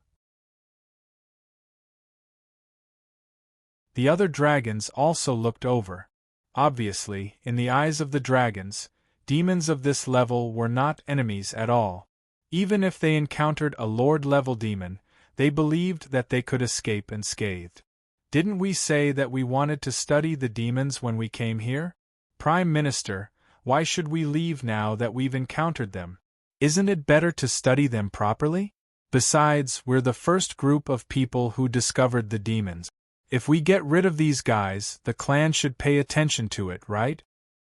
The other dragons also looked over. Obviously, in the eyes of the dragons, demons of this level were not enemies at all. Even if they encountered a Lord-level demon, they believed that they could escape unscathed. "Didn't we say that we wanted to study the demons when we came here? Prime Minister, why should we leave now that we've encountered them?" Isn't it better to study them properly? Besides, we're the first group of people who discovered the demons. If we get rid of these guys, the clan should pay attention to it, right?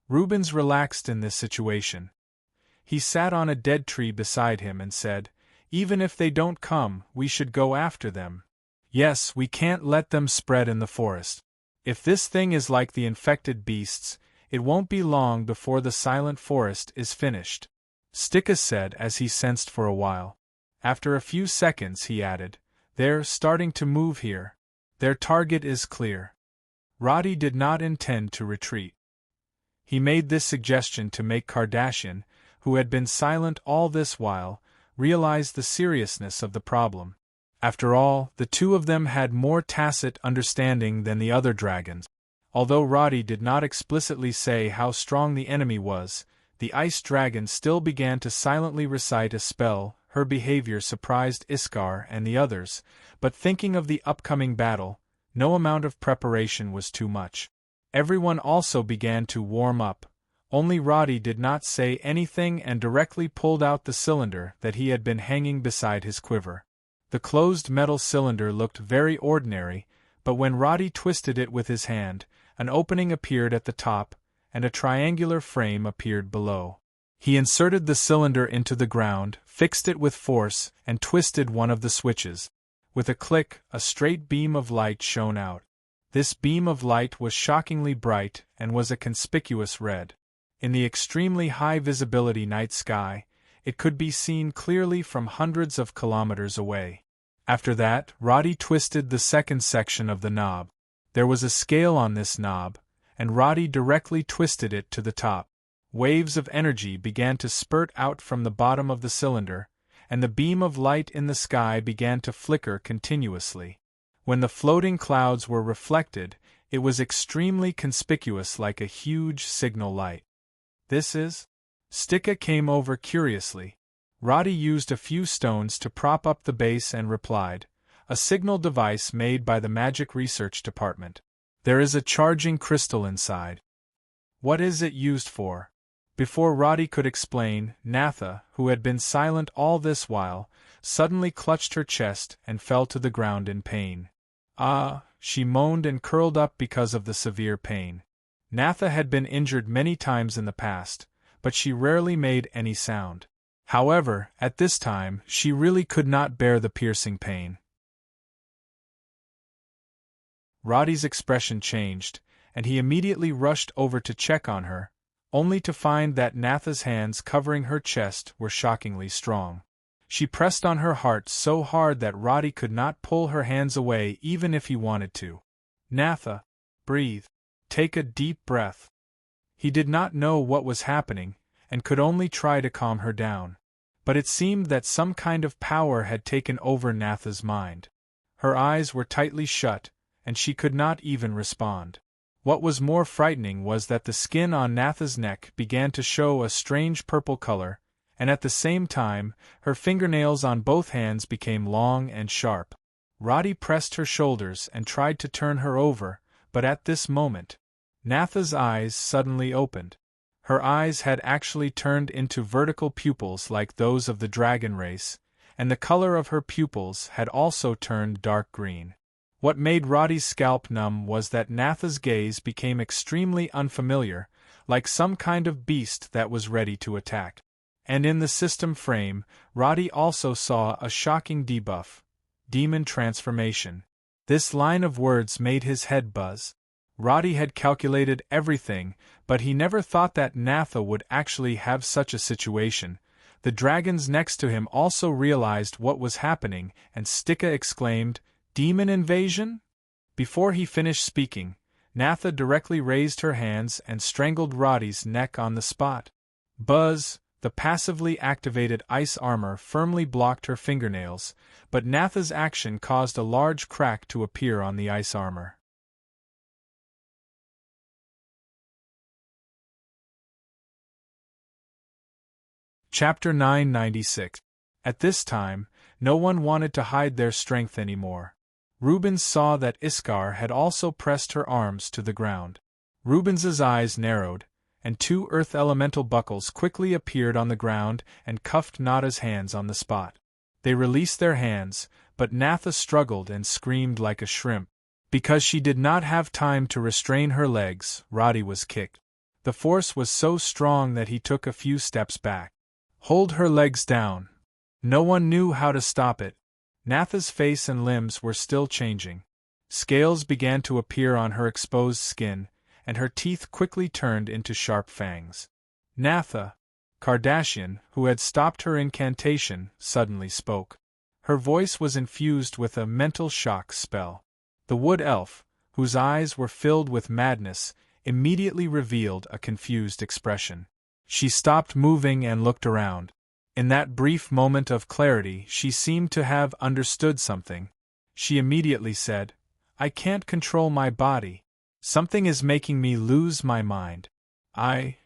Rubens relaxed in this situation. He sat on a dead tree beside him and said, "Even if they don't come, we should go after them. Yes, we can't let them spread in the forest. If this thing is like the infected beasts, it won't be long before the silent forest is finished," Stika said as he sensed for a while. After a few seconds he added, "They're starting to move here. Their target is clear." Roddy did not intend to retreat. He made this suggestion to make Kardashian, who had been silent all this while, realize the seriousness of the problem. After all, the two of them had more tacit understanding than the other dragons. Although Roddy did not explicitly say how strong the enemy was, the ice dragon still began to silently recite a spell. Her behavior surprised Iskar and the others, but thinking of the upcoming battle, no amount of preparation was too much. Everyone also began to warm up. Only Roddy did not say anything and directly pulled out the cylinder that he had been hanging beside his quiver. The closed metal cylinder looked very ordinary, but when Roddy twisted it with his hand, an opening appeared at the top, and a triangular frame appeared below. He inserted the cylinder into the ground, fixed it with force, and twisted one of the switches. With a click, a straight beam of light shone out. This beam of light was shockingly bright and was a conspicuous red. In the extremely high visibility night sky, it could be seen clearly from hundreds of kilometers away. After that, Roddy twisted the second section of the knob. There was a scale on this knob, and Roddy directly twisted it to the top. Waves of energy began to spurt out from the bottom of the cylinder, and the beam of light in the sky began to flicker continuously. When the floating clouds were reflected, it was extremely conspicuous, like a huge signal light. "This is?" Stika came over curiously. Roddy used a few stones to prop up the base and replied, "A signal device made by the Magic Research Department. There is a charging crystal inside." "What is it used for?" Before Roddy could explain, Natha, who had been silent all this while, suddenly clutched her chest and fell to the ground in pain. "Ah," she moaned and curled up because of the severe pain. Natha had been injured many times in the past, but she rarely made any sound. However, at this time, she really could not bear the piercing pain. Roddy's expression changed, and he immediately rushed over to check on her, only to find that Natha's hands covering her chest were shockingly strong. She pressed on her heart so hard that Roddy could not pull her hands away even if he wanted to. "Natha, breathe. Take a deep breath." He did not know what was happening, and could only try to calm her down. But it seemed that some kind of power had taken over Natha's mind. Her eyes were tightly shut, and she could not even respond. What was more frightening was that the skin on Natha's neck began to show a strange purple color, and at the same time, her fingernails on both hands became long and sharp. Roddy pressed her shoulders and tried to turn her over, but at this moment, Natha's eyes suddenly opened. Her eyes had actually turned into vertical pupils like those of the dragon race, and the color of her pupils had also turned dark green. What made Roddy's scalp numb was that Natha's gaze became extremely unfamiliar, like some kind of beast that was ready to attack. And in the system frame, Roddy also saw a shocking debuff: demon transformation. This line of words made his head buzz. Roddy had calculated everything, but he never thought that Natha would actually have such a situation. The dragons next to him also realized what was happening, and Stika exclaimed, "Demon invasion?" Before he finished speaking, Natha directly raised her hands and strangled Roddy's neck on the spot. Buzz! The passively activated ice armor firmly blocked her fingernails, but Natha's action caused a large crack to appear on the ice armor. Chapter 996. At this time, no one wanted to hide their strength anymore. Rubens saw that Iskar had also pressed her arms to the ground. Rubens's eyes narrowed, and 2 earth elemental buckles quickly appeared on the ground and cuffed Nada's hands on the spot. They released their hands, but Natha struggled and screamed like a shrimp. Because she did not have time to restrain her legs, Roddy was kicked. The force was so strong that he took a few steps back. Hold her legs down. No one knew how to stop it. Natha's face and limbs were still changing. Scales began to appear on her exposed skin, and her teeth quickly turned into sharp fangs. Natha, Kardashian, who had stopped her incantation, suddenly spoke. Her voice was infused with a mental shock spell. The wood elf, whose eyes were filled with madness, immediately revealed a confused expression. She stopped moving and looked around. In that brief moment of clarity, she seemed to have understood something. She immediately said, "I can't control my body. Something is making me lose my mind."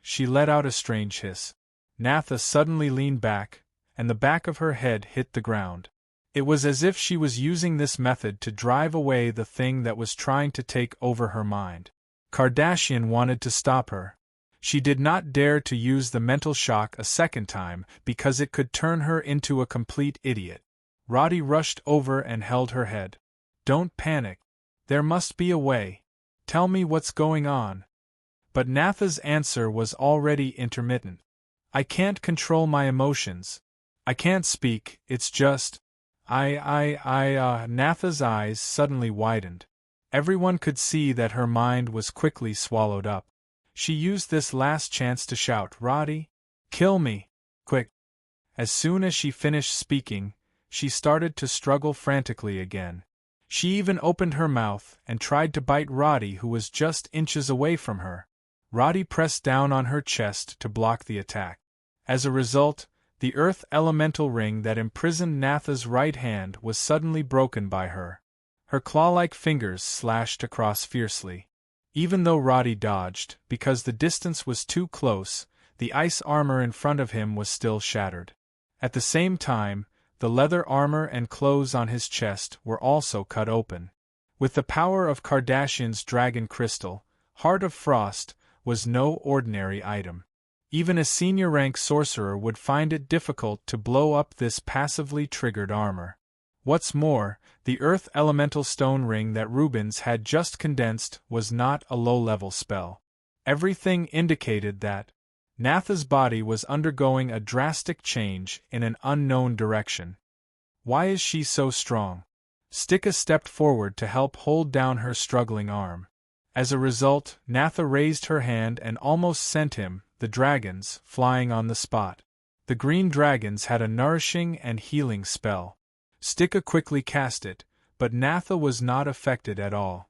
She let out a strange hiss. Natha suddenly leaned back, and the back of her head hit the ground. It was as if she was using this method to drive away the thing that was trying to take over her mind. Kardashian wanted to stop her. She did not dare to use the mental shock a second time because it could turn her into a complete idiot. Roddy rushed over and held her head. "Don't panic. There must be a way. Tell me what's going on." But Natha's answer was already intermittent. "I can't control my emotions. I can't speak, it's just… Natha's eyes suddenly widened. Everyone could see that her mind was quickly swallowed up. She used this last chance to shout, "Roddy, kill me, quick." As soon as she finished speaking, she started to struggle frantically again. She even opened her mouth and tried to bite Roddy, who was just inches away from her. Roddy pressed down on her chest to block the attack. As a result, the earth elemental ring that imprisoned Natha's right hand was suddenly broken by her. Her claw-like fingers slashed across fiercely. Even though Roddy dodged, because the distance was too close, the ice armor in front of him was still shattered. At the same time, the leather armor and clothes on his chest were also cut open. With the power of Kardashian's dragon crystal, Heart of Frost was no ordinary item. Even a senior-rank sorcerer would find it difficult to blow up this passively triggered armor. What's more, the earth elemental stone ring that Rubens had just condensed was not a low-level spell. Everything indicated that Natha's body was undergoing a drastic change in an unknown direction. Why is she so strong? Stika stepped forward to help hold down her struggling arm. As a result, Natha raised her hand and almost sent him, the dragons, flying on the spot. The green dragons had a nourishing and healing spell. Stika quickly cast it, but Natha was not affected at all.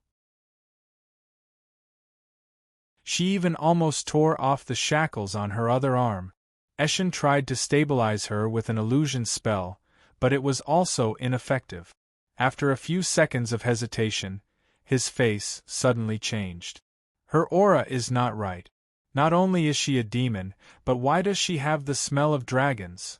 She even almost tore off the shackles on her other arm. Eshin tried to stabilize her with an illusion spell, but it was also ineffective. After a few seconds of hesitation, his face suddenly changed. Her aura is not right. Not only is she a demon, but why does she have the smell of dragons?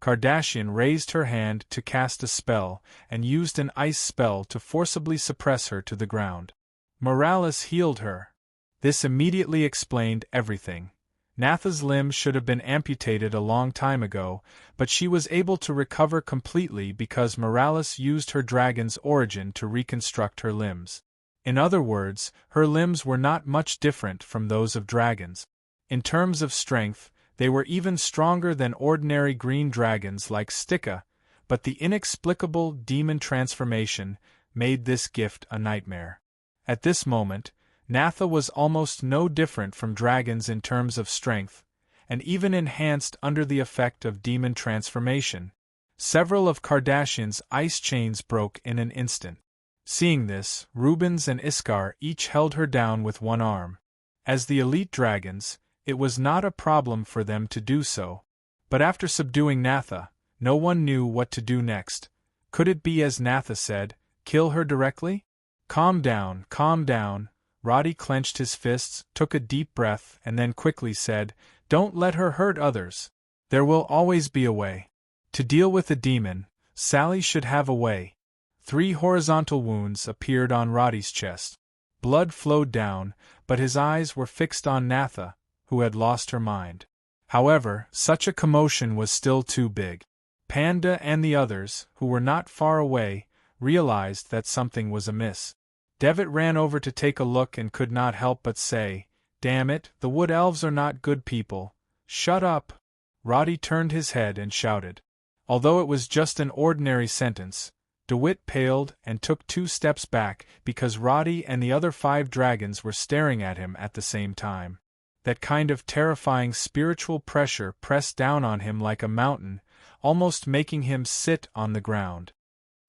Kardashian raised her hand to cast a spell and used an ice spell to forcibly suppress her to the ground. Morales healed her. This immediately explained everything. Natha's limb should have been amputated a long time ago, but she was able to recover completely because Morales used her dragon's origin to reconstruct her limbs. In other words, her limbs were not much different from those of dragons. In terms of strength, they were even stronger than ordinary green dragons like Stika, but the inexplicable demon transformation made this gift a nightmare. At this moment, Natha was almost no different from dragons in terms of strength, and even enhanced under the effect of demon transformation. Several of Kardashian's ice chains broke in an instant. Seeing this, Rubens and Iskar each held her down with one arm. As the elite dragons, it was not a problem for them to do so. But after subduing Natha, no one knew what to do next. Could it be as Natha said, kill her directly? Calm down, calm down. Roddy clenched his fists, took a deep breath, and then quickly said, "Don't let her hurt others. There will always be a way. To deal with a demon, Sally should have a way." 3 horizontal wounds appeared on Roddy's chest. Blood flowed down, but his eyes were fixed on Natha, who had lost her mind. However, such a commotion was still too big. Panda and the others, who were not far away, realized that something was amiss. Devitt ran over to take a look and could not help but say, "Damn it, the wood elves are not good people." "Shut up!" Roddy turned his head and shouted. Although it was just an ordinary sentence, DeWitt paled and took 2 steps back because Roddy and the other 5 dragons were staring at him at the same time. That kind of terrifying spiritual pressure pressed down on him like a mountain, almost making him sit on the ground.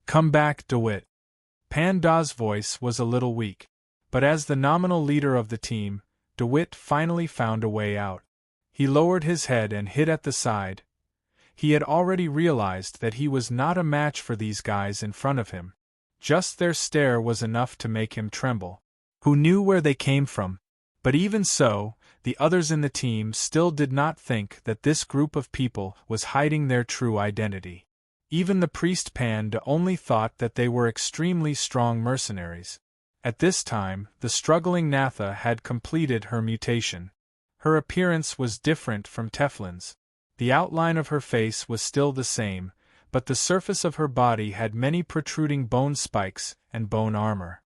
"Come back, DeWitt." Panda's voice was a little weak, but as the nominal leader of the team, DeWitt finally found a way out. He lowered his head and hit at the side. He had already realized that he was not a match for these guys in front of him. Just their stare was enough to make him tremble. Who knew where they came from? But even so, the others in the team still did not think that this group of people was hiding their true identity. Even the priest Panda only thought that they were extremely strong mercenaries. At this time, the struggling Natha had completed her mutation. Her appearance was different from Teflin's. The outline of her face was still the same, but the surface of her body had many protruding bone spikes and bone armor.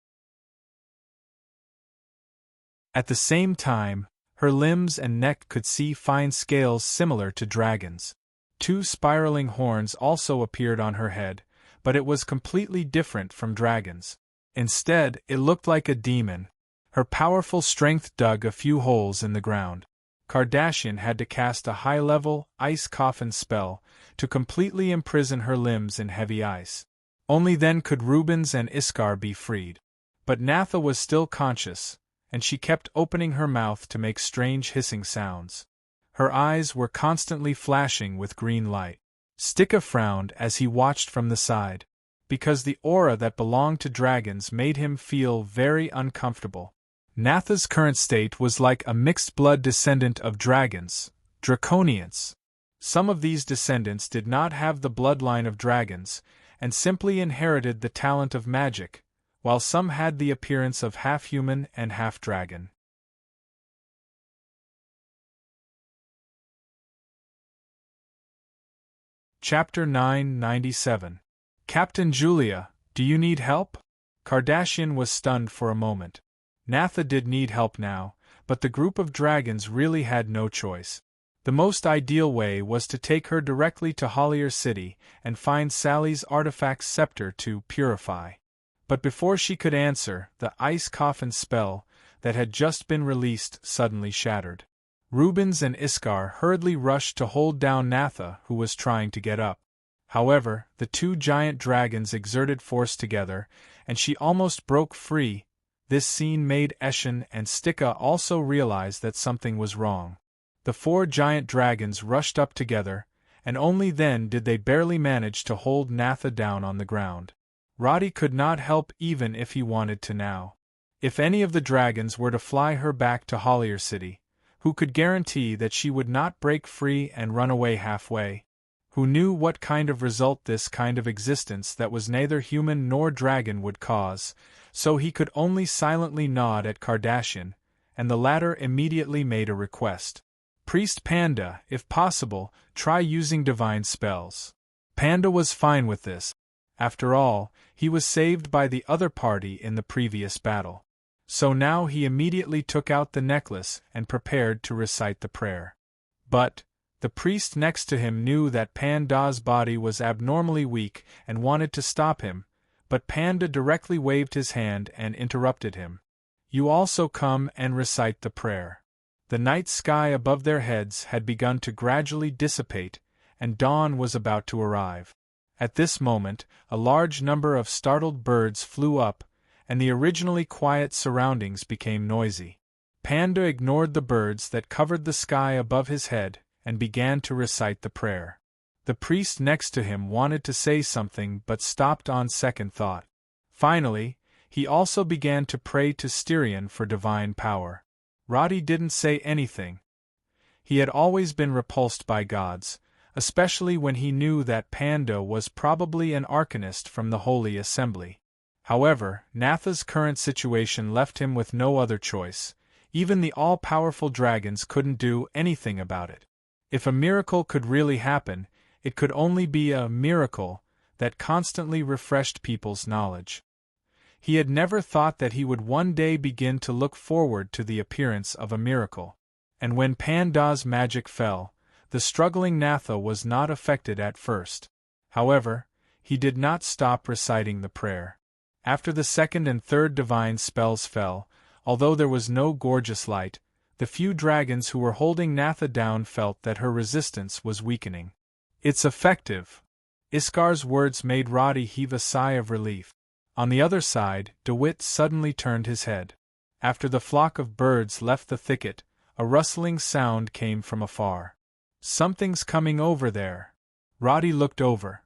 At the same time, her limbs and neck could see fine scales similar to dragons. 2 spiraling horns also appeared on her head, but it was completely different from dragons. Instead, it looked like a demon. Her powerful strength dug a few holes in the ground. Kardashian had to cast a high-level, ice coffin spell to completely imprison her limbs in heavy ice. Only then could Rubens and Iskar be freed. But Natha was still conscious, and she kept opening her mouth to make strange hissing sounds. Her eyes were constantly flashing with green light. Stika frowned as he watched from the side, because the aura that belonged to dragons made him feel very uncomfortable. Natha's current state was like a mixed-blood descendant of dragons, Draconians. Some of these descendants did not have the bloodline of dragons, and simply inherited the talent of magic, while some had the appearance of half-human and half-dragon. Chapter 997. Captain Julia, do you need help? Kardashian was stunned for a moment. Natha did need help now, but the group of dragons really had no choice. The most ideal way was to take her directly to Hollier City and find Sally's artifact scepter to purify. But before she could answer, the ice coffin spell that had just been released suddenly shattered. Rubens and Iskar hurriedly rushed to hold down Natha, who was trying to get up. However, the 2 giant dragons exerted force together, and she almost broke free. This scene made Eshin and Stika also realize that something was wrong. The 4 giant dragons rushed up together, and only then did they barely manage to hold Natha down on the ground. Roddy could not help even if he wanted to now. If any of the dragons were to fly her back to Hollier City, who could guarantee that she would not break free and run away halfway? Who knew what kind of result this kind of existence that was neither human nor dragon would cause, so he could only silently nod at Kardashian, and the latter immediately made a request. Priest Panda, if possible, try using divine spells. Panda was fine with this. After all, he was saved by the other party in the previous battle. So now he immediately took out the necklace and prepared to recite the prayer. But the priest next to him knew that Panda's body was abnormally weak and wanted to stop him, but Panda directly waved his hand and interrupted him. You also come and recite the prayer. The night sky above their heads had begun to gradually dissipate, and dawn was about to arrive. At this moment, a large number of startled birds flew up, and the originally quiet surroundings became noisy. Panda ignored the birds that covered the sky above his head and began to recite the prayer. The priest next to him wanted to say something but stopped on second thought. Finally, he also began to pray to Styrian for divine power. Roddy didn't say anything. He had always been repulsed by gods, especially when he knew that Panda was probably an arcanist from the Holy Assembly. However, Natha's current situation left him with no other choice. Even the all-powerful dragons couldn't do anything about it. If a miracle could really happen, it could only be a miracle that constantly refreshed people's knowledge. He had never thought that he would one day begin to look forward to the appearance of a miracle. And when Panda's magic fell, the struggling Natha was not affected at first. However, he did not stop reciting the prayer. After the second and third divine spells fell, although there was no gorgeous light, the few dragons who were holding Natha down felt that her resistance was weakening. "It's effective." Iskar's words made Roddy heave a sigh of relief. On the other side, DeWitt suddenly turned his head. After the flock of birds left the thicket, a rustling sound came from afar. "Something's coming over there." Roddy looked over.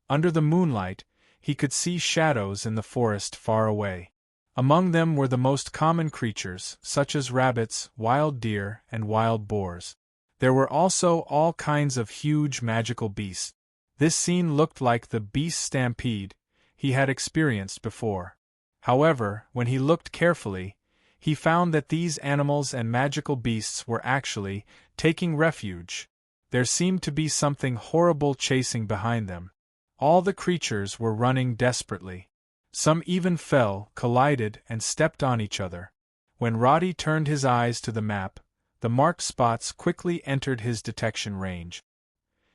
Under the moonlight, he could see shadows in the forest far away. Among them were the most common creatures, such as rabbits, wild deer, and wild boars. There were also all kinds of huge magical beasts. This scene looked like the beast stampede he had experienced before. However, when he looked carefully, he found that these animals and magical beasts were actually taking refuge. There seemed to be something horrible chasing behind them. All the creatures were running desperately. Some even fell, collided, and stepped on each other. When Roddy turned his eyes to the map, the marked spots quickly entered his detection range.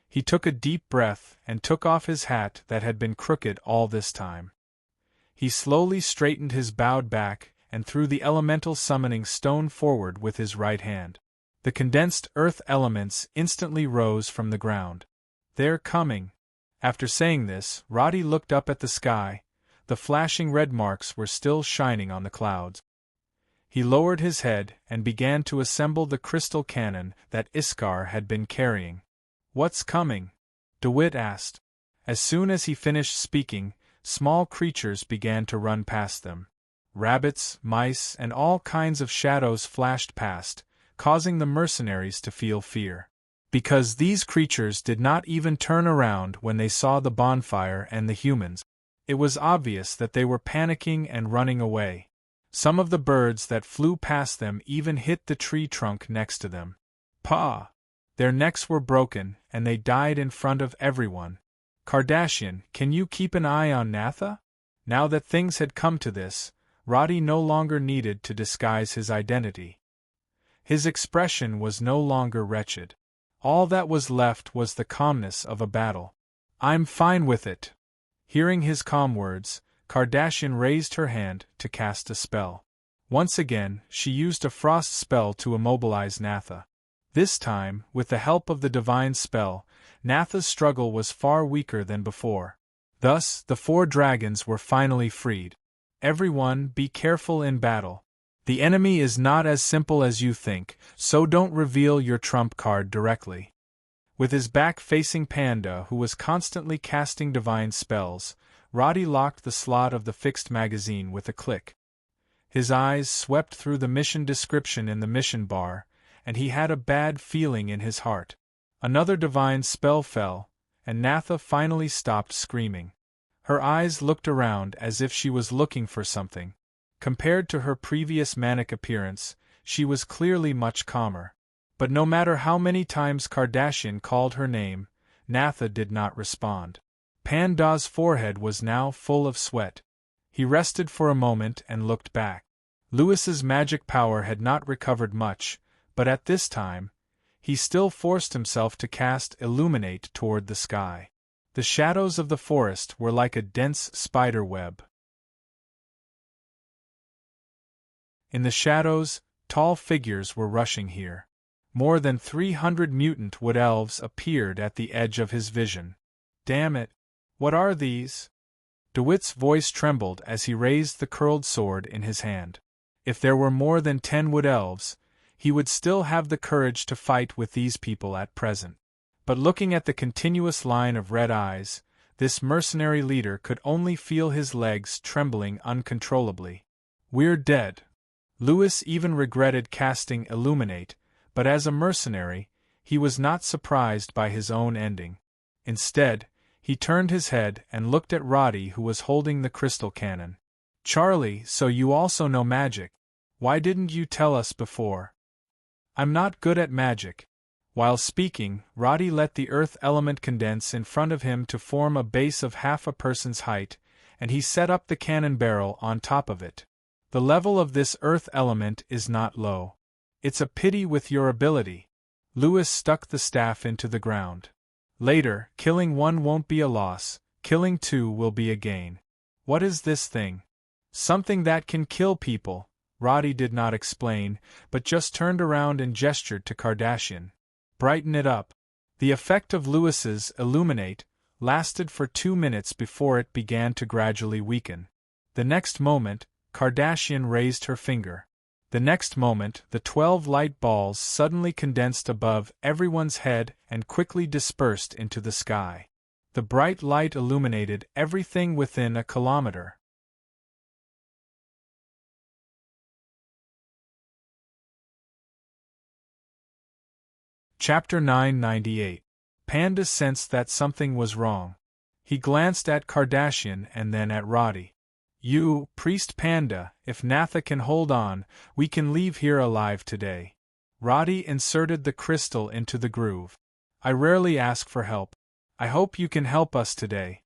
He took a deep breath and took off his hat that had been crooked all this time. He slowly straightened his bowed back and threw the elemental summoning stone forward with his right hand. The condensed earth elements instantly rose from the ground. "They're coming." After saying this, Roddy looked up at the sky. The flashing red marks were still shining on the clouds. He lowered his head and began to assemble the crystal cannon that Iskar had been carrying. "What's coming?" DeWitt asked. As soon as he finished speaking, small creatures began to run past them. Rabbits, mice, and all kinds of shadows flashed past, causing the mercenaries to feel fear. Because these creatures did not even turn around when they saw the bonfire and the humans, it was obvious that they were panicking and running away. Some of the birds that flew past them even hit the tree trunk next to them. "Pa!" Their necks were broken, and they died in front of everyone. "Kardashian, can you keep an eye on Natha?" Now that things had come to this, Roddy no longer needed to disguise his identity. His expression was no longer wretched. All that was left was the calmness of a battle. "I'm fine with it." Hearing his calm words, Kardashian raised her hand to cast a spell. Once again, she used a frost spell to immobilize Natha. This time, with the help of the divine spell, Natha's struggle was far weaker than before. Thus, the 4 dragons were finally freed. Everyone, be careful in battle. The enemy is not as simple as you think, so don't reveal your trump card directly. With his back facing Panda, who was constantly casting divine spells, Roddy locked the slot of the fixed magazine with a click. His eyes swept through the mission description in the mission bar, and he had a bad feeling in his heart. Another divine spell fell, and Natha finally stopped screaming. Her eyes looked around as if she was looking for something. Compared to her previous manic appearance, she was clearly much calmer. But no matter how many times Kardashian called her name, Natha did not respond. Panda's forehead was now full of sweat. He rested for a moment and looked back. Lewis's magic power had not recovered much, but at this time, he still forced himself to cast Illuminate toward the sky. The shadows of the forest were like a dense spider web. In the shadows, tall figures were rushing here. More than 300 mutant wood elves appeared at the edge of his vision. "Damn it! What are these?" DeWitt's voice trembled as he raised the curled sword in his hand. If there were more than 10 wood elves, he would still have the courage to fight with these people at present. But looking at the continuous line of red eyes, this mercenary leader could only feel his legs trembling uncontrollably. "We're dead." Lewis even regretted casting Illuminate, but as a mercenary, he was not surprised by his own ending. Instead, he turned his head and looked at Roddy, who was holding the crystal cannon. Charlie, so you also know magic. Why didn't you tell us before? I'm not good at magic. While speaking, Roddy let the earth element condense in front of him to form a base of half a person's height, and he set up the cannon barrel on top of it. The level of this earth element is not low. It's a pity with your ability. Lewis stuck the staff into the ground. Later, killing one won't be a loss, killing two will be a gain. What is this thing? Something that can kill people, Roddy did not explain, but just turned around and gestured to Kardashian. Brighten it up. The effect of Lewis's illuminate lasted for 2 minutes before it began to gradually weaken. The next moment, Kardashian raised her finger. The next moment, the 12 light balls suddenly condensed above everyone's head and quickly dispersed into the sky. The bright light illuminated everything within a kilometer. Chapter 998. Panda sensed that something was wrong. He glanced at Kardashian and then at Roddy. You, Priest Panda, if Natha can hold on, we can leave here alive today. Roddy inserted the crystal into the groove. I rarely ask for help. I hope you can help us today.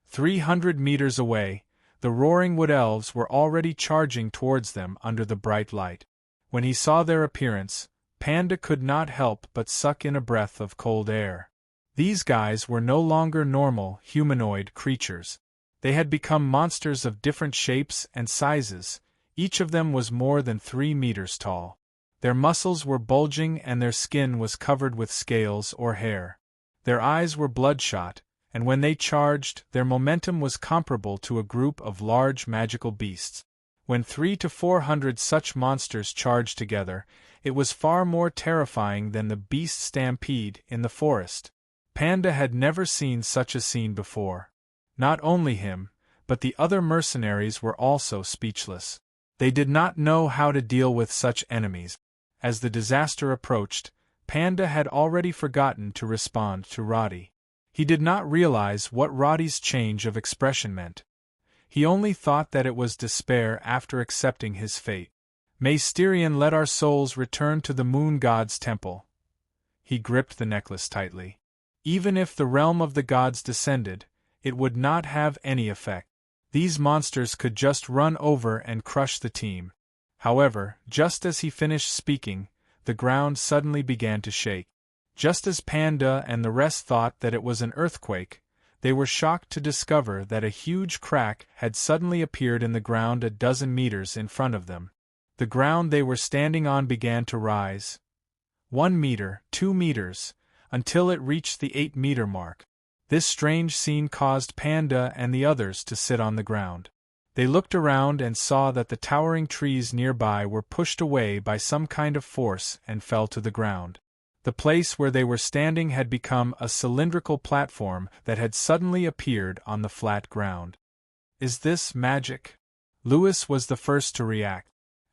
300 meters away, the roaring wood elves were already charging towards them under the bright light. When he saw their appearance, Panda could not help but suck in a breath of cold air. These guys were no longer normal, humanoid creatures. They had become monsters of different shapes and sizes. Each of them was more than 3 meters tall. Their muscles were bulging and their skin was covered with scales or hair. Their eyes were bloodshot, and when they charged, their momentum was comparable to a group of large magical beasts. When 300 to 400 such monsters charged together, it was far more terrifying than the beast stampede in the forest. Panda had never seen such a scene before. Not only him, but the other mercenaries were also speechless. They did not know how to deal with such enemies. As the disaster approached, Panda had already forgotten to respond to Roddy. He did not realize what Roddy's change of expression meant. He only thought that it was despair after accepting his fate. May Styrian let our souls return to the moon god's temple. He gripped the necklace tightly. Even if the realm of the gods descended, it would not have any effect. These monsters could just run over and crush the team. However, just as he finished speaking, the ground suddenly began to shake. Just as Panda and the rest thought that it was an earthquake, they were shocked to discover that a huge crack had suddenly appeared in the ground a dozen meters in front of them. The ground they were standing on began to rise. 1 meter, 2 meters, until it reached the 8-meter mark. This strange scene caused Panda and the others to sit on the ground. They looked around and saw that the towering trees nearby were pushed away by some kind of force and fell to the ground. The place where they were standing had become a cylindrical platform that had suddenly appeared on the flat ground. Is this magic? Lewis was the first to react.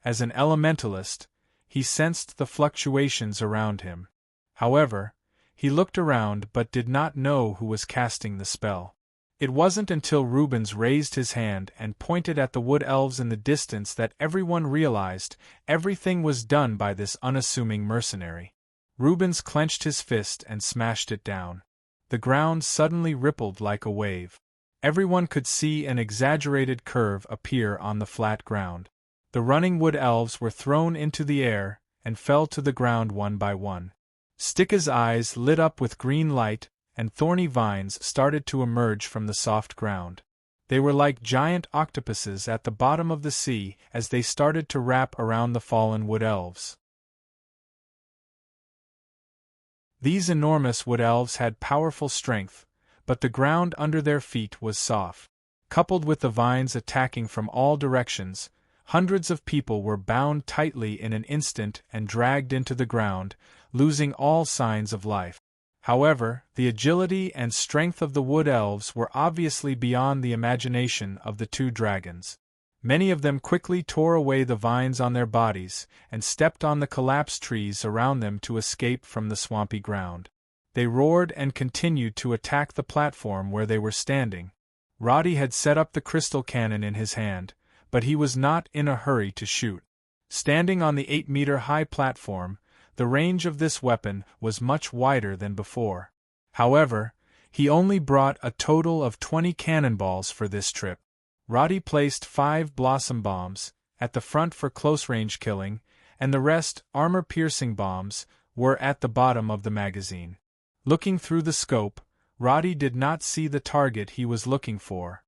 As an elementalist, he sensed the fluctuations around him. However, he looked around but did not know who was casting the spell. It wasn't until Rubens raised his hand and pointed at the wood elves in the distance that everyone realized everything was done by this unassuming mercenary. Rubens clenched his fist and smashed it down. The ground suddenly rippled like a wave. Everyone could see an exaggerated curve appear on the flat ground. The running wood elves were thrown into the air and fell to the ground one by one. Sticka's eyes lit up with green light, and thorny vines started to emerge from the soft ground. They were like giant octopuses at the bottom of the sea as they started to wrap around the fallen wood elves. These enormous wood elves had powerful strength, but the ground under their feet was soft. Coupled with the vines attacking from all directions, hundreds of people were bound tightly in an instant and dragged into the ground, losing all signs of life. However, the agility and strength of the wood elves were obviously beyond the imagination of the two dragons. Many of them quickly tore away the vines on their bodies and stepped on the collapsed trees around them to escape from the swampy ground. They roared and continued to attack the platform where they were standing. Roddy had set up the crystal cannon in his hand, but he was not in a hurry to shoot. Standing on the 8-meter-high platform, the range of this weapon was much wider than before. However, he only brought a total of 20 cannonballs for this trip. Roddy placed 5 blossom bombs at the front for close-range killing, and the rest, armor-piercing bombs, were at the bottom of the magazine. Looking through the scope, Roddy did not see the target he was looking for.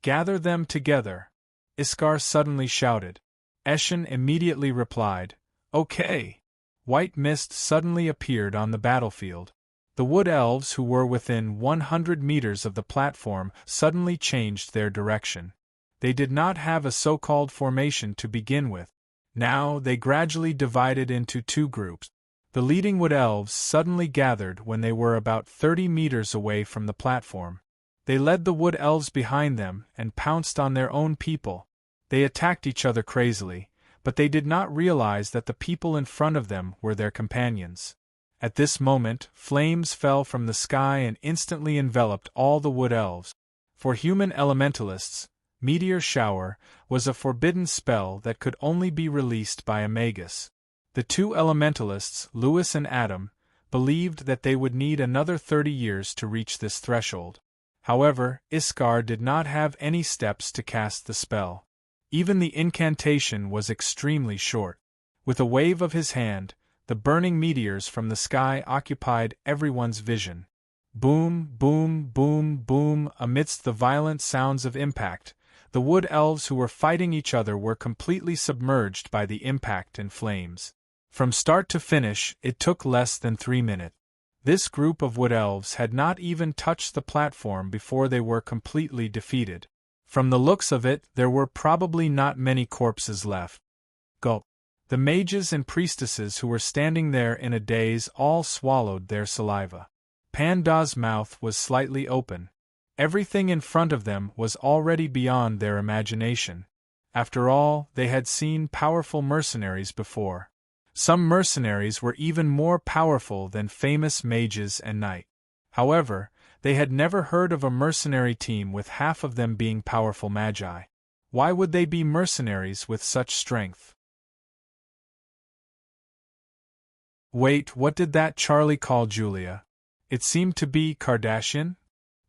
"Gather them together," Iskar suddenly shouted. Eshin immediately replied, "Okay." White mist suddenly appeared on the battlefield. The wood elves who were within 100 meters of the platform suddenly changed their direction. They did not have a so-called formation to begin with. Now they gradually divided into 2 groups. The leading wood elves suddenly gathered when they were about 30 meters away from the platform. They led the wood elves behind them and pounced on their own people. They attacked each other crazily, but they did not realize that the people in front of them were their companions. At this moment, flames fell from the sky and instantly enveloped all the wood elves. For human elementalists, Meteor Shower was a forbidden spell that could only be released by a magus. The 2 elementalists, Lewis and Adam, believed that they would need another 30 years to reach this threshold. However, Iskar did not have any steps to cast the spell. Even the incantation was extremely short. With a wave of his hand, the burning meteors from the sky occupied everyone's vision. Boom, boom, boom, boom, amidst the violent sounds of impact, the wood elves who were fighting each other were completely submerged by the impact and flames. From start to finish, it took less than 3 minutes. This group of wood elves had not even touched the platform before they were completely defeated. From the looks of it, there were probably not many corpses left. Gulp. The mages and priestesses who were standing there in a daze all swallowed their saliva. Panda's mouth was slightly open. Everything in front of them was already beyond their imagination. After all, they had seen powerful mercenaries before. Some mercenaries were even more powerful than famous mages and knights. However, they had never heard of a mercenary team with half of them being powerful magi. Why would they be mercenaries with such strength? Wait, what did that Charlie call Julia? It seemed to be Kardashian?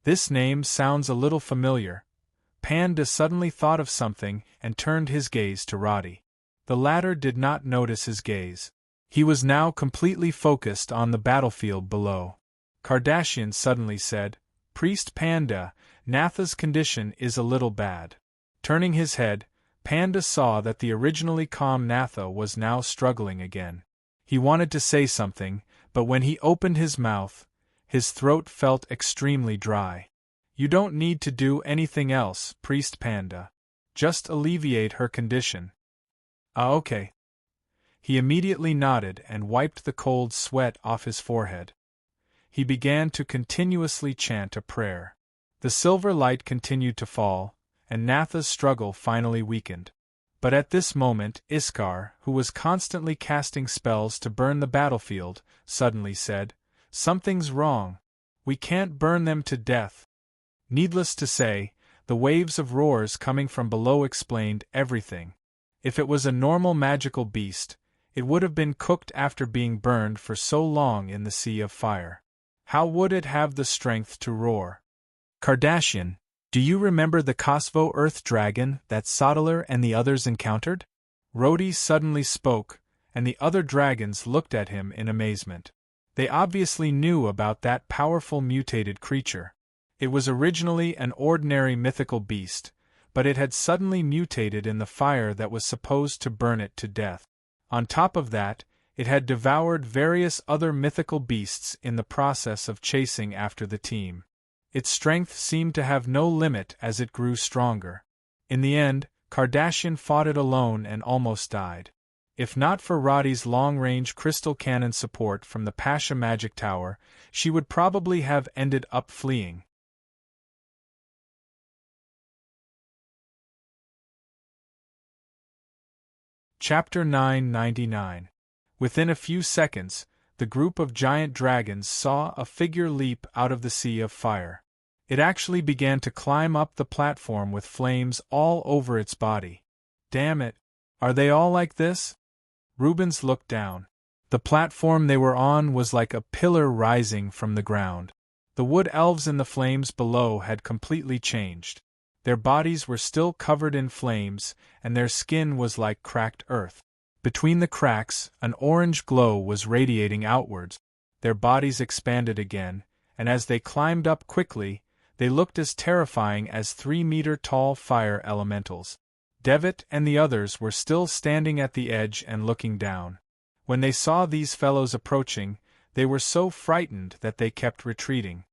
This name sounds a little familiar. Panda suddenly thought of something and turned his gaze to Roddy. The latter did not notice his gaze. He was now completely focused on the battlefield below. Kardashian suddenly said, "Priest Panda, Natha's condition is a little bad." Turning his head, Panda saw that the originally calm Natha was now struggling again. He wanted to say something, but when he opened his mouth, his throat felt extremely dry. "You don't need to do anything else, Priest Panda. Just alleviate her condition." "Ah, okay." He immediately nodded and wiped the cold sweat off his forehead. He began to continuously chant a prayer. The silver light continued to fall, and Natha's struggle finally weakened. But at this moment, Iskar, who was constantly casting spells to burn the battlefield, suddenly said, "Something's wrong. We can't burn them to death." Needless to say, the waves of roars coming from below explained everything. If it was a normal magical beast, it would have been cooked after being burned for so long in the sea of fire. How would it have the strength to roar? "Kardashian, do you remember the Kosvo Earth Dragon that Sodeler and the others encountered?" Rhodey suddenly spoke, and the other dragons looked at him in amazement. They obviously knew about that powerful mutated creature. It was originally an ordinary mythical beast, but it had suddenly mutated in the fire that was supposed to burn it to death. On top of that, it had devoured various other mythical beasts in the process of chasing after the team. Its strength seemed to have no limit as it grew stronger. In the end, Kardashian fought it alone and almost died. If not for Roddy's long-range crystal cannon support from the Pasha Magic Tower, she would probably have ended up fleeing. Chapter 999. Within a few seconds, the group of giant dragons saw a figure leap out of the sea of fire. It actually began to climb up the platform with flames all over its body. Damn it! Are they all like this? Rubens looked down. The platform they were on was like a pillar rising from the ground. The wood elves in the flames below had completely changed. Their bodies were still covered in flames, and their skin was like cracked earth. Between the cracks, an orange glow was radiating outwards. Their bodies expanded again, and as they climbed up quickly, they looked as terrifying as 3-meter-tall fire elementals. Devitt and the others were still standing at the edge and looking down. When they saw these fellows approaching, they were so frightened that they kept retreating.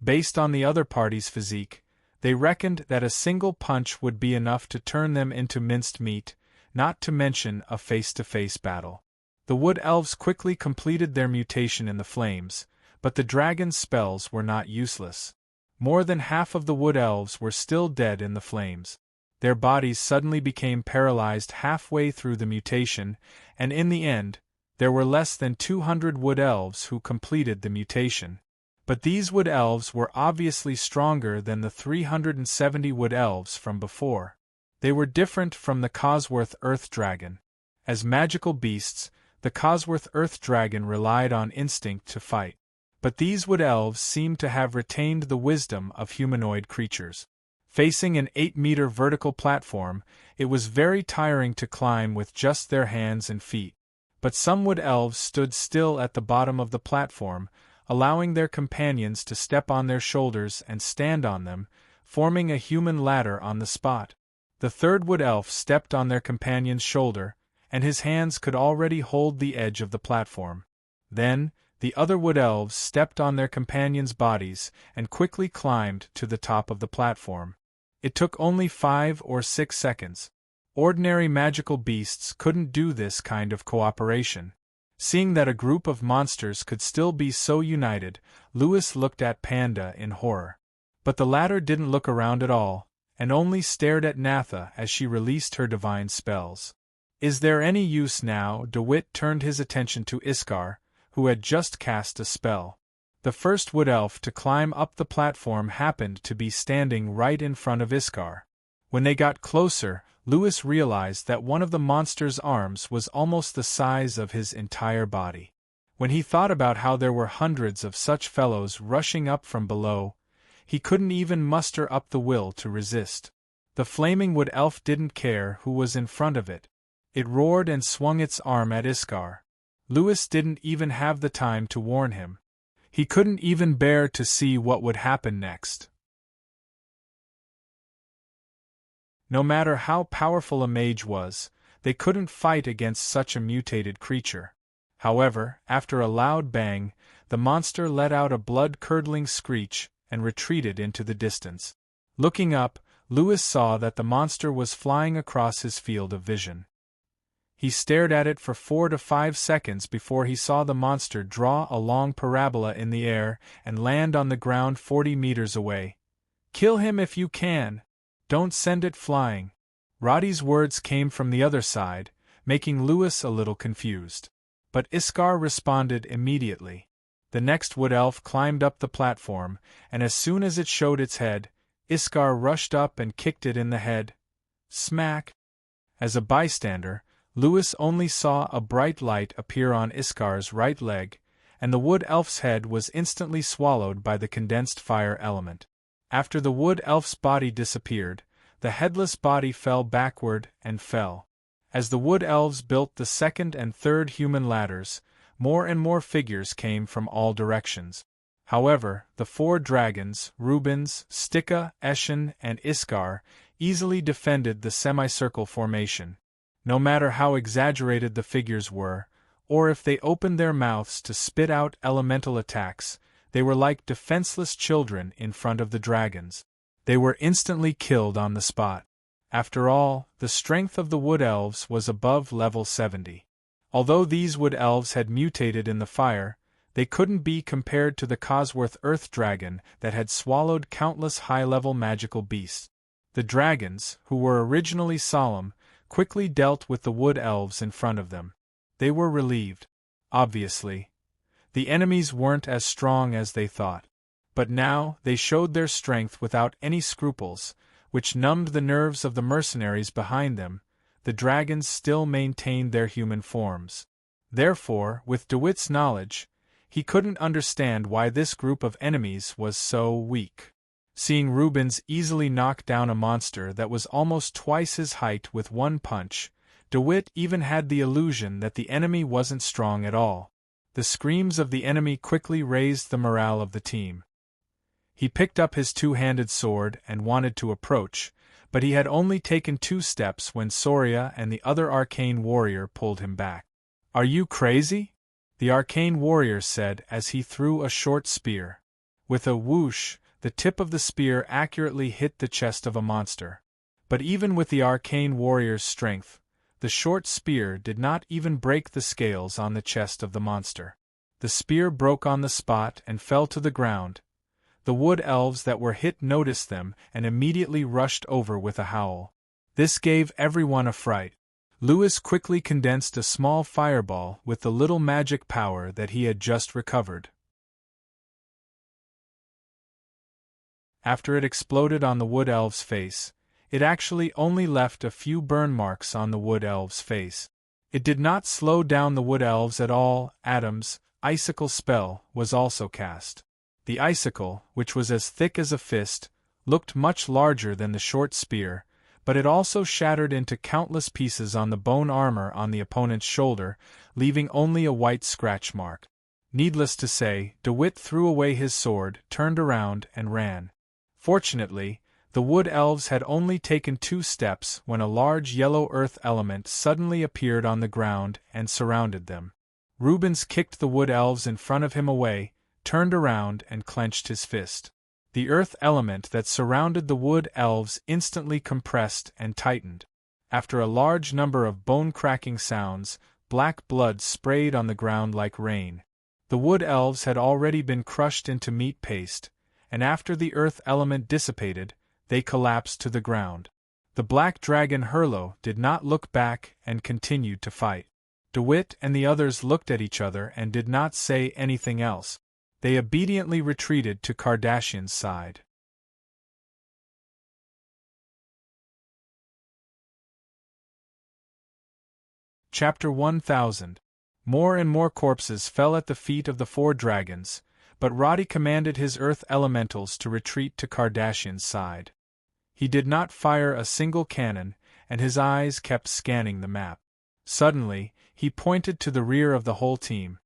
Based on the other party's physique, they reckoned that a single punch would be enough to turn them into minced meat, not to mention a face-to-face battle. The wood elves quickly completed their mutation in the flames, but the dragon's spells were not useless. More than half of the wood elves were still dead in the flames. Their bodies suddenly became paralyzed halfway through the mutation, and in the end, there were less than 200 wood elves who completed the mutation. But these wood elves were obviously stronger than the 370 wood elves from before. They were different from the Cosworth Earth Dragon. As magical beasts, the Cosworth Earth Dragon relied on instinct to fight. But these wood elves seemed to have retained the wisdom of humanoid creatures. Facing an 8-meter vertical platform, it was very tiring to climb with just their hands and feet. But some wood elves stood still at the bottom of the platform, allowing their companions to step on their shoulders and stand on them, forming a human ladder on the spot. The third wood elf stepped on their companion's shoulder, and his hands could already hold the edge of the platform. Then, the other wood elves stepped on their companions' bodies and quickly climbed to the top of the platform. It took only 5 or 6 seconds. Ordinary magical beasts couldn't do this kind of cooperation. Seeing that a group of monsters could still be so united, Lewis looked at Panda in horror. But the latter didn't look around at all, and only stared at Natha as she released her divine spells. Is there any use now? DeWitt turned his attention to Iskar, who had just cast a spell. The first wood elf to climb up the platform happened to be standing right in front of Iskar. When they got closer, Lewis realized that one of the monster's arms was almost the size of his entire body. When he thought about how there were hundreds of such fellows rushing up from below, he couldn't even muster up the will to resist. The flaming wood elf didn't care who was in front of it. It roared and swung its arm at Iskar. Lewis didn't even have the time to warn him. He couldn't even bear to see what would happen next. No matter how powerful a mage was, they couldn't fight against such a mutated creature. However, after a loud bang, the monster let out a blood-curdling screech and retreated into the distance. Looking up, Lewis saw that the monster was flying across his field of vision. He stared at it for 4 to 5 seconds before he saw the monster draw a long parabola in the air and land on the ground 40 meters away. "Kill him if you can! Don't send it flying." Roddy's words came from the other side, making Lewis a little confused. But Iskar responded immediately. The next wood elf climbed up the platform, and as soon as it showed its head, Iskar rushed up and kicked it in the head. Smack! As a bystander, Lewis only saw a bright light appear on Iskar's right leg, and the wood elf's head was instantly swallowed by the condensed fire element. After the wood elf's body disappeared, the headless body fell backward and fell. As the wood elves built the second and third human ladders, more and more figures came from all directions. However, the 4 dragons, Rubens, Stika, Eshin, and Iskar, easily defended the semicircle formation. No matter how exaggerated the figures were, or if they opened their mouths to spit out elemental attacks, they were like defenseless children in front of the dragons. They were instantly killed on the spot. After all, the strength of the wood elves was above level 70. Although these wood elves had mutated in the fire, they couldn't be compared to the Cosworth Earth Dragon that had swallowed countless high-level magical beasts. The dragons, who were originally solemn, quickly dealt with the wood elves in front of them. They were relieved. Obviously, the enemies weren't as strong as they thought. But now they showed their strength without any scruples, which numbed the nerves of the mercenaries behind them, the dragons still maintained their human forms. Therefore, with DeWitt's knowledge, he couldn't understand why this group of enemies was so weak. Seeing Rubens easily knock down a monster that was almost twice his height with one punch, DeWitt even had the illusion that the enemy wasn't strong at all. The screams of the enemy quickly raised the morale of the team. He picked up his two-handed sword and wanted to approach, but he had only taken 2 steps when Soria and the other arcane warrior pulled him back. "Are you crazy?" the arcane warrior said as he threw a short spear. With a whoosh, the tip of the spear accurately hit the chest of a monster. But even with the arcane warrior's strength, the short spear did not even break the scales on the chest of the monster. The spear broke on the spot and fell to the ground. The wood elves that were hit noticed them and immediately rushed over with a howl. This gave everyone a fright. Lewis quickly condensed a small fireball with the little magic power that he had just recovered. After it exploded on the wood elf's face, it actually only left a few burn marks on the wood elf's face. It did not slow down the wood elves at all. Adam's icicle spell was also cast. The icicle, which was as thick as a fist, looked much larger than the short spear, but it also shattered into countless pieces on the bone armor on the opponent's shoulder, leaving only a white scratch mark. Needless to say, DeWitt threw away his sword, turned around, and ran. Fortunately, the wood elves had only taken 2 steps when a large yellow earth element suddenly appeared on the ground and surrounded them. Rubens kicked the wood elves in front of him away, turned around and clenched his fist. The earth element that surrounded the wood elves instantly compressed and tightened. After a large number of bone-cracking sounds, black blood sprayed on the ground like rain. The wood elves had already been crushed into meat paste, and after the earth element dissipated, they collapsed to the ground. The black dragon Hurlo did not look back and continued to fight. DeWitt and the others looked at each other and did not say anything else. They obediently retreated to Kardashian's side. Chapter 1000. More and more corpses fell at the feet of the 4 dragons, but Roddy commanded his earth elementals to retreat to Kardashian's side. He did not fire a single cannon, and his eyes kept scanning the map. Suddenly, he pointed to the rear of the whole team.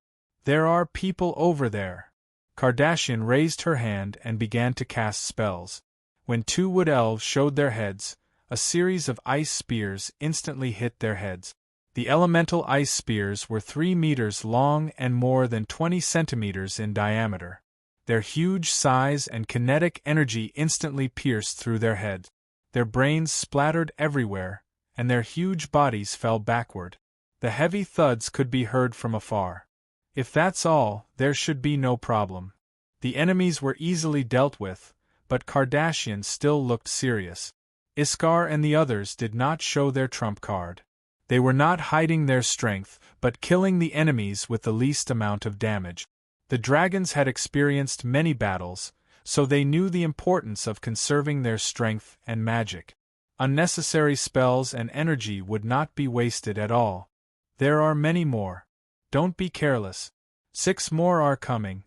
"There are people over there." Kardashian raised her hand and began to cast spells. When 2 wood elves showed their heads, a series of ice spears instantly hit their heads. The elemental ice spears were 3 meters long and more than 20 centimeters in diameter. Their huge size and kinetic energy instantly pierced through their heads. Their brains splattered everywhere, and their huge bodies fell backward. The heavy thuds could be heard from afar. If that's all, there should be no problem. The enemies were easily dealt with, but Kardashian still looked serious. Iskar and the others did not show their trump card. They were not hiding their strength, but killing the enemies with the least amount of damage. The dragons had experienced many battles, so they knew the importance of conserving their strength and magic. Unnecessary spells and energy would not be wasted at all. There are many more. Don't be careless. 6 more are coming.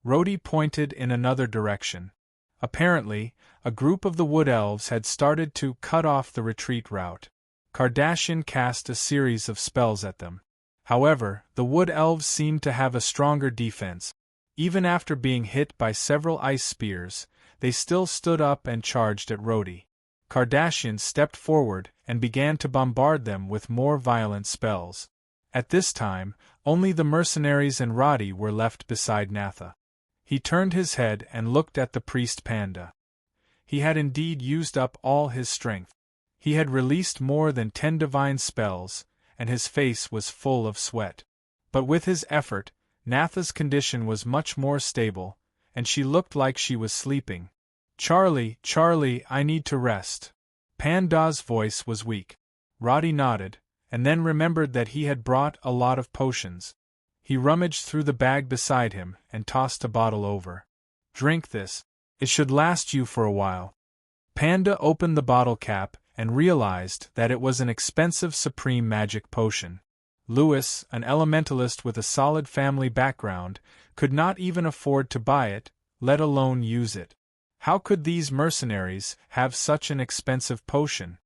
Rhodey pointed in another direction. Apparently, a group of the wood elves had started to cut off the retreat route. Kardashian cast a series of spells at them. However, the wood elves seemed to have a stronger defense. Even after being hit by several ice spears, they still stood up and charged at Rhodey. Kardashian stepped forward and began to bombard them with more violent spells. At this time, only the mercenaries and Roddy were left beside Natha. He turned his head and looked at the priest Panda. He had indeed used up all his strength. He had released more than 10 divine spells, and his face was full of sweat. But with his effort, Natha's condition was much more stable, and she looked like she was sleeping. Charlie, I need to rest." Panda's voice was weak. Roddy nodded, and then remembered that he had brought a lot of potions. He rummaged through the bag beside him and tossed a bottle over. "Drink this. It should last you for a while." Panda opened the bottle cap and realized that it was an expensive supreme magic potion. Lewis, an elementalist with a solid family background, could not even afford to buy it, let alone use it. How could these mercenaries have such an expensive potion?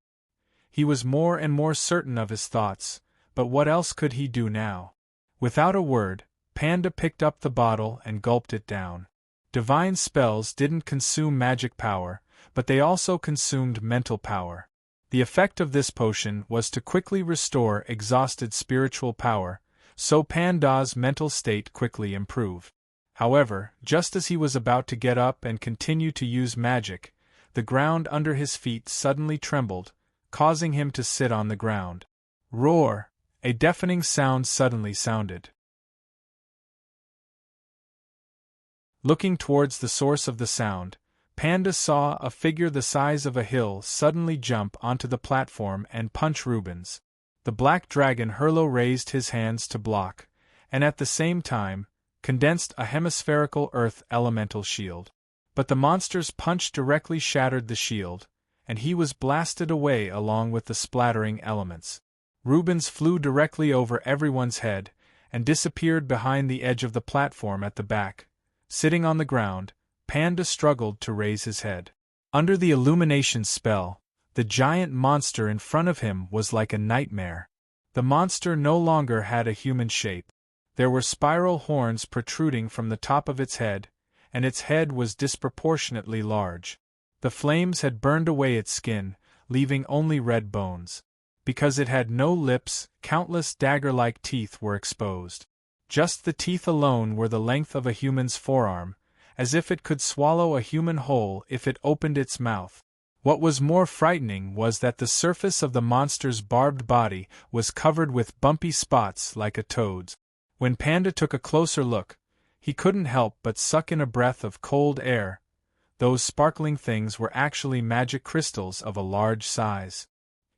He was more and more certain of his thoughts, but what else could he do now? Without a word, Panda picked up the bottle and gulped it down. Divine spells didn't consume magic power, but they also consumed mental power. The effect of this potion was to quickly restore exhausted spiritual power, so Panda's mental state quickly improved. However, just as he was about to get up and continue to use magic, the ground under his feet suddenly trembled, causing him to sit on the ground. Roar! A deafening sound suddenly sounded. Looking towards the source of the sound, Panda saw a figure the size of a hill suddenly jump onto the platform and punch Rubens. The black dragon Hurlo raised his hands to block, and at the same time, condensed a hemispherical earth elemental shield. But the monster's punch directly shattered the shield, and he was blasted away along with the splattering elements. Rubens flew directly over everyone's head, and disappeared behind the edge of the platform at the back. Sitting on the ground, Panda struggled to raise his head. Under the illumination spell, the giant monster in front of him was like a nightmare. The monster no longer had a human shape. There were spiral horns protruding from the top of its head, and its head was disproportionately large. The flames had burned away its skin, leaving only red bones. Because it had no lips, countless dagger-like teeth were exposed. Just the teeth alone were the length of a human's forearm, as if it could swallow a human whole if it opened its mouth. What was more frightening was that the surface of the monster's barbed body was covered with bumpy spots like a toad's. When Panda took a closer look, he couldn't help but suck in a breath of cold air. Those sparkling things were actually magic crystals of a large size.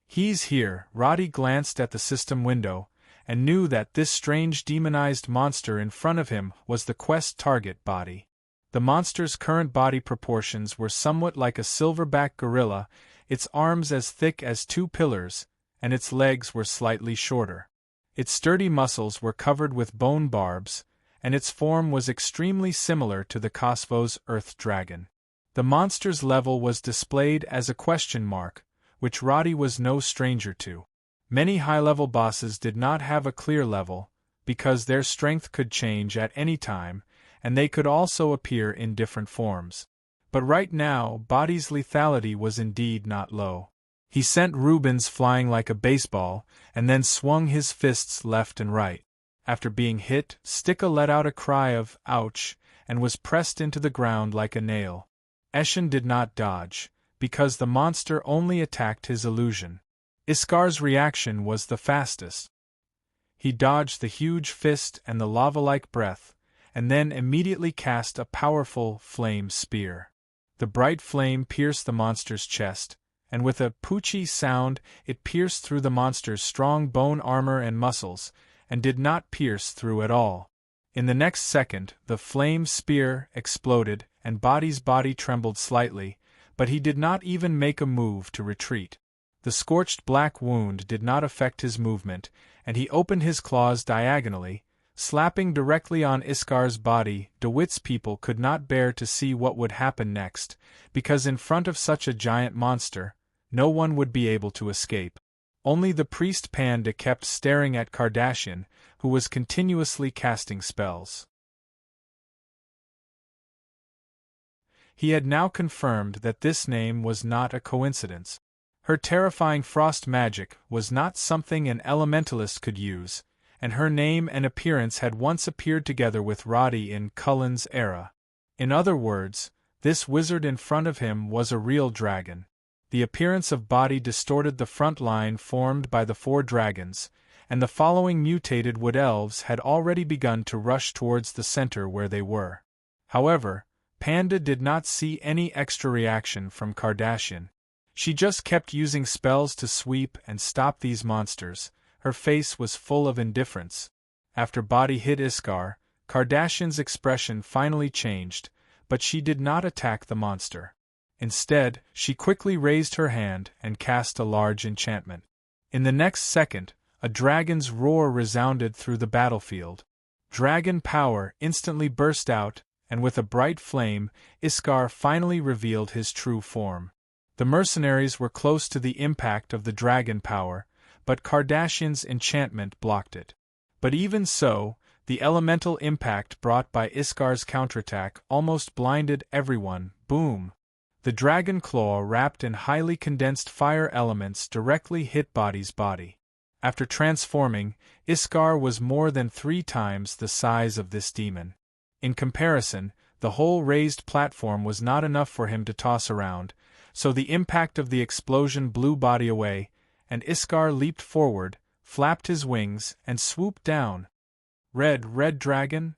"He's here." Roddy glanced at the system window, and knew that this strange demonized monster in front of him was the quest target body. The monster's current body proportions were somewhat like a silverback gorilla, its arms as thick as 2 pillars, and its legs were slightly shorter. Its sturdy muscles were covered with bone barbs, and its form was extremely similar to the Kosvo's earth dragon. The monster's level was displayed as a question mark, which Roddy was no stranger to. Many high-level bosses did not have a clear level, because their strength could change at any time, and they could also appear in different forms. But right now, Body's lethality was indeed not low. He sent Rubens flying like a baseball, and then swung his fists left and right. After being hit, Stika let out a cry of "ouch," and was pressed into the ground like a nail. Eshin did not dodge, because the monster only attacked his illusion. Iskar's reaction was the fastest. He dodged the huge fist and the lava-like breath, and then immediately cast a powerful flame spear. The bright flame pierced the monster's chest, and with a poochie sound it pierced through the monster's strong bone armor and muscles, and did not pierce through at all. In the next second, the flame spear exploded, and Body's body trembled slightly, but he did not even make a move to retreat. The scorched black wound did not affect his movement, and he opened his claws diagonally, slapping directly on Iskar's body. DeWitt's people could not bear to see what would happen next, because in front of such a giant monster, no one would be able to escape. Only the priest Panda kept staring at Kardashian, who was continuously casting spells. He had now confirmed that this name was not a coincidence. Her terrifying frost magic was not something an elementalist could use, and her name and appearance had once appeared together with Roddy in Cullen's era. In other words, this wizard in front of him was a real dragon. The appearance of Body distorted the front line formed by the 4 dragons, and the following mutated wood elves had already begun to rush towards the center where they were. However, Panda did not see any extra reaction from Kardashian. She just kept using spells to sweep and stop these monsters. Her face was full of indifference. After Body hit Iskar, Kardashian's expression finally changed, but she did not attack the monster. Instead, she quickly raised her hand and cast a large enchantment. In the next second, a dragon's roar resounded through the battlefield. Dragon power instantly burst out, and with a bright flame, Iskar finally revealed his true form. The mercenaries were close to the impact of the dragon power, but Kardashian's enchantment blocked it. But even so, the elemental impact brought by Iskar's counterattack almost blinded everyone. Boom! The dragon claw wrapped in highly condensed fire elements directly hit Body's body. After transforming, Iskar was more than 3 times the size of this demon. In comparison, the whole raised platform was not enough for him to toss around, so the impact of the explosion blew Body away, and Iskar leaped forward, flapped his wings, and swooped down. Red dragon?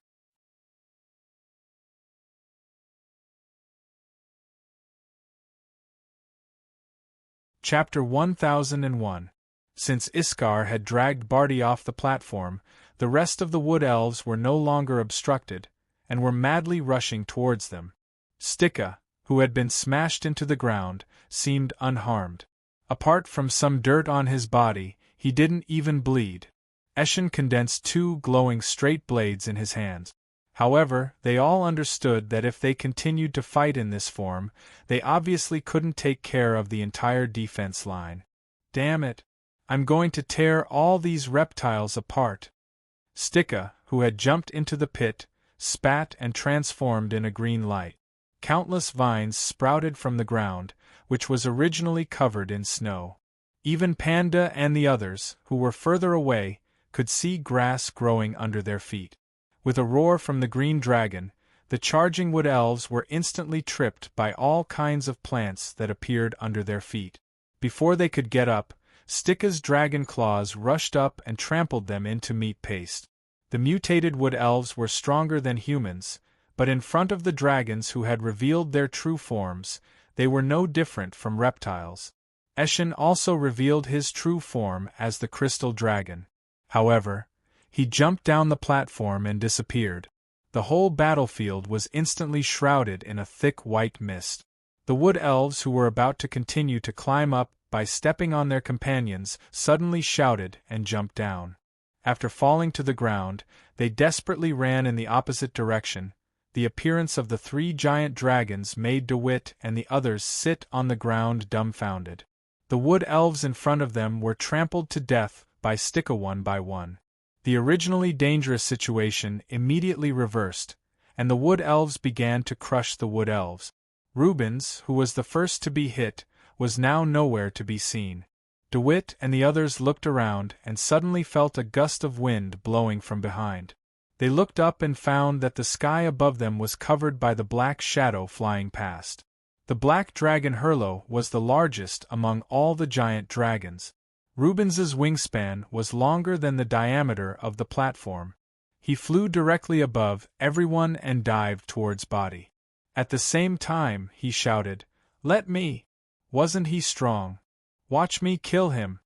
Chapter 1001. Since Iskar had dragged Barty off the platform, the rest of the wood elves were no longer obstructed, and were madly rushing towards them. Stikka, who had been smashed into the ground, seemed unharmed. Apart from some dirt on his body, he didn't even bleed. Eshin condensed 2 glowing straight blades in his hands. However, they all understood that if they continued to fight in this form, they obviously couldn't take care of the entire defense line. Damn it! I'm going to tear all these reptiles apart. Stikka, who had jumped into the pit, spat and transformed in a green light. Countless vines sprouted from the ground, which was originally covered in snow. Even Panda and the others, who were further away, could see grass growing under their feet. With a roar from the green dragon, the charging wood elves were instantly tripped by all kinds of plants that appeared under their feet. Before they could get up, Stikka's dragon claws rushed up and trampled them into meat paste. The mutated wood elves were stronger than humans, but in front of the dragons who had revealed their true forms, they were no different from reptiles. Eshin also revealed his true form as the crystal dragon. However, he jumped down the platform and disappeared. The whole battlefield was instantly shrouded in a thick white mist. The wood elves who were about to continue to climb up by stepping on their companions suddenly shouted and jumped down. After falling to the ground, they desperately ran in the opposite direction. The appearance of the 3 giant dragons made DeWitt and the others sit on the ground dumbfounded. The wood elves in front of them were trampled to death by Stikka one by one. The originally dangerous situation immediately reversed, and the wood elves began to crush the wood elves. Rubens, who was the first to be hit, was now nowhere to be seen. DeWitt and the others looked around and suddenly felt a gust of wind blowing from behind. They looked up and found that the sky above them was covered by the black shadow flying past. The black dragon Hurlo was the largest among all the giant dragons. Rubens's wingspan was longer than the diameter of the platform. He flew directly above everyone and dived towards Body. At the same time, he shouted, "Let me! Wasn't he strong? Watch me kill him!"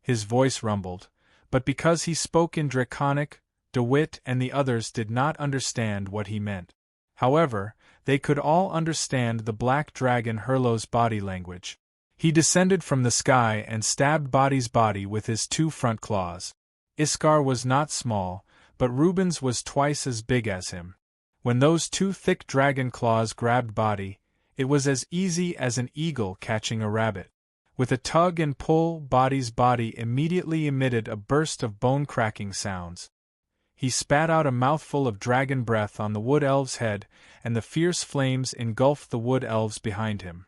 His voice rumbled, but because he spoke in Draconic, DeWitt and the others did not understand what he meant. However, they could all understand the black dragon Hurlo's body language. He descended from the sky and stabbed Body's body with his 2 front claws. Iskar was not small, but Rubens was twice as big as him. When those 2 thick dragon claws grabbed Body, it was as easy as an eagle catching a rabbit. With a tug and pull, Body's body immediately emitted a burst of bone-cracking sounds. He spat out a mouthful of dragon breath on the wood elf's head, and the fierce flames engulfed the wood elves behind him.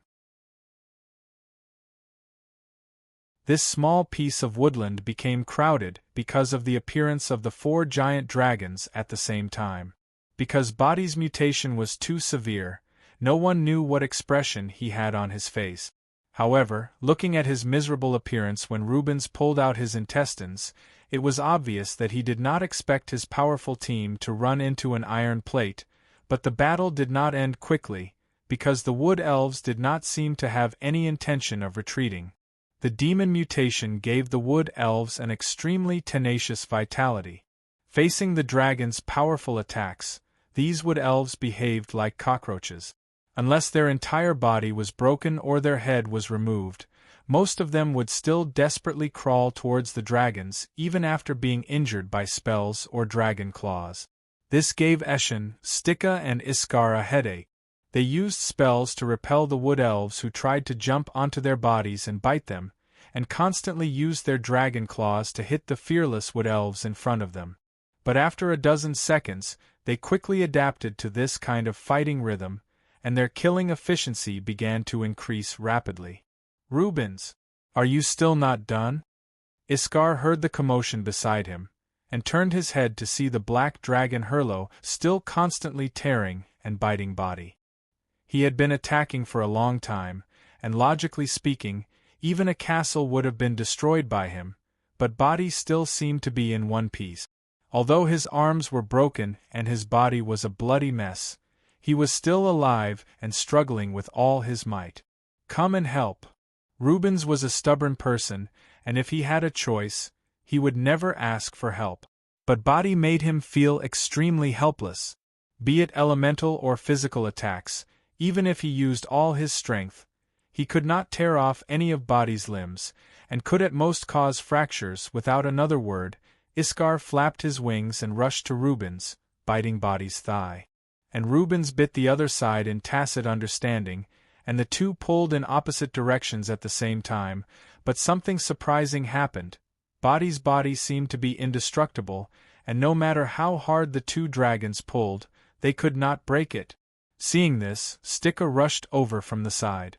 This small piece of woodland became crowded because of the appearance of the 4 giant dragons at the same time. Because Body's mutation was too severe, no one knew what expression he had on his face. However, looking at his miserable appearance when Rubens pulled out his intestines, it was obvious that he did not expect his powerful team to run into an iron plate, but the battle did not end quickly, because the wood elves did not seem to have any intention of retreating. The demon mutation gave the wood elves an extremely tenacious vitality. Facing the dragon's powerful attacks, these wood elves behaved like cockroaches. Unless their entire body was broken or their head was removed, most of them would still desperately crawl towards the dragons even after being injured by spells or dragon claws. This gave Eshin, Stika and Iskar a headache. They used spells to repel the wood elves who tried to jump onto their bodies and bite them, and constantly used their dragon claws to hit the fearless wood elves in front of them. But after a dozen seconds, they quickly adapted to this kind of fighting rhythm, and their killing efficiency began to increase rapidly. "Rubens, are you still not done?" Iskar heard the commotion beside him, and turned his head to see the black dragon Hurlo still constantly tearing and biting Body. He had been attacking for a long time, and logically speaking, even a castle would have been destroyed by him, but Body still seemed to be in one piece. Although his arms were broken and his body was a bloody mess, he was still alive and struggling with all his might. "Come and help." Rubens was a stubborn person, and if he had a choice, he would never ask for help. But Body made him feel extremely helpless. Be it elemental or physical attacks, even if he used all his strength, he could not tear off any of Body's limbs, and could at most cause fractures. Without another word, Iskar flapped his wings and rushed to Rubens, biting Body's thigh. And Rubens bit the other side in tacit understanding, and the two pulled in opposite directions at the same time, but something surprising happened. Body's body seemed to be indestructible, and no matter how hard the two dragons pulled, they could not break it. Seeing this, Stika rushed over from the side.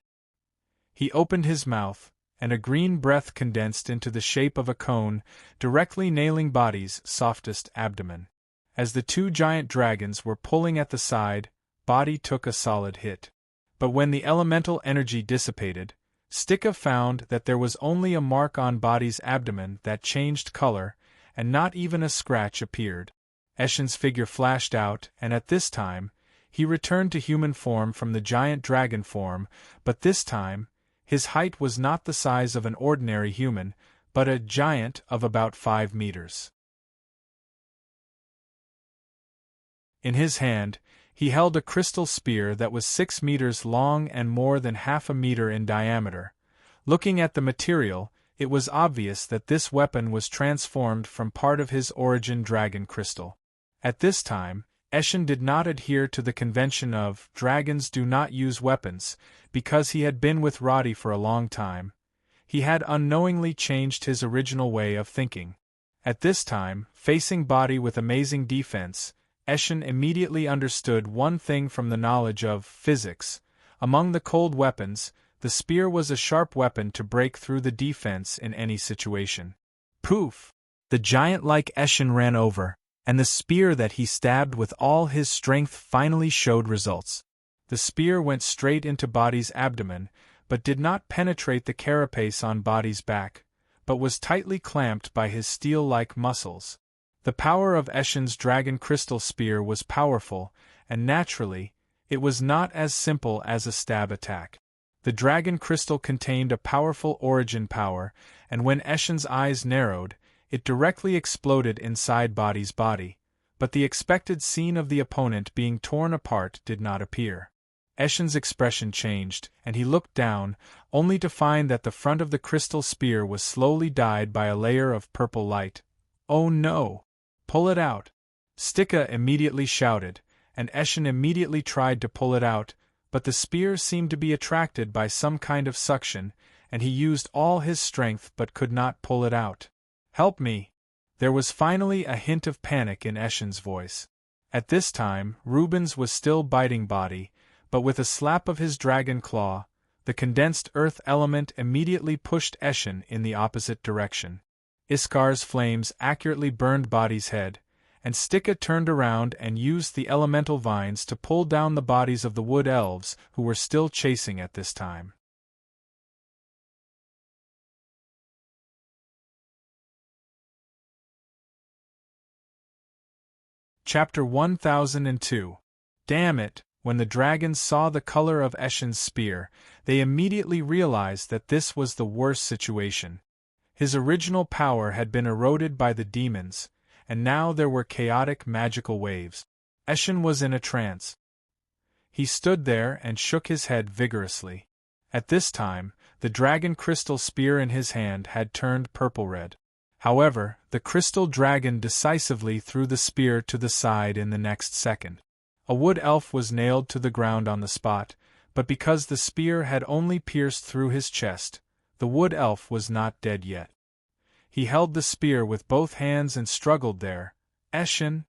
He opened his mouth, and a green breath condensed into the shape of a cone, directly nailing Body's softest abdomen. As the two giant dragons were pulling at the side, Body took a solid hit. But when the elemental energy dissipated, Stika found that there was only a mark on Body's abdomen that changed color, and not even a scratch appeared. Eshin's figure flashed out, and at this time, he returned to human form from the giant dragon form, but this time, his height was not the size of an ordinary human, but a giant of about 5 meters. In his hand, he held a crystal spear that was 6 meters long and more than half a meter in diameter. Looking at the material, it was obvious that this weapon was transformed from part of his origin dragon crystal. At this time, Eshin did not adhere to the convention of dragons do not use weapons, because he had been with Roddy for a long time. He had unknowingly changed his original way of thinking. At this time, facing Body with amazing defense, Eshin immediately understood one thing from the knowledge of physics. Among the cold weapons, the spear was a sharp weapon to break through the defense in any situation. Poof! The giant-like Eshin ran over, and the spear that he stabbed with all his strength finally showed results. The spear went straight into Body's abdomen, but did not penetrate the carapace on Body's back, but was tightly clamped by his steel-like muscles. The power of Eshin's dragon crystal spear was powerful, and naturally, it was not as simple as a stab attack. The dragon crystal contained a powerful origin power, and when Eshin's eyes narrowed, it directly exploded inside Body's body, but the expected scene of the opponent being torn apart did not appear. Eshin's expression changed, and he looked down, only to find that the front of the crystal spear was slowly dyed by a layer of purple light. "Oh no! Pull it out!" Stika immediately shouted, and Eshin immediately tried to pull it out, but the spear seemed to be attracted by some kind of suction, and he used all his strength but could not pull it out. "Help me!" There was finally a hint of panic in Eshin's voice. At this time, Rubens was still biting Body, but with a slap of his dragon claw, the condensed earth element immediately pushed Eshin in the opposite direction. Iskar's flames accurately burned Body's head, and Stika turned around and used the elemental vines to pull down the bodies of the wood elves who were still chasing at this time. Chapter 1002. Damn it! When the dragons saw the color of Eshin's spear, they immediately realized that this was the worst situation. His original power had been eroded by the demons, and now there were chaotic magical waves. Eshin was in a trance. He stood there and shook his head vigorously. At this time, the dragon crystal spear in his hand had turned purple-red. However, the crystal dragon decisively threw the spear to the side in the next second. A wood elf was nailed to the ground on the spot, but because the spear had only pierced through his chest, the wood elf was not dead yet. He held the spear with both hands and struggled there. Eshin.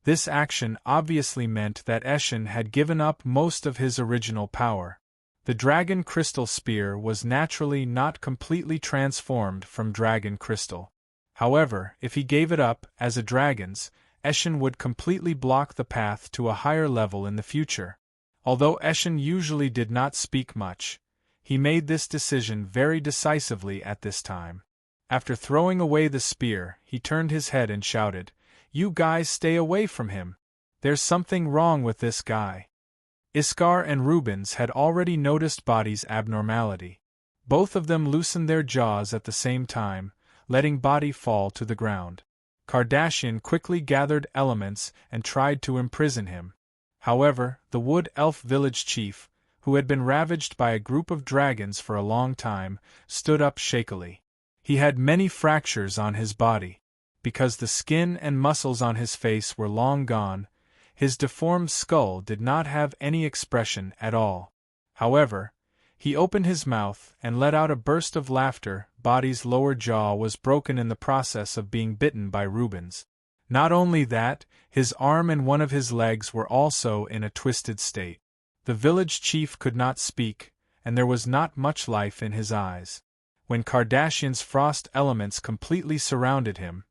This action obviously meant that Eshin had given up most of his original power. The dragon crystal spear was naturally not completely transformed from dragon crystal. However, if he gave it up as a dragon's, Eshin would completely block the path to a higher level in the future. Although Eshin usually did not speak much, he made this decision very decisively at this time. After throwing away the spear, he turned his head and shouted, "You guys stay away from him! There's something wrong with this guy." Iskar and Rubens had already noticed Body's abnormality. Both of them loosened their jaws at the same time, letting Body fall to the ground. Kardashian quickly gathered elements and tried to imprison him. However, the Wood Elf village chief, who had been ravaged by a group of dragons for a long time, stood up shakily. He had many fractures on his body. Because the skin and muscles on his face were long gone, his deformed skull did not have any expression at all. However, he opened his mouth and let out a burst of laughter. Body's lower jaw was broken in the process of being bitten by Rubens. Not only that, his arm and one of his legs were also in a twisted state. The village chief could not speak, and there was not much life in his eyes. When Kardashian's frost elements completely surrounded him,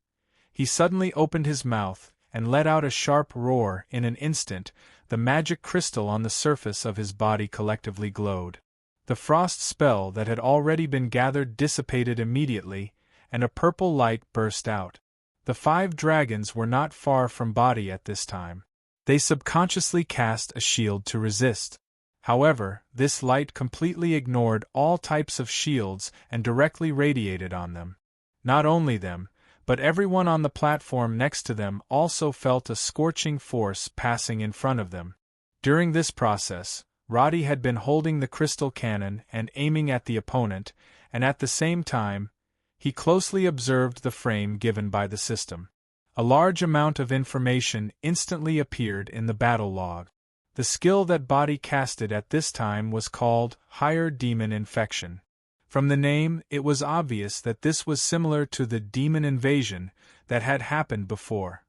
he suddenly opened his mouth and let out a sharp roar. In an instant, the magic crystal on the surface of his body collectively glowed. The frost spell that had already been gathered dissipated immediately, and a purple light burst out. The 5 dragons were not far from Body at this time. They subconsciously cast a shield to resist. However, this light completely ignored all types of shields and directly radiated on them. Not only them, but everyone on the platform next to them also felt a scorching force passing in front of them. During this process, Roddy had been holding the crystal cannon and aiming at the opponent, and at the same time, he closely observed the frame given by the system. A large amount of information instantly appeared in the battle log. The skill that Body casted at this time was called Higher Demon Infection. From the name, it was obvious that this was similar to the demon invasion that had happened before.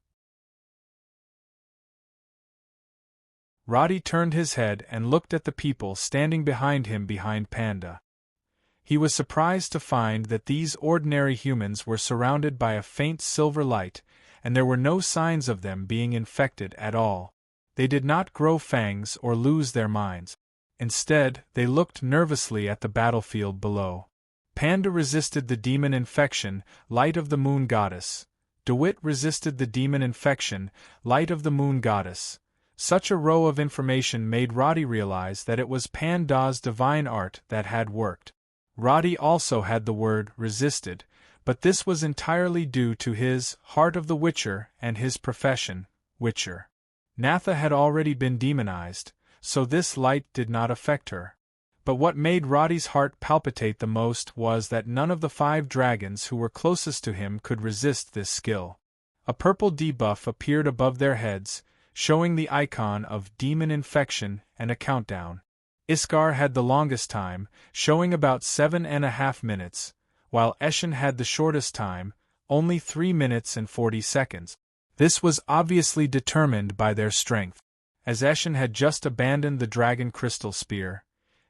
Roddy turned his head and looked at the people standing behind him behind Panda. He was surprised to find that these ordinary humans were surrounded by a faint silver light, and there were no signs of them being infected at all. They did not grow fangs or lose their minds. Instead, they looked nervously at the battlefield below. Panda resisted the demon infection, Light of the Moon Goddess. DeWitt resisted the demon infection, Light of the Moon Goddess. Such a row of information made Roddy realize that it was Panda's divine art that had worked. Roddy also had the word resisted, but this was entirely due to his Heart of the Witcher and his profession, Witcher. Natha had already been demonized, so this light did not affect her. But what made Roddy's heart palpitate the most was that none of the 5 dragons who were closest to him could resist this skill. A purple debuff appeared above their heads, showing the icon of demon infection and a countdown. Iskar had the longest time, showing about 7.5 minutes, while Eshin had the shortest time, only 3 minutes and 40 seconds. This was obviously determined by their strength. As Eshin had just abandoned the dragon crystal spear,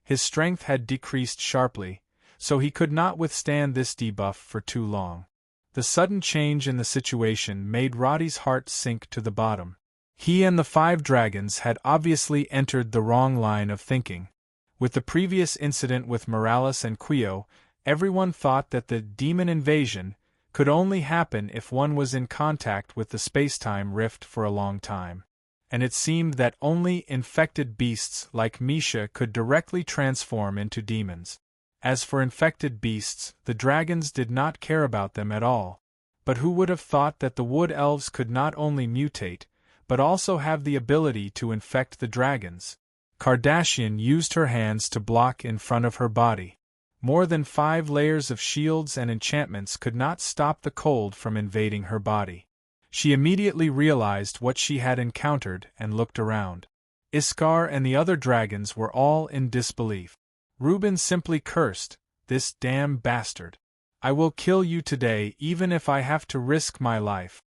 his strength had decreased sharply, so he could not withstand this debuff for too long. The sudden change in the situation made Roddy's heart sink to the bottom. He and the 5 dragons had obviously entered the wrong line of thinking. With the previous incident with Morales and Quio, everyone thought that the demon invasion could only happen if one was in contact with the space-time rift for a long time. And it seemed that only infected beasts like Misha could directly transform into demons. As for infected beasts, the dragons did not care about them at all. But who would have thought that the wood elves could not only mutate, but also have the ability to infect the dragons? Kardashian used her hands to block in front of her body. More than 5 layers of shields and enchantments could not stop the cold from invading her body. She immediately realized what she had encountered and looked around. Iskar and the other dragons were all in disbelief. Reuben simply cursed, "This damn bastard. I will kill you today even if I have to risk my life."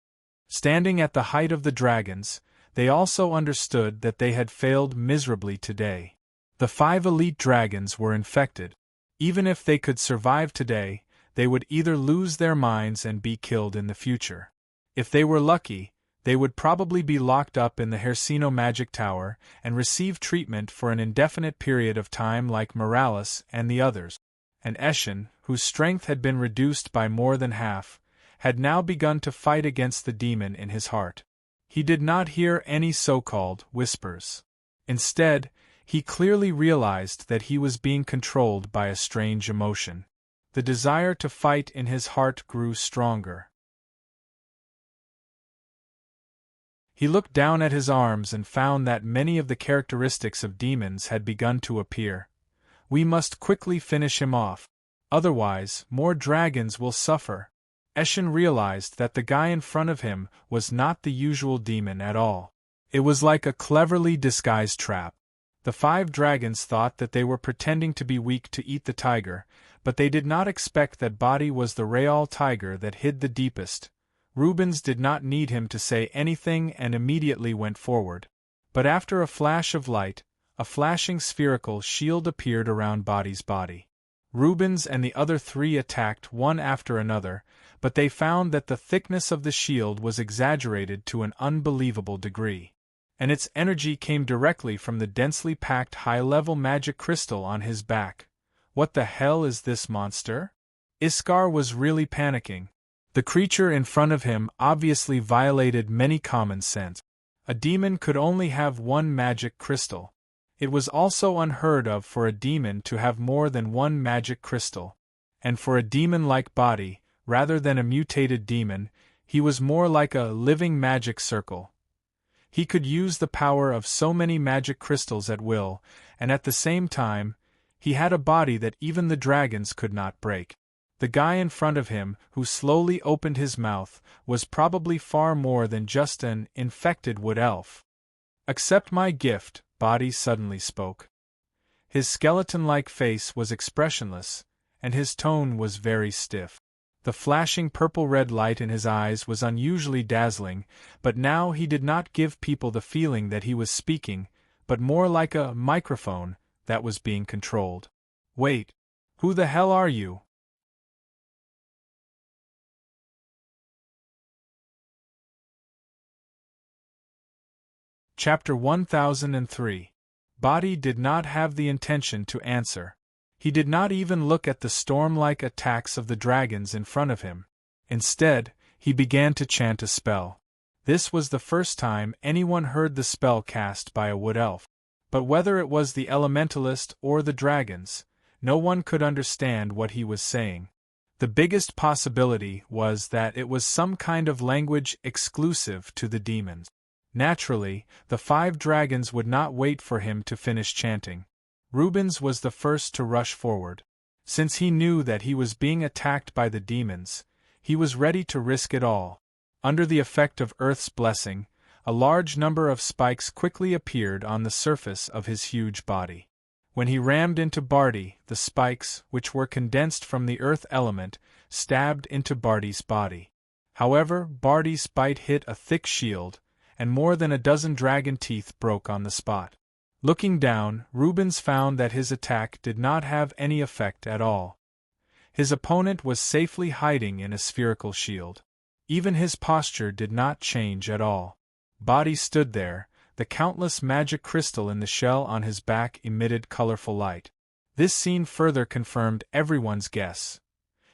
Standing at the height of the dragons, they also understood that they had failed miserably today. The 5 elite dragons were infected. Even if they could survive today, they would either lose their minds and be killed in the future. If they were lucky, they would probably be locked up in the Hersino Magic Tower and receive treatment for an indefinite period of time like Morales and the others. And Eshin, whose strength had been reduced by more than half, had now begun to fight against the demon in his heart. He did not hear any so-called whispers. Instead, he clearly realized that he was being controlled by a strange emotion. The desire to fight in his heart grew stronger. He looked down at his arms and found that many of the characteristics of demons had begun to appear. "We must quickly finish him off. Otherwise, more dragons will suffer." Eshin realized that the guy in front of him was not the usual demon at all. It was like a cleverly disguised trap. The 5 dragons thought that they were pretending to be weak to eat the tiger, but they did not expect that Body was the real tiger that hid the deepest. Rubens did not need him to say anything and immediately went forward. But after a flash of light, a flashing spherical shield appeared around Body's body. Rubens and the other 3 attacked one after another, but they found that the thickness of the shield was exaggerated to an unbelievable degree. And its energy came directly from the densely packed high-level magic crystal on his back. What the hell is this monster? Iskar was really panicking. The creature in front of him obviously violated many common sense. A demon could only have 1 magic crystal. It was also unheard of for a demon to have more than 1 magic crystal. And for a demon like Body, rather than a mutated demon, he was more like a living magic circle. He could use the power of so many magic crystals at will, and at the same time, he had a body that even the dragons could not break. The guy in front of him, who slowly opened his mouth, was probably far more than just an infected wood elf. "Accept my gift," Body suddenly spoke. His skeleton-like face was expressionless, and his tone was very stiff. The flashing purple-red light in his eyes was unusually dazzling, but now he did not give people the feeling that he was speaking, but more like a microphone that was being controlled. "Wait, who the hell are you?" Chapter 1003. Body did not have the intention to answer. He did not even look at the storm-like attacks of the dragons in front of him. Instead, he began to chant a spell. This was the first time anyone heard the spell cast by a wood elf. But whether it was the elementalist or the dragons, no one could understand what he was saying. The biggest possibility was that it was some kind of language exclusive to the demons. Naturally, the 5 dragons would not wait for him to finish chanting. Rubens was the first to rush forward. Since he knew that he was being attacked by the demons, he was ready to risk it all. Under the effect of Earth's blessing, a large number of spikes quickly appeared on the surface of his huge body. When he rammed into Barty, the spikes, which were condensed from the earth element, stabbed into Barty's body. However, Barty's bite hit a thick shield, and more than a dozen dragon teeth broke on the spot. Looking down, Rubens found that his attack did not have any effect at all. His opponent was safely hiding in a spherical shield. Even his posture did not change at all. Body stood there, the countless magic crystal in the shell on his back emitted colorful light. This scene further confirmed everyone's guess.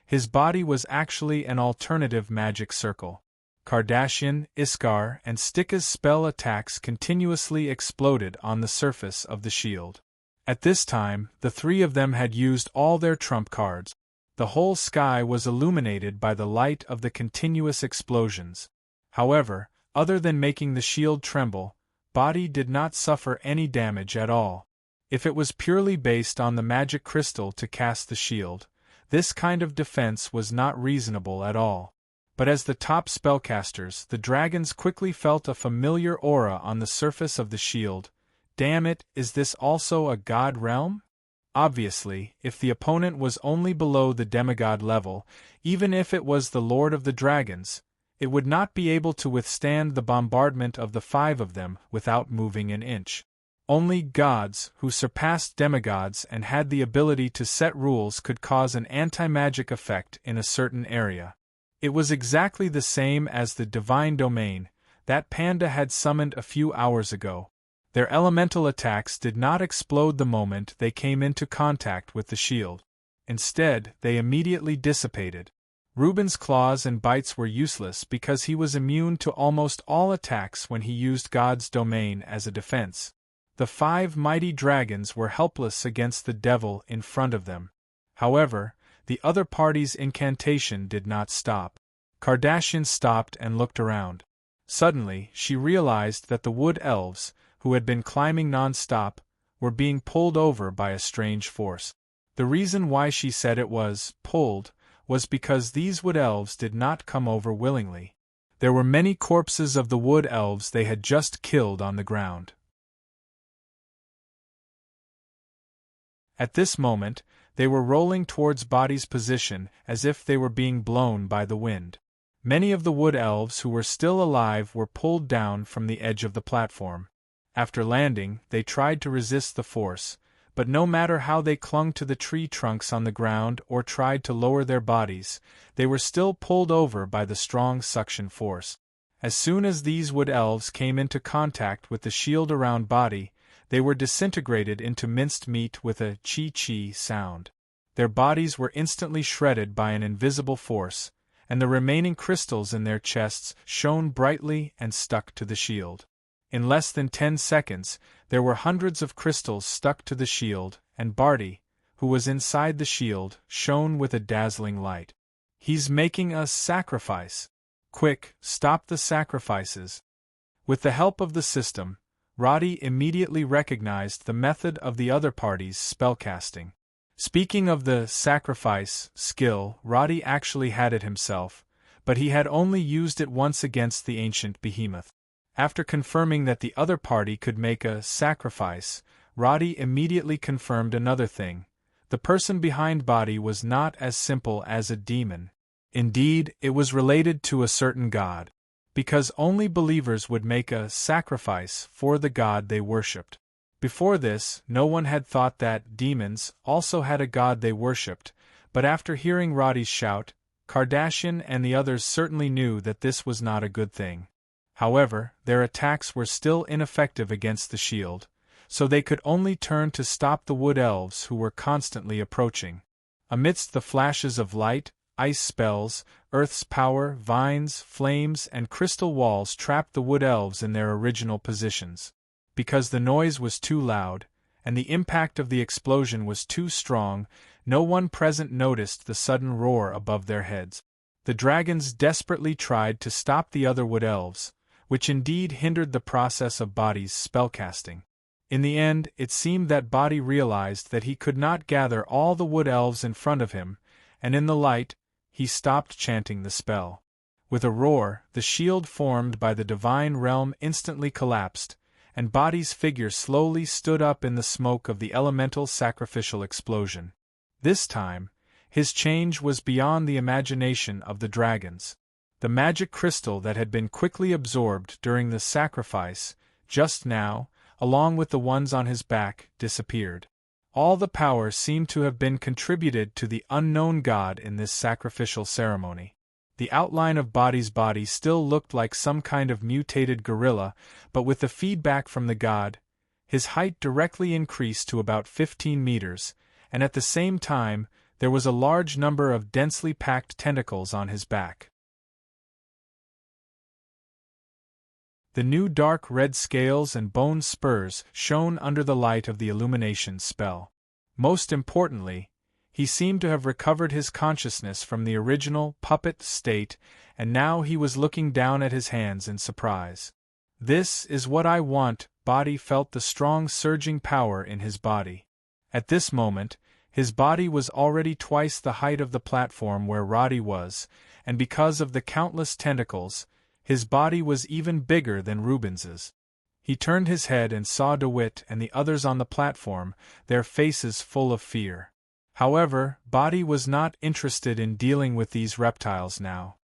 His body was actually an alternative magic circle. Kardashian, Iskar, and Stika's spell attacks continuously exploded on the surface of the shield. At this time, the 3 of them had used all their trump cards. The whole sky was illuminated by the light of the continuous explosions. However, other than making the shield tremble, Body did not suffer any damage at all. If it was purely based on the magic crystal to cast the shield, this kind of defense was not reasonable at all. But as the top spellcasters, the dragons quickly felt a familiar aura on the surface of the shield. Damn it, is this also a god realm? Obviously, if the opponent was only below the demigod level, even if it was the Lord of the Dragons, it would not be able to withstand the bombardment of the 5 of them without moving an inch. Only gods, who surpassed demigods and had the ability to set rules, could cause an anti-magic effect in a certain area. It was exactly the same as the divine domain that Panda had summoned a few hours ago. Their elemental attacks did not explode the moment they came into contact with the shield. Instead, they immediately dissipated. Reuben's claws and bites were useless because he was immune to almost all attacks when he used God's domain as a defense. The 5 mighty dragons were helpless against the devil in front of them. However, the other party's incantation did not stop. Kardashian stopped and looked around. Suddenly, she realized that the wood elves, who had been climbing non-stop, were being pulled over by a strange force. The reason why she said it was pulled was because these wood elves did not come over willingly. There were many corpses of the wood elves they had just killed on the ground. At this moment, they were rolling towards Body's position as if they were being blown by the wind. Many of the wood elves who were still alive were pulled down from the edge of the platform. After landing, they tried to resist the force, but no matter how they clung to the tree trunks on the ground or tried to lower their bodies, they were still pulled over by the strong suction force. As soon as these wood elves came into contact with the shield around Body, they were disintegrated into minced meat with a chi-chi sound. Their bodies were instantly shredded by an invisible force, and the remaining crystals in their chests shone brightly and stuck to the shield. In less than 10 seconds, there were hundreds of crystals stuck to the shield, and Barty, who was inside the shield, shone with a dazzling light. "He's making us sacrifice. Quick, stop the sacrifices." With the help of the system, Roddy immediately recognized the method of the other party's spellcasting. Speaking of the sacrifice skill, Roddy actually had it himself, but he had only used it once against the ancient behemoth. After confirming that the other party could make a sacrifice, Roddy immediately confirmed another thing. The person behind Body was not as simple as a demon. Indeed, it was related to a certain god. Because only believers would make a sacrifice for the god they worshipped. Before this, no one had thought that demons also had a god they worshipped, but after hearing Roddy's shout, Kardashian and the others certainly knew that this was not a good thing. However, their attacks were still ineffective against the shield, so they could only turn to stop the wood elves who were constantly approaching. Amidst the flashes of light, ice spells, earth's power, vines, flames, and crystal walls trapped the wood elves in their original positions. Because the noise was too loud, and the impact of the explosion was too strong, no one present noticed the sudden roar above their heads. The dragons desperately tried to stop the other wood elves, which indeed hindered the process of Body's spellcasting. In the end, it seemed that Body realized that he could not gather all the wood elves in front of him, and in the light, he stopped chanting the spell. With a roar, the shield formed by the divine realm instantly collapsed, and Body's figure slowly stood up in the smoke of the elemental sacrificial explosion. This time, his change was beyond the imagination of the dragons. The magic crystal that had been quickly absorbed during the sacrifice, just now, along with the ones on his back, disappeared. All the power seemed to have been contributed to the unknown god in this sacrificial ceremony. The outline of Body's body still looked like some kind of mutated gorilla, but with the feedback from the god, his height directly increased to about 15 meters, and at the same time, there was a large number of densely packed tentacles on his back. The new dark red scales and bone spurs shone under the light of the illumination spell. Most importantly, he seemed to have recovered his consciousness from the original puppet state, and now he was looking down at his hands in surprise. "This is what I want," Body felt the strong surging power in his body. At this moment, his body was already twice the height of the platform where Roddy was, and because of the countless tentacles, his body was even bigger than Rubens's. He turned his head and saw DeWitt and the others on the platform, their faces full of fear. However, Body was not interested in dealing with these reptiles now.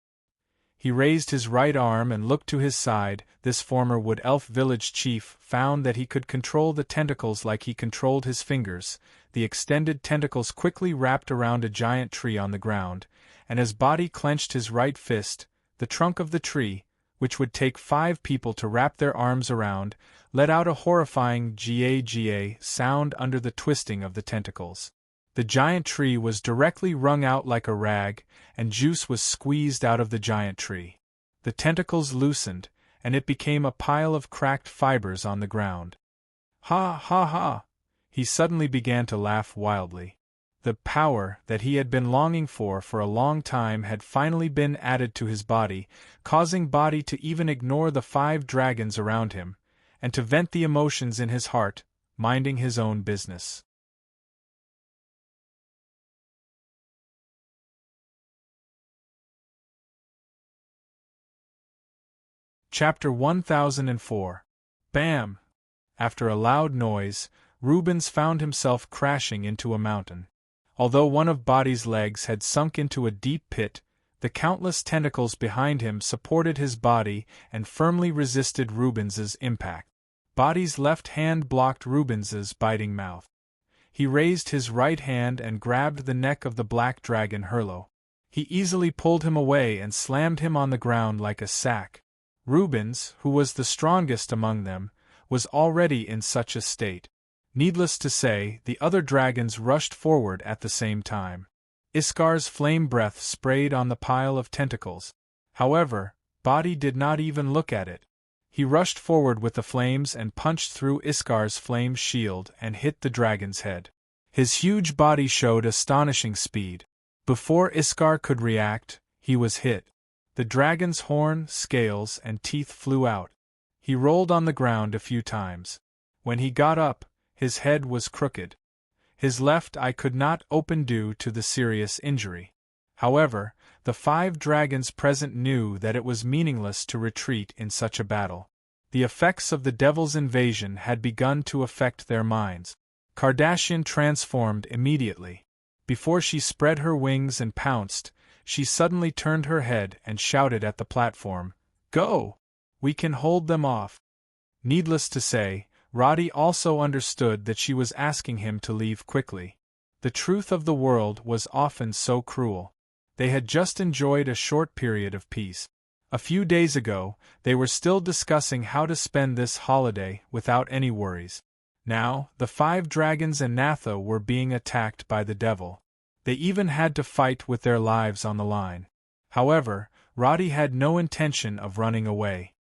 He raised his right arm and looked to his side. This former Wood Elf village chief found that he could control the tentacles like he controlled his fingers. The extended tentacles quickly wrapped around a giant tree on the ground, and as Body clenched his right fist, the trunk of the tree, which would take 5 people to wrap their arms around, let out a horrifying "ga-ga" sound under the twisting of the tentacles. The giant tree was directly wrung out like a rag, and juice was squeezed out of the giant tree. The tentacles loosened, and it became a pile of cracked fibers on the ground. Ha ha ha! He suddenly began to laugh wildly. The power that he had been longing for a long time had finally been added to his body, causing Body to even ignore the 5 dragons around him, and to vent the emotions in his heart, minding his own business. Chapter 1004. Bam! After a loud noise, Rubens found himself crashing into a mountain. Although one of Body's legs had sunk into a deep pit, the countless tentacles behind him supported his body and firmly resisted Rubens's impact. Body's left hand blocked Rubens's biting mouth. He raised his right hand and grabbed the neck of the black dragon Hurlo. He easily pulled him away and slammed him on the ground like a sack. Rubens, who was the strongest among them, was already in such a state. Needless to say, the other dragons rushed forward at the same time. Iskar's flame breath sprayed on the pile of tentacles. However, Body did not even look at it. He rushed forward with the flames and punched through Iskar's flame shield and hit the dragon's head. His huge body showed astonishing speed. Before Iskar could react, he was hit. The dragon's horn, scales, and teeth flew out. He rolled on the ground a few times. When he got up, his head was crooked. His left eye could not open due to the serious injury. However, the 5 dragons present knew that it was meaningless to retreat in such a battle. The effects of the devil's invasion had begun to affect their minds. Kardashian transformed immediately. Before she spread her wings and pounced, she suddenly turned her head and shouted at the platform, "Go! We can hold them off." Needless to say, Roddy also understood that she was asking him to leave quickly. The truth of the world was often so cruel. They had just enjoyed a short period of peace. A few days ago, they were still discussing how to spend this holiday without any worries. Now, the 5 dragons and Natha were being attacked by the devil. They even had to fight with their lives on the line. However, Roddy had no intention of running away.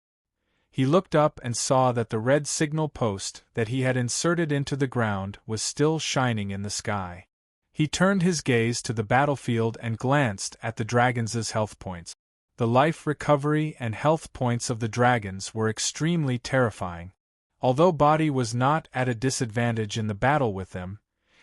He looked up and saw that the red signal post that he had inserted into the ground was still shining in the sky. He turned his gaze to the battlefield and glanced at the dragons' health points. The life recovery and health points of the dragons were extremely terrifying. Although Body was not at a disadvantage in the battle with them,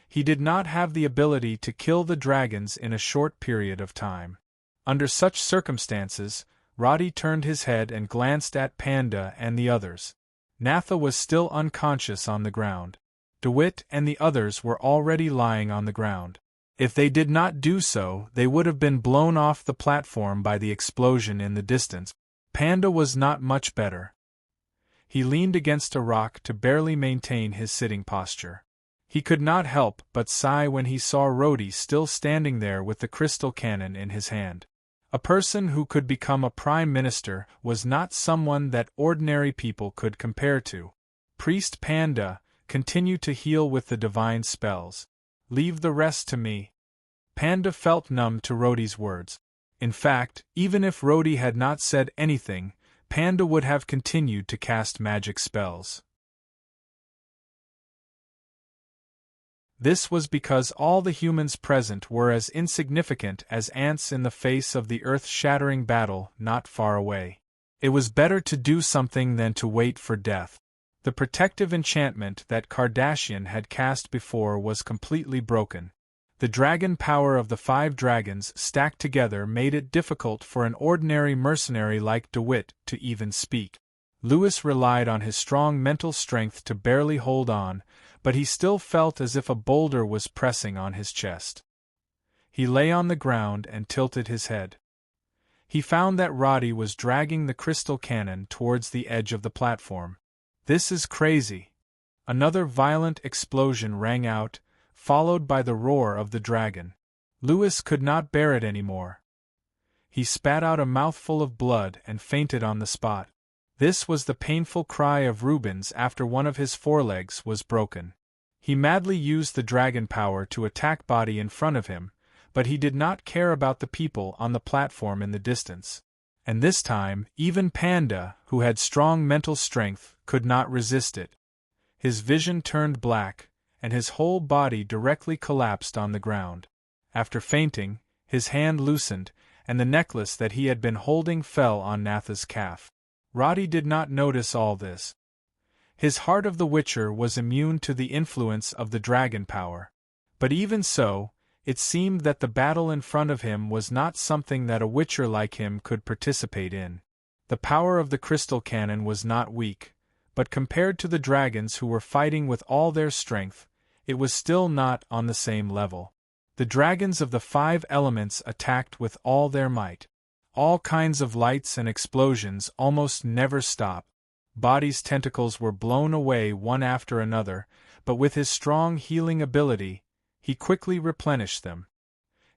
he did not have the ability to kill the dragons in a short period of time. Under such circumstances, Roddy turned his head and glanced at Panda and the others. Natha was still unconscious on the ground. DeWitt and the others were already lying on the ground. If they did not do so, they would have been blown off the platform by the explosion in the distance. Panda was not much better. He leaned against a rock to barely maintain his sitting posture. He could not help but sigh when he saw Rhodey still standing there with the crystal cannon in his hand. A person who could become a prime minister was not someone that ordinary people could compare to. Priest Panda continued to heal with the divine spells. "Leave the rest to me." Panda felt numb to Rhodey's words. In fact, even if Rhodey had not said anything, Panda would have continued to cast magic spells. This was because all the humans present were as insignificant as ants in the face of the earth-shattering battle not far away. It was better to do something than to wait for death. The protective enchantment that Kardashian had cast before was completely broken. The dragon power of the 5 dragons stacked together made it difficult for an ordinary mercenary like DeWitt to even speak. Lewis relied on his strong mental strength to barely hold on, but he still felt as if a boulder was pressing on his chest. He lay on the ground and tilted his head. He found that Roddy was dragging the crystal cannon towards the edge of the platform. "This is crazy." Another violent explosion rang out, followed by the roar of the dragon. Lewis could not bear it anymore. He spat out a mouthful of blood and fainted on the spot. This was the painful cry of Rubens after one of his forelegs was broken. He madly used the dragon power to attack body in front of him, but he did not care about the people on the platform in the distance. And this time, even Panda, who had strong mental strength, could not resist it. His vision turned black, and his whole body directly collapsed on the ground. After fainting, his hand loosened, and the necklace that he had been holding fell on Natha's calf. Roddy did not notice all this. His heart of the Witcher was immune to the influence of the dragon power. But even so, it seemed that the battle in front of him was not something that a Witcher like him could participate in. The power of the crystal cannon was not weak, but compared to the dragons who were fighting with all their strength, it was still not on the same level. The dragons of the 5 elements attacked with all their might. All kinds of lights and explosions almost never stop. Body's tentacles were blown away one after another, but with his strong healing ability, he quickly replenished them.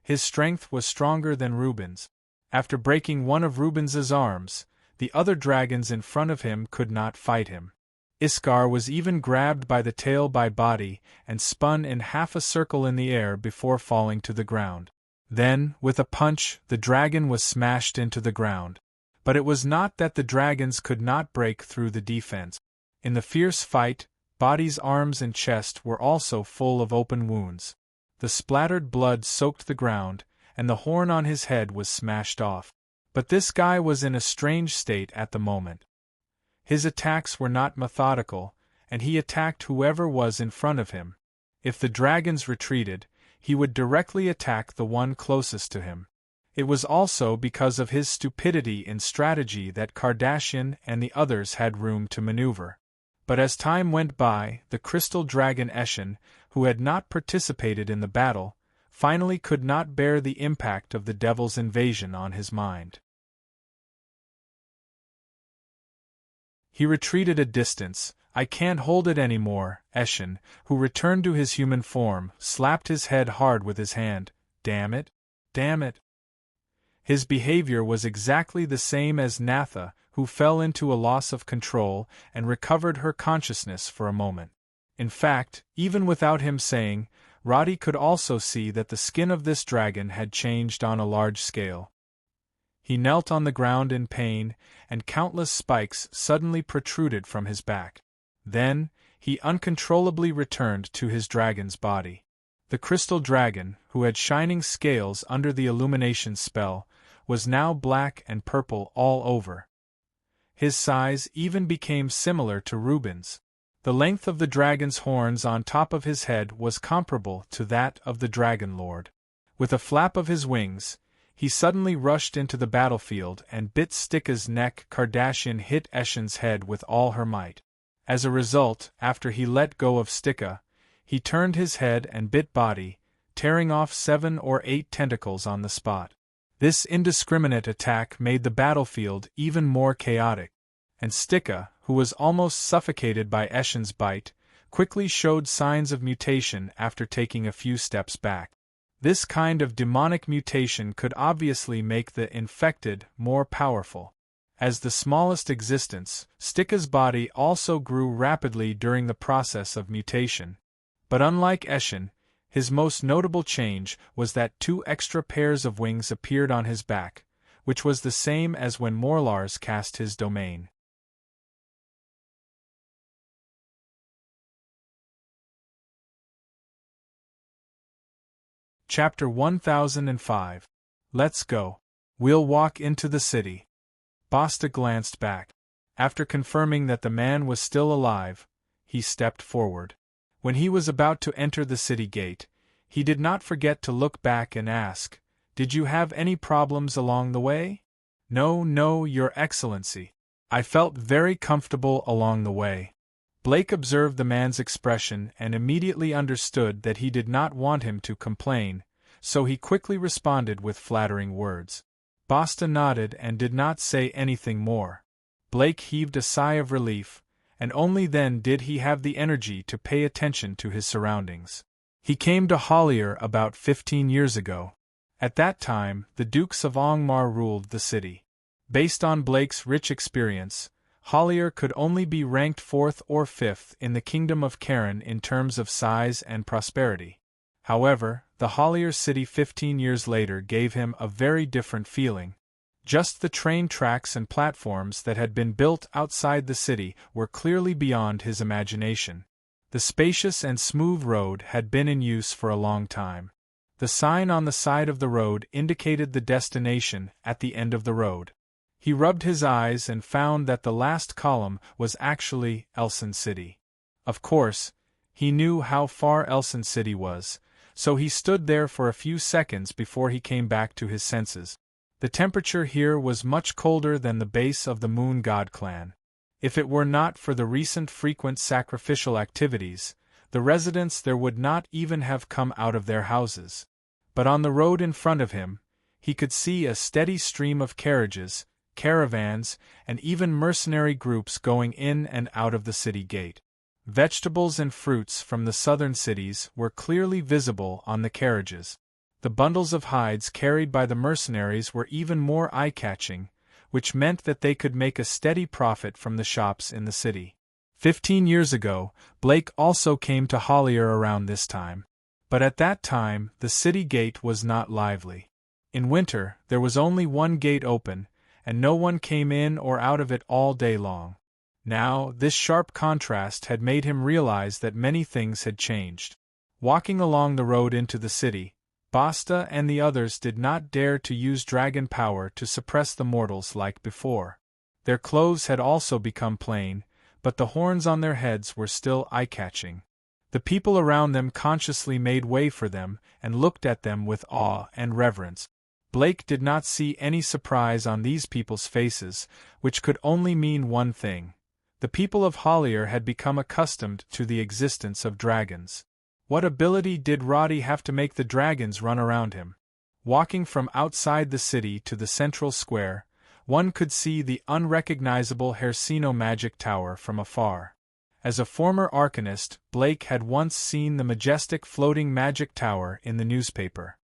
His strength was stronger than Rubens. After breaking one of Rubens's arms, the other dragons in front of him could not fight him. Iskar was even grabbed by the tail by Body and spun in half a circle in the air before falling to the ground. Then, with a punch, the dragon was smashed into the ground. But it was not that the dragons could not break through the defense. In the fierce fight, Body's arms and chest were also full of open wounds. The splattered blood soaked the ground, and the horn on his head was smashed off. But this guy was in a strange state at the moment. His attacks were not methodical, and he attacked whoever was in front of him. If the dragons retreated, he would directly attack the one closest to him. It was also because of his stupidity in strategy that Kardashian and the others had room to maneuver. But as time went by, the crystal dragon Eshin, who had not participated in the battle, finally could not bear the impact of the devil's invasion on his mind. He retreated a distance. "I can't hold it anymore." Eshin, who returned to his human form, slapped his head hard with his hand. "Damn it! Damn it!" His behavior was exactly the same as Natha, who fell into a loss of control and recovered her consciousness for a moment. In fact, even without him saying, Roddy could also see that the skin of this dragon had changed on a large scale. He knelt on the ground in pain, and countless spikes suddenly protruded from his back. Then, he uncontrollably returned to his dragon's body. The crystal dragon, who had shining scales under the illumination spell, was now black and purple all over. His size even became similar to Rubens. The length of the dragon's horns on top of his head was comparable to that of the Dragon Lord. With a flap of his wings, he suddenly rushed into the battlefield and bit Stikka's neck. Kardashian hit Eshin's head with all her might. As a result, after he let go of Stikka, he turned his head and bit Body, tearing off 7 or 8 tentacles on the spot. This indiscriminate attack made the battlefield even more chaotic, and Stikka, who was almost suffocated by Eshin's bite, quickly showed signs of mutation after taking a few steps back. This kind of demonic mutation could obviously make the infected more powerful. As the smallest existence, Stikka's body also grew rapidly during the process of mutation. But unlike Eshin, his most notable change was that 2 extra pairs of wings appeared on his back, which was the same as when Morlars cast his domain. Chapter 1005. Let's go. We'll walk into the city. Basta glanced back. After confirming that the man was still alive, he stepped forward. When he was about to enter the city gate, he did not forget to look back and ask, "Did you have any problems along the way?" "No, no, Your Excellency. I felt very comfortable along the way." Blake observed the man's expression and immediately understood that he did not want him to complain, so he quickly responded with flattering words. Basta nodded and did not say anything more. Blake heaved a sigh of relief, and only then did he have the energy to pay attention to his surroundings. He came to Hollier about 15 years ago. At that time, the Dukes of Angmar ruled the city. Based on Blake's rich experience, Hollier could only be ranked 4th or 5th in the Kingdom of Cairn in terms of size and prosperity. However, the Hollier city 15 years later gave him a very different feeling. Just the train tracks and platforms that had been built outside the city were clearly beyond his imagination. The spacious and smooth road had been in use for a long time. The sign on the side of the road indicated the destination at the end of the road. He rubbed his eyes and found that the last column was actually Elson City. Of course, he knew how far Elson City was, so he stood there for a few seconds before he came back to his senses. The temperature here was much colder than the base of the Moon God clan. If it were not for the recent frequent sacrificial activities, the residents there would not even have come out of their houses. But on the road in front of him, he could see a steady stream of carriages, caravans, and even mercenary groups going in and out of the city gate. Vegetables and fruits from the southern cities were clearly visible on the carriages. The bundles of hides carried by the mercenaries were even more eye-catching, which meant that they could make a steady profit from the shops in the city. 15 years ago, Blake also came to Hollier around this time. But at that time, the city gate was not lively. In winter, there was only one gate open, and no one came in or out of it all day long. Now, this sharp contrast had made him realize that many things had changed. Walking along the road into the city, Basta and the others did not dare to use dragon power to suppress the mortals like before. Their clothes had also become plain, but the horns on their heads were still eye-catching. The people around them consciously made way for them and looked at them with awe and reverence. Blake did not see any surprise on these people's faces, which could only mean one thing. The people of Hollier had become accustomed to the existence of dragons. What ability did Roddy have to make the dragons run around him? Walking from outside the city to the central square, one could see the unrecognizable Hersino magic tower from afar. As a former arcanist, Blake had once seen the majestic floating magic tower in the newspaper.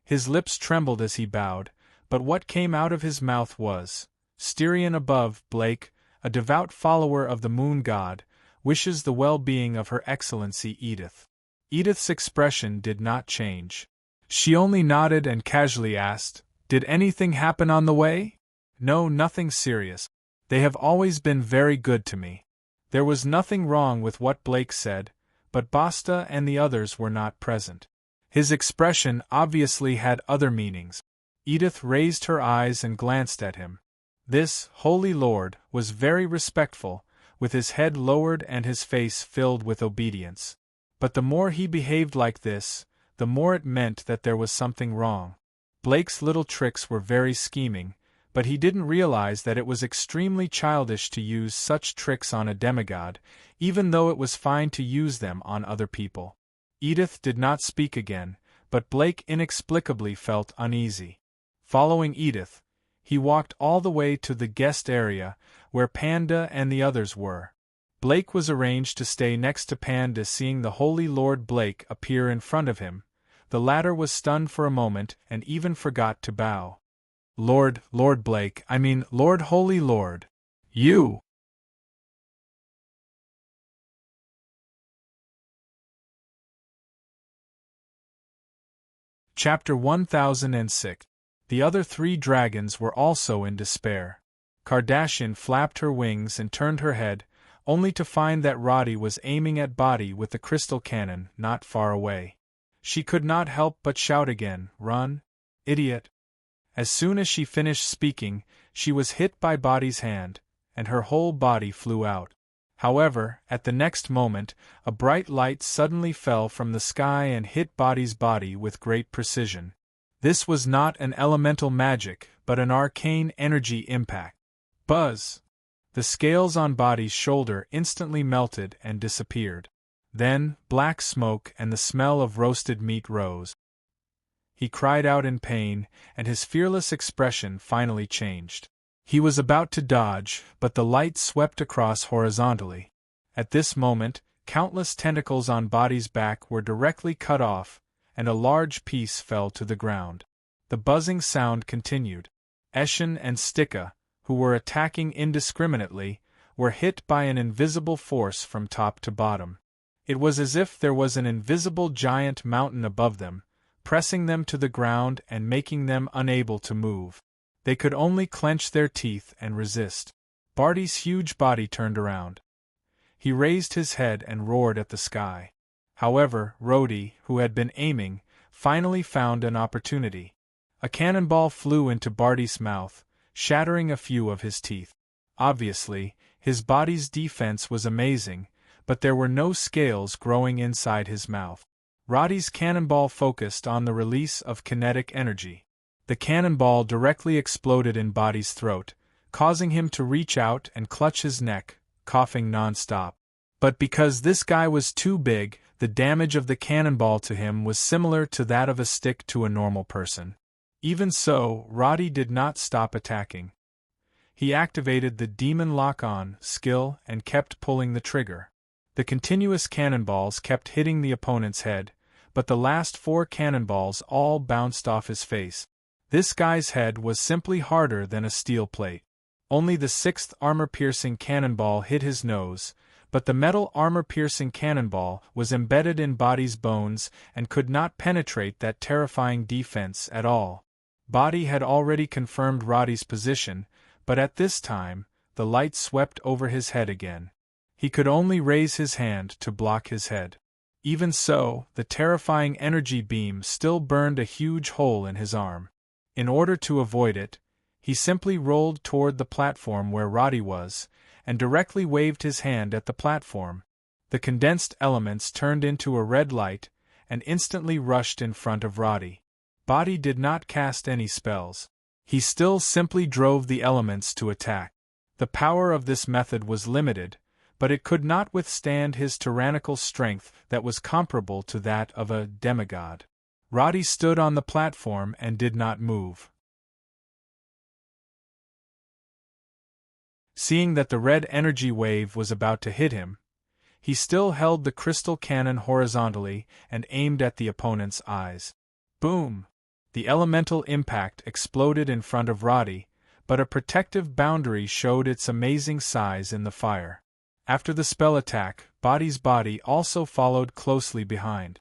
His lips trembled as he bowed, but what came out of his mouth was, "Styrian above, Blake, a devout follower of the Moon God, wishes the well-being of Her Excellency Edith." Edith's expression did not change. She only nodded and casually asked, "Did anything happen on the way?" "No, nothing serious. They have always been very good to me." There was nothing wrong with what Blake said, but Basta and the others were not present. His expression obviously had other meanings. Edith raised her eyes and glanced at him. This holy lord was very respectful, with his head lowered and his face filled with obedience. But the more he behaved like this, the more it meant that there was something wrong. Blake's little tricks were very scheming, but he didn't realize that it was extremely childish to use such tricks on a demigod, even though it was fine to use them on other people. Edith did not speak again, but Blake inexplicably felt uneasy. Following Edith, he walked all the way to the guest area, where Panda and the others were. Blake was arranged to stay next to Panda. Seeing the Holy Lord Blake appear in front of him, the latter was stunned for a moment and even forgot to bow. Lord Blake, Lord Holy Lord. You! Chapter 1006. The other three dragons were also in despair. Kardashian flapped her wings and turned her head, only to find that Roddy was aiming at Body with the crystal cannon not far away. She could not help but shout again, "Run, idiot!" As soon as she finished speaking, she was hit by Body's hand, and her whole body flew out. However, at the next moment, a bright light suddenly fell from the sky and hit Body's body with great precision. This was not an elemental magic, but an arcane energy impact. Buzz! The scales on Body's shoulder instantly melted and disappeared. Then, black smoke and the smell of roasted meat rose. He cried out in pain, and his fearless expression finally changed. He was about to dodge, but the light swept across horizontally. At this moment, countless tentacles on Body's back were directly cut off, and a large piece fell to the ground. The buzzing sound continued. Eshin and Stika, who were attacking indiscriminately, were hit by an invisible force from top to bottom. It was as if there was an invisible giant mountain above them, pressing them to the ground and making them unable to move. They could only clench their teeth and resist. Barty's huge body turned around. He raised his head and roared at the sky. However, Rhodey, who had been aiming, finally found an opportunity. A cannonball flew into Barty's mouth, shattering a few of his teeth. Obviously, his body's defense was amazing, but there were no scales growing inside his mouth. Roddy's cannonball focused on the release of kinetic energy. The cannonball directly exploded in Body's throat, causing him to reach out and clutch his neck, coughing non-stop. But because this guy was too big, the damage of the cannonball to him was similar to that of a stick to a normal person. Even so, Roddy did not stop attacking. He activated the Demon Lock-On skill and kept pulling the trigger. The continuous cannonballs kept hitting the opponent's head, but the last 4 cannonballs all bounced off his face. This guy's head was simply harder than a steel plate. Only the 6th armor-piercing cannonball hit his nose, but the metal armor-piercing cannonball was embedded in Body's bones and could not penetrate that terrifying defense at all. Body had already confirmed Roddy's position, but at this time, the light swept over his head again. He could only raise his hand to block his head. Even so, the terrifying energy beam still burned a huge hole in his arm. In order to avoid it, he simply rolled toward the platform where Roddy was, and directly waved his hand at the platform. The condensed elements turned into a red light, and instantly rushed in front of Roddy. Body did not cast any spells. He still simply drove the elements to attack. The power of this method was limited, but it could not withstand his tyrannical strength that was comparable to that of a demigod. Roddy stood on the platform and did not move. Seeing that the red energy wave was about to hit him, he still held the crystal cannon horizontally and aimed at the opponent's eyes. Boom! The elemental impact exploded in front of Roddy, but a protective boundary showed its amazing size in the fire. After the spell attack, Body's body also followed closely behind.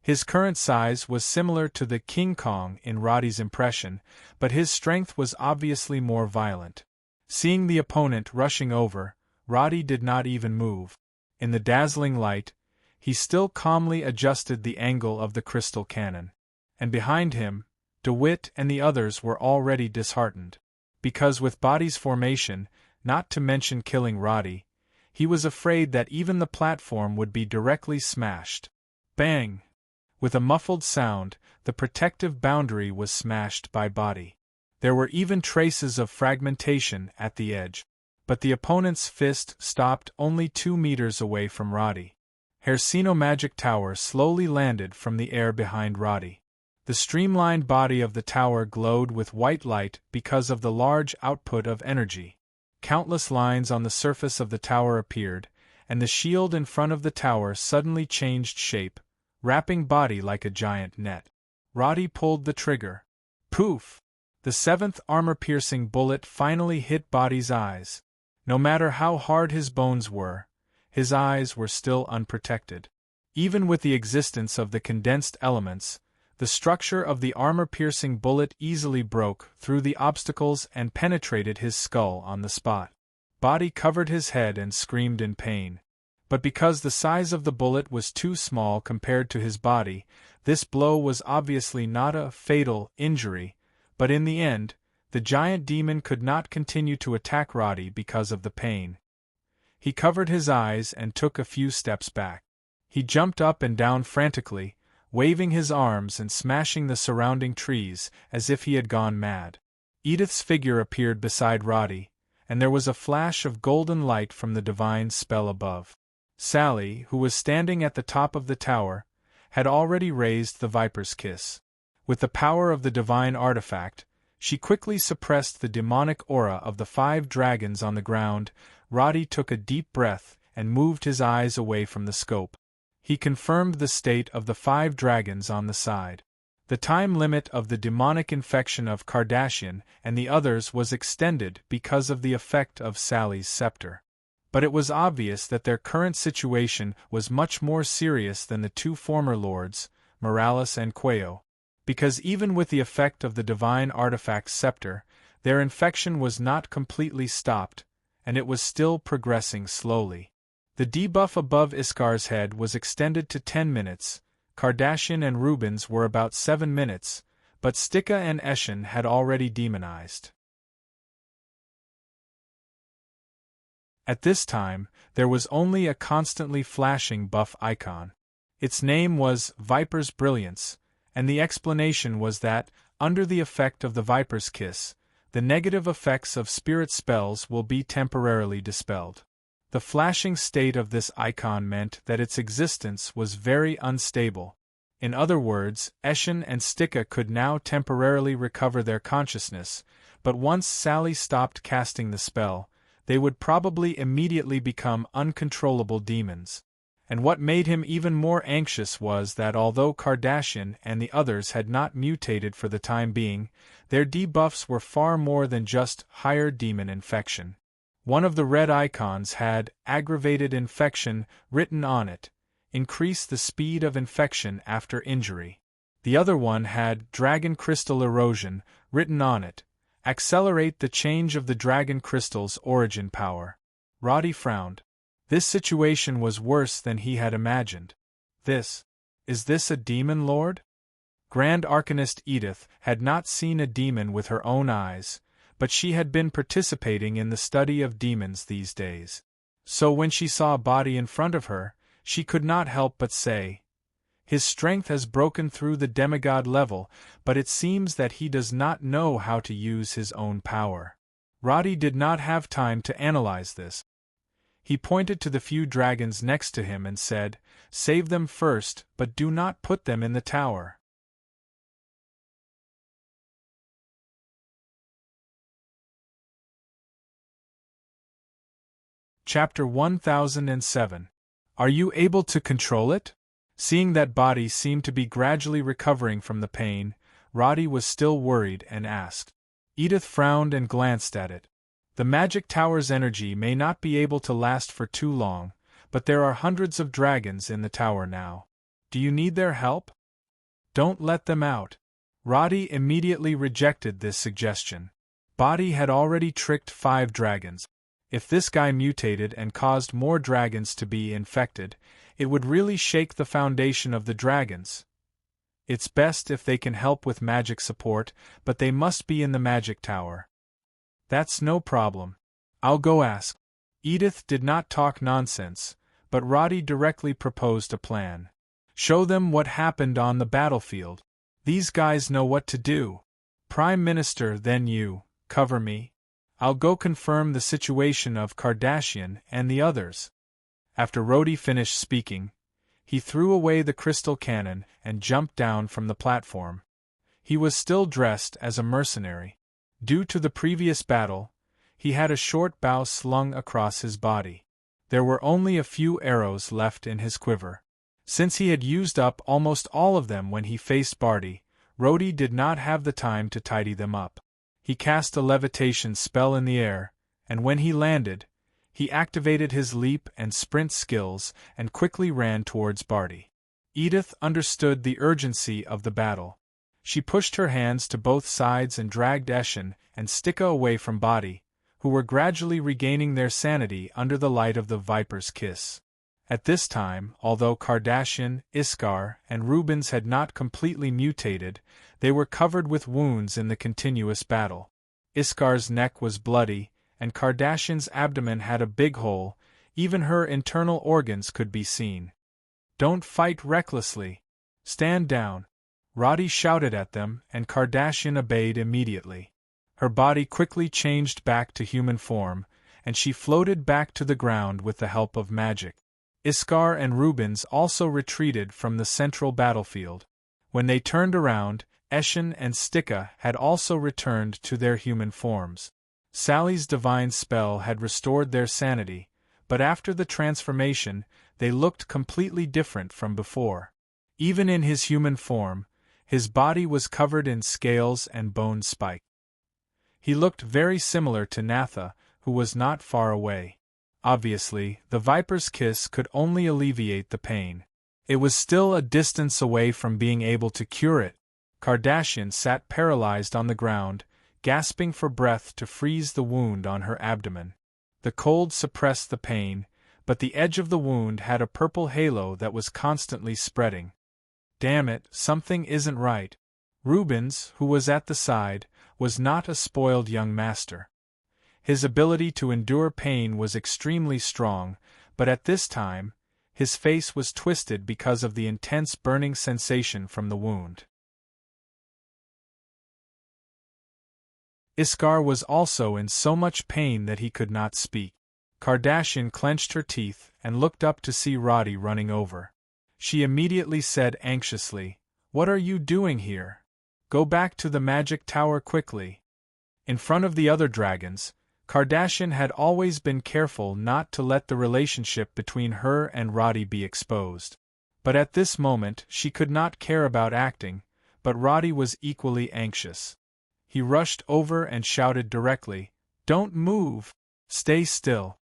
His current size was similar to the King Kong in Roddy's impression, but his strength was obviously more violent. Seeing the opponent rushing over, Roddy did not even move. In the dazzling light, he still calmly adjusted the angle of the crystal cannon. And behind him, DeWitt and the others were already disheartened. Because with Body's formation, not to mention killing Roddy, he was afraid that even the platform would be directly smashed. Bang! With a muffled sound, the protective boundary was smashed by Body. There were even traces of fragmentation at the edge. But the opponent's fist stopped only 2 meters away from Roddy. Hercino Magic Tower slowly landed from the air behind Roddy. The streamlined body of the tower glowed with white light because of the large output of energy. Countless lines on the surface of the tower appeared, and the shield in front of the tower suddenly changed shape, wrapping Body like a giant net. Roddy pulled the trigger. Poof! The 7th armor-piercing bullet finally hit Body's eyes. No matter how hard his bones were, his eyes were still unprotected. Even with the existence of the condensed elements, the structure of the armor-piercing bullet easily broke through the obstacles and penetrated his skull on the spot. Body covered his head and screamed in pain. But because the size of the bullet was too small compared to his body, this blow was obviously not a fatal injury, but in the end, the giant demon could not continue to attack Roddy because of the pain. He covered his eyes and took a few steps back. He jumped up and down frantically, waving his arms and smashing the surrounding trees as if he had gone mad. Edith's figure appeared beside Roddy, and there was a flash of golden light from the divine spell above. Sally, who was standing at the top of the tower, had already raised the Viper's Kiss. With the power of the divine artifact, she quickly suppressed the demonic aura of the 5 dragons on the ground. Roddy took a deep breath and moved his eyes away from the scope. He confirmed the state of the 5 dragons on the side. The time limit of the demonic infection of Kardashian and the others was extended because of the effect of Sally's scepter. But it was obvious that their current situation was much more serious than the 2 former lords, Morales and Cuello, because even with the effect of the divine artifact's scepter, their infection was not completely stopped, and it was still progressing slowly. The debuff above Iskar's head was extended to 10 minutes, Kardashian and Rubens were about 7 minutes, but Stika and Eshin had already demonized. At this time, there was only a constantly flashing buff icon. Its name was Viper's Brilliance, and the explanation was that, under the effect of the Viper's Kiss, the negative effects of spirit spells will be temporarily dispelled. The flashing state of this icon meant that its existence was very unstable. In other words, Eshin and Stika could now temporarily recover their consciousness, but once Sally stopped casting the spell, they would probably immediately become uncontrollable demons. And what made him even more anxious was that although Kardashian and the others had not mutated for the time being, their debuffs were far more than just higher demon infection. One of the red icons had aggravated infection written on it, increase the speed of infection after injury. The other one had dragon crystal erosion written on it, accelerate the change of the dragon crystal's origin power. Roddy frowned. This situation was worse than he had imagined. Is this a demon lord? Grand Arcanist Edith had not seen a demon with her own eyes, but she had been participating in the study of demons these days. So when she saw a body in front of her, she could not help but say, "His strength has broken through the demigod level, but it seems that he does not know how to use his own power." Roddy did not have time to analyze this. He pointed to the few dragons next to him and said, "Save them first, but do not put them in the tower." Chapter 1007. Are you able to control it? Seeing that body seemed to be gradually recovering from the pain, Roddy was still worried and asked. Edith frowned and glanced at it. The magic tower's energy may not be able to last for too long, but there are hundreds of dragons in the tower now. Do you need their help? Don't let them out. Roddy immediately rejected this suggestion. Body had already tricked 5 dragons. If this guy mutated and caused more dragons to be infected, it would really shake the foundation of the dragons. It's best if they can help with magic support, but they must be in the magic tower. That's no problem. I'll go ask. Edith did not talk nonsense, but Roddy directly proposed a plan. Show them what happened on the battlefield. These guys know what to do. Prime Minister, then you, cover me. I'll go confirm the situation of Kardashian and the others. After Roddy finished speaking, he threw away the crystal cannon and jumped down from the platform. He was still dressed as a mercenary. Due to the previous battle, he had a short bow slung across his body. There were only a few arrows left in his quiver. Since he had used up almost all of them when he faced Barty, Roddy did not have the time to tidy them up. He cast a levitation spell in the air, and when he landed, he activated his leap and sprint skills and quickly ran towards Barty. Edith understood the urgency of the battle. She pushed her hands to both sides and dragged Eshin and Stika away from Barty, who were gradually regaining their sanity under the light of the Viper's kiss. At this time, although Kardashian, Iskar, and Rubens had not completely mutated, they were covered with wounds in the continuous battle. Iskar's neck was bloody, and Kardashian's abdomen had a big hole, even her internal organs could be seen. "Don't fight recklessly. Stand down," Roddy shouted at them, and Kardashian obeyed immediately. Her body quickly changed back to human form, and she floated back to the ground with the help of magic. Iskar and Rubens also retreated from the central battlefield. When they turned around, Eshin and Stika had also returned to their human forms. Sally's divine spell had restored their sanity, but after the transformation, they looked completely different from before. Even in his human form, his body was covered in scales and bone spikes. He looked very similar to Natha, who was not far away. Obviously, the Viper's kiss could only alleviate the pain. It was still a distance away from being able to cure it. Kardashian sat paralyzed on the ground, gasping for breath to freeze the wound on her abdomen. The cold suppressed the pain, but the edge of the wound had a purple halo that was constantly spreading. "Damn it, something isn't right." Rubens, who was at the side, was not a spoiled young master. His ability to endure pain was extremely strong, but at this time, his face was twisted because of the intense burning sensation from the wound. Iskar was also in so much pain that he could not speak. Kardashian clenched her teeth and looked up to see Roddy running over. She immediately said anxiously, "What are you doing here? Go back to the magic tower quickly." In front of the other dragons, Kardashian had always been careful not to let the relationship between her and Roddy be exposed. But at this moment she could not care about acting, but Roddy was equally anxious. He rushed over and shouted directly, "Don't move! Stay still."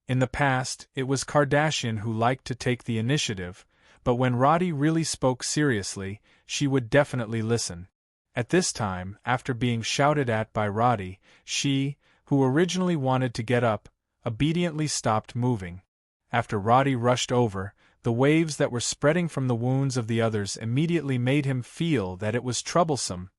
In the past, it was Kardashian who liked to take the initiative, but when Roddy really spoke seriously, she would definitely listen. At this time, after being shouted at by Roddy, she, who originally wanted to get up, obediently stopped moving. After Roddy rushed over, the waves that were spreading from the wounds of the others immediately made him feel that it was troublesome.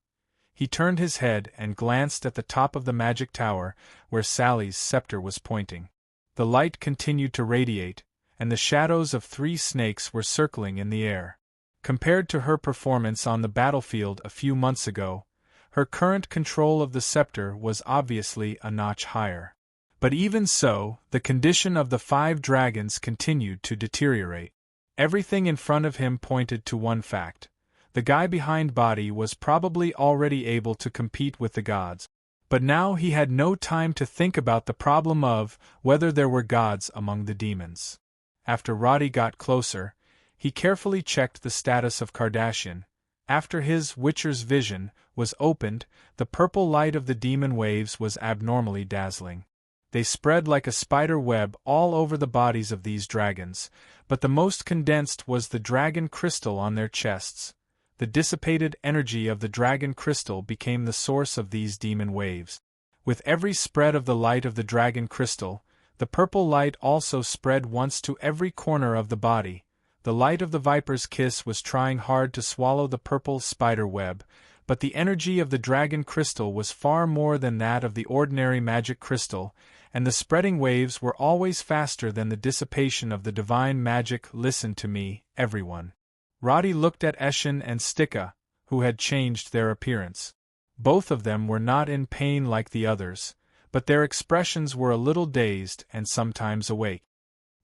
He turned his head and glanced at the top of the magic tower, where Sally's scepter was pointing. The light continued to radiate, and the shadows of 3 snakes were circling in the air. Compared to her performance on the battlefield a few months ago, her current control of the scepter was obviously a notch higher. But even so, the condition of the 5 dragons continued to deteriorate. Everything in front of him pointed to one fact. The guy behind Body was probably already able to compete with the gods. But now he had no time to think about the problem of whether there were gods among the demons. After Roddy got closer, he carefully checked the status of Kardashian. After his Witcher's vision was opened, the purple light of the demon waves was abnormally dazzling. They spread like a spider web all over the bodies of these dragons, but the most condensed was the dragon crystal on their chests. The dissipated energy of the dragon crystal became the source of these demon waves. With every spread of the light of the dragon crystal, the purple light also spread once to every corner of the body. The light of the Viper's kiss was trying hard to swallow the purple spider web, but the energy of the dragon crystal was far more than that of the ordinary magic crystal, and the spreading waves were always faster than the dissipation of the divine magic. "Listen to me, everyone." Roddy looked at Eshin and Stika, who had changed their appearance. Both of them were not in pain like the others, but their expressions were a little dazed and sometimes awake.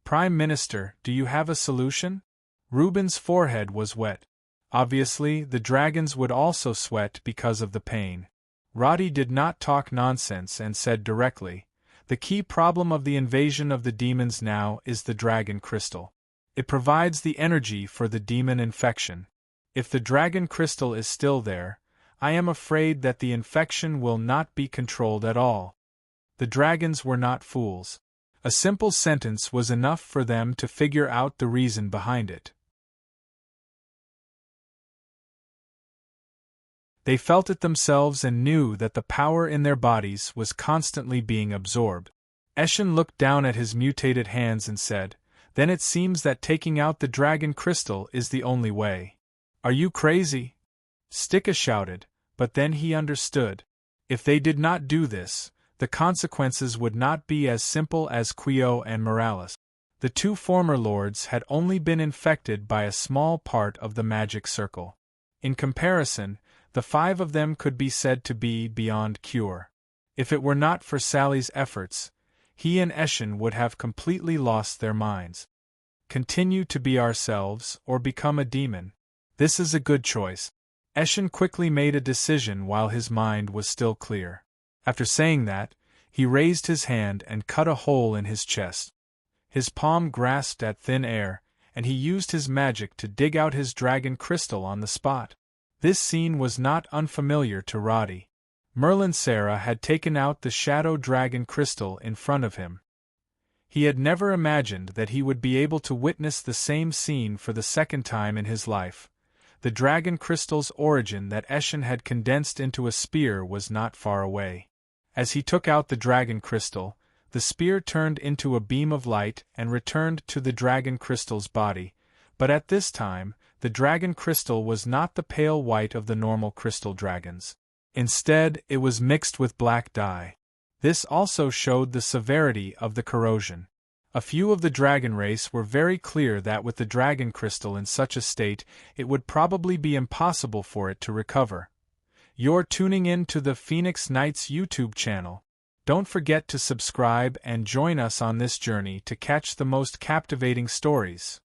"Prime Minister, do you have a solution?" Reuben's forehead was wet. Obviously, the dragons would also sweat because of the pain. Roddy did not talk nonsense and said directly, "The key problem of the invasion of the demons now is the dragon crystal. It provides the energy for the demon infection. If the dragon crystal is still there, I am afraid that the infection will not be controlled at all." The dragons were not fools. A simple sentence was enough for them to figure out the reason behind it. They felt it themselves and knew that the power in their bodies was constantly being absorbed. Eshin looked down at his mutated hands and said, "Then it seems that taking out the dragon crystal is the only way." "Are you crazy?" Stika shouted, but then he understood. If they did not do this, the consequences would not be as simple as Quio and Morales. The two former lords had only been infected by a small part of the magic circle. In comparison, the 5 of them could be said to be beyond cure. If it were not for Sally's efforts, he and Eshin would have completely lost their minds. Continue to be ourselves or become a demon. This is a good choice. Eshin quickly made a decision while his mind was still clear. After saying that, he raised his hand and cut a hole in his chest. His palm grasped at thin air, and he used his magic to dig out his dragon crystal on the spot. This scene was not unfamiliar to Roddy. Merlin Serra had taken out the shadow dragon crystal in front of him. He had never imagined that he would be able to witness the same scene for the second time in his life. The dragon crystal's origin that Eshin had condensed into a spear was not far away. As he took out the dragon crystal, the spear turned into a beam of light and returned to the dragon crystal's body, but at this time, the dragon crystal was not the pale white of the normal crystal dragons. Instead, it was mixed with black dye. This also showed the severity of the corrosion. A few of the dragon race were very clear that with the dragon crystal in such a state, it would probably be impossible for it to recover. You're tuning in to the Phoenix Knights YouTube channel. Don't forget to subscribe and join us on this journey to catch the most captivating stories.